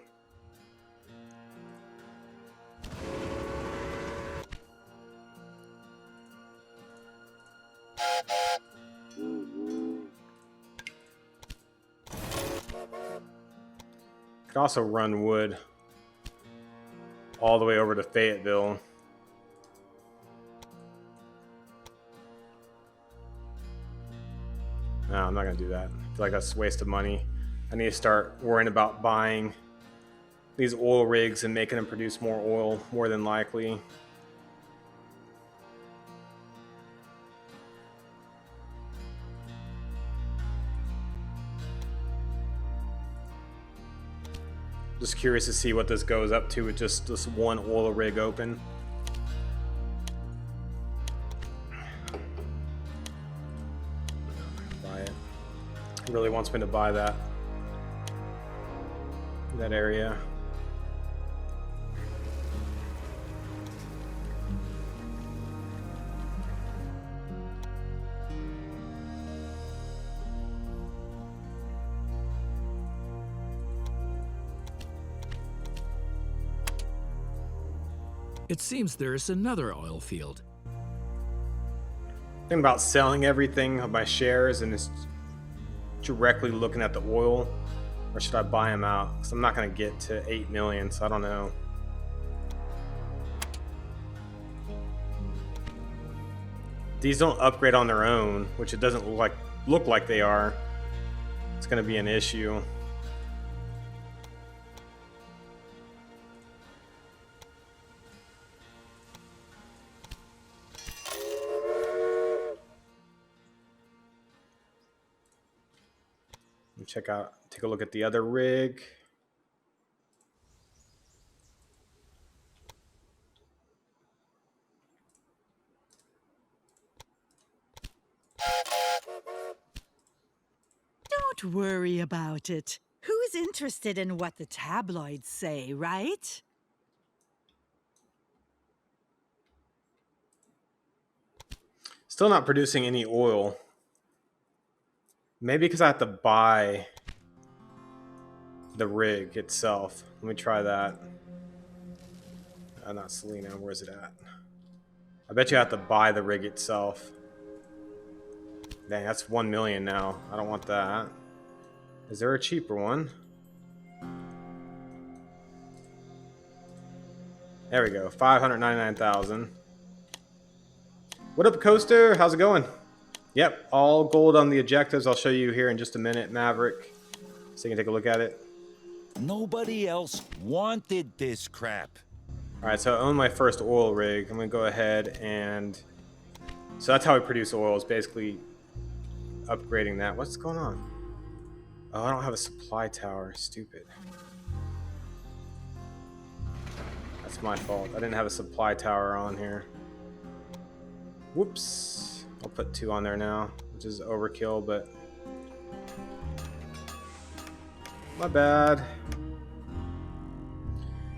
Could also run wood all the way over to Fayetteville. No, I'm not going to do that. I feel like that's a waste of money. I need to start worrying about buying these oil rigs and making them produce more oil, more than likely. Just curious to see what this goes up to with just this one oil rig open. Buy it. It really wants me to buy that area. It seems there is another oil field. Thinking about selling everything of my shares and just directly looking at the oil, or should I buy them out? Because I'm not going to get to 8 million, so I don't know. These don't upgrade on their own, which it doesn't look like they are. It's going to be an issue. Take a look at the other rig. Don't worry about it. Who's interested in what the tabloids say, right? Still not producing any oil. Maybe because I have to buy the rig itself. Let me try that. Not Selena. Where's it at? I bet you have to buy the rig itself. Dang, that's 1 million now. I don't want that. Is there a cheaper one? There we go. 599,000. What up, Coaster? How's it going? Yep, all gold on the objectives. I'll show you here in just a minute, Maverick, so you can take a look at it. Nobody else wanted this crap. All right, so I own my first oil rig. I'm going to go ahead and... So that's how we produce oil, is basically upgrading that. What's going on? Oh, I don't have a supply tower. Stupid. That's my fault. I didn't have a supply tower on here. Whoops. I'll put 2 on there now, which is overkill, but my bad.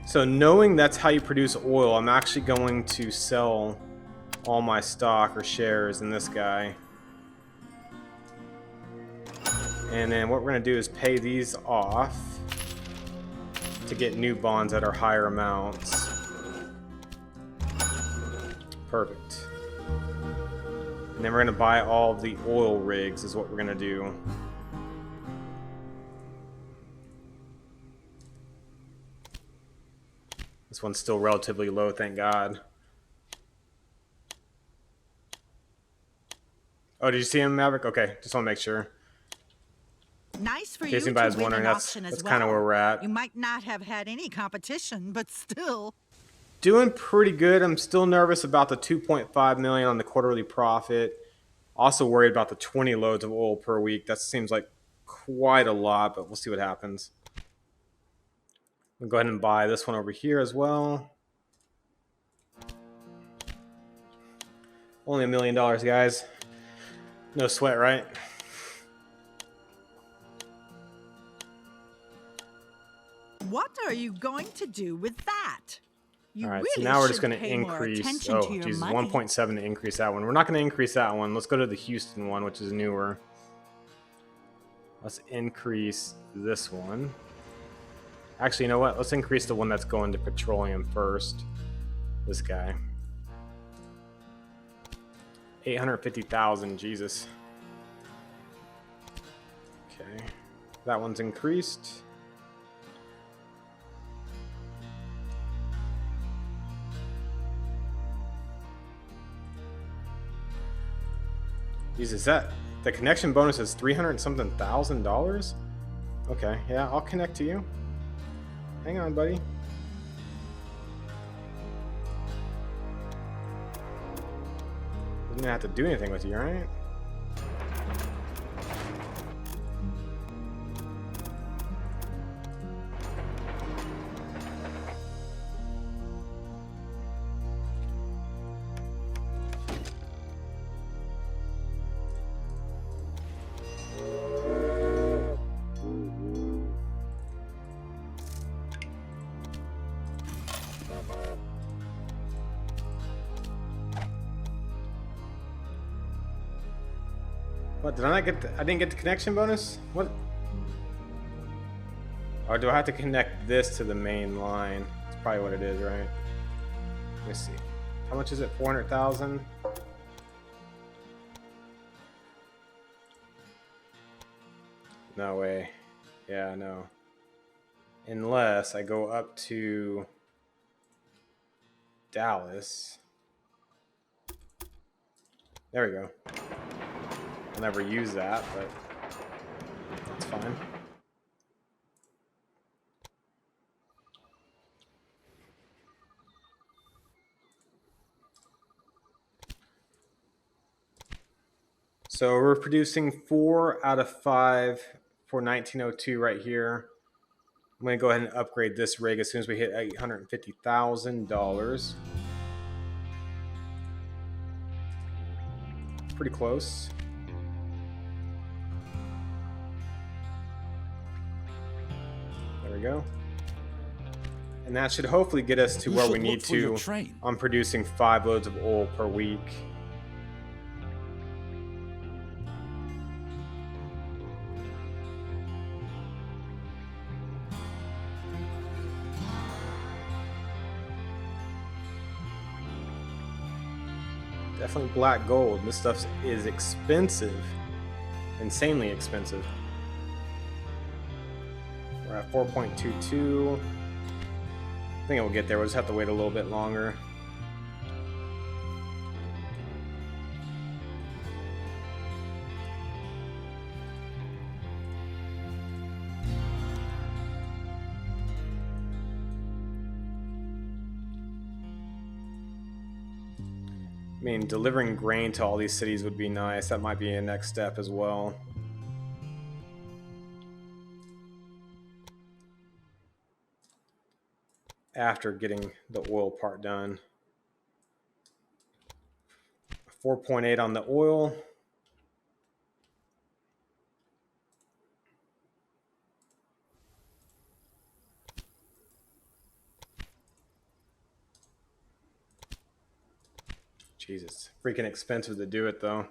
So knowing that's how you produce oil, I'm actually going to sell all my stock or shares in this guy. And then what we're going to do is pay these off to get new bonds that are higher amounts. Perfect. And then we're going to buy all of the oil rigs is what we're going to do. This one's still relatively low, thank God. Oh, did you see him, Maverick? Okay, just want to make sure. Nice for In you case to anybody's win wondering, an that's auction as kind of well. where we're at. You might not have had any competition, but still. Doing pretty good. I'm still nervous about the 2.5 million on the quarterly profit. Also worried about the 20 loads of oil per week. That seems like quite a lot, but we'll see what happens. We'll go ahead and buy this one over here as well. Only $1 million, guys. No sweat, right? What are you going to do with that? You All right, really so now we're just should going to pay more increase. attention Oh, to your geez, money. 1.7 to increase that one. We're not going to increase that one. Let's go to the Houston one, which is newer. Let's increase this one. Actually, you know what? Let's increase the one that's going to petroleum first. This guy. 850,000, Jesus. Okay. That one's increased. Jesus, that the connection bonus is 300 something thousand dollars? Okay, yeah, I'll connect to you. Hang on, buddy. Doesn't have to do anything with you, right? What, did I not get I didn't get the connection bonus? What? Or do I have to connect this to the main line? That's probably what it is, right? Let me see. How much is it? 400,000? No way. Yeah, no. Unless I go up to Dallas. There we go. I'll never use that, but that's fine. So we're producing 4 out of 5 for 1902 right here. I'm going to go ahead and upgrade this rig as soon as we hit $850,000. Pretty close. There we go. And that should hopefully get us to You where should we look need for your to train. on producing 5 loads of oil per week. Definitely black gold. This stuff is expensive. Insanely expensive. We're at 4.22. I think it will get there. We'll just have to wait a little bit longer. I mean, delivering grain to all these cities would be nice. That might be a next step as well. After getting the oil part done. 4.8 on the oil. Jesus, freaking expensive to do it though.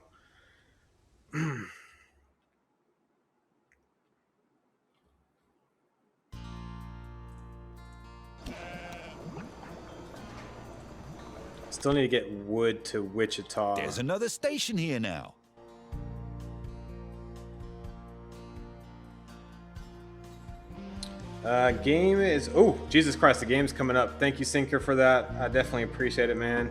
Still need to get wood to Wichita. There's another station here now. Game is, oh, Jesus Christ, the game's coming up. Thank you, Sinker, for that. I definitely appreciate it, man.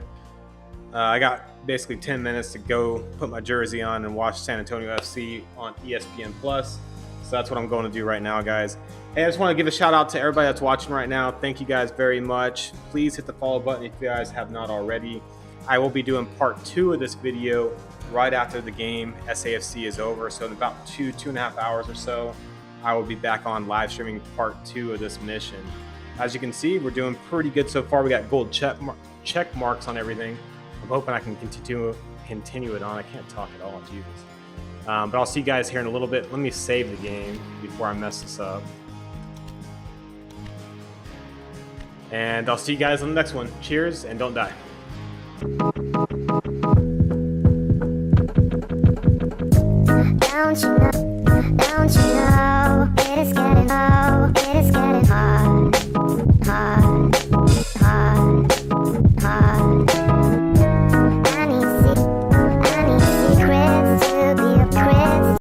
I got basically 10 minutes to go put my jersey on and watch San Antonio FC on ESPN Plus. So that's what I'm going to do right now, guys. Hey, I just want to give a shout out to everybody that's watching right now. Thank you guys very much. Please hit the follow button if you guys have not already. I will be doing part 2 of this video right after the game SAFC is over. So in about 2.5 hours or so, I will be back on live streaming part 2 of this mission. As you can see, we're doing pretty good so far. We got gold check marks on everything. I'm hoping I can continue it on. I can't talk at all, Jesus. But I'll see you guys here in a little bit. Let me save the game before I mess this up. And I'll see you guys on the next one. Cheers, and don't die. Don't you know?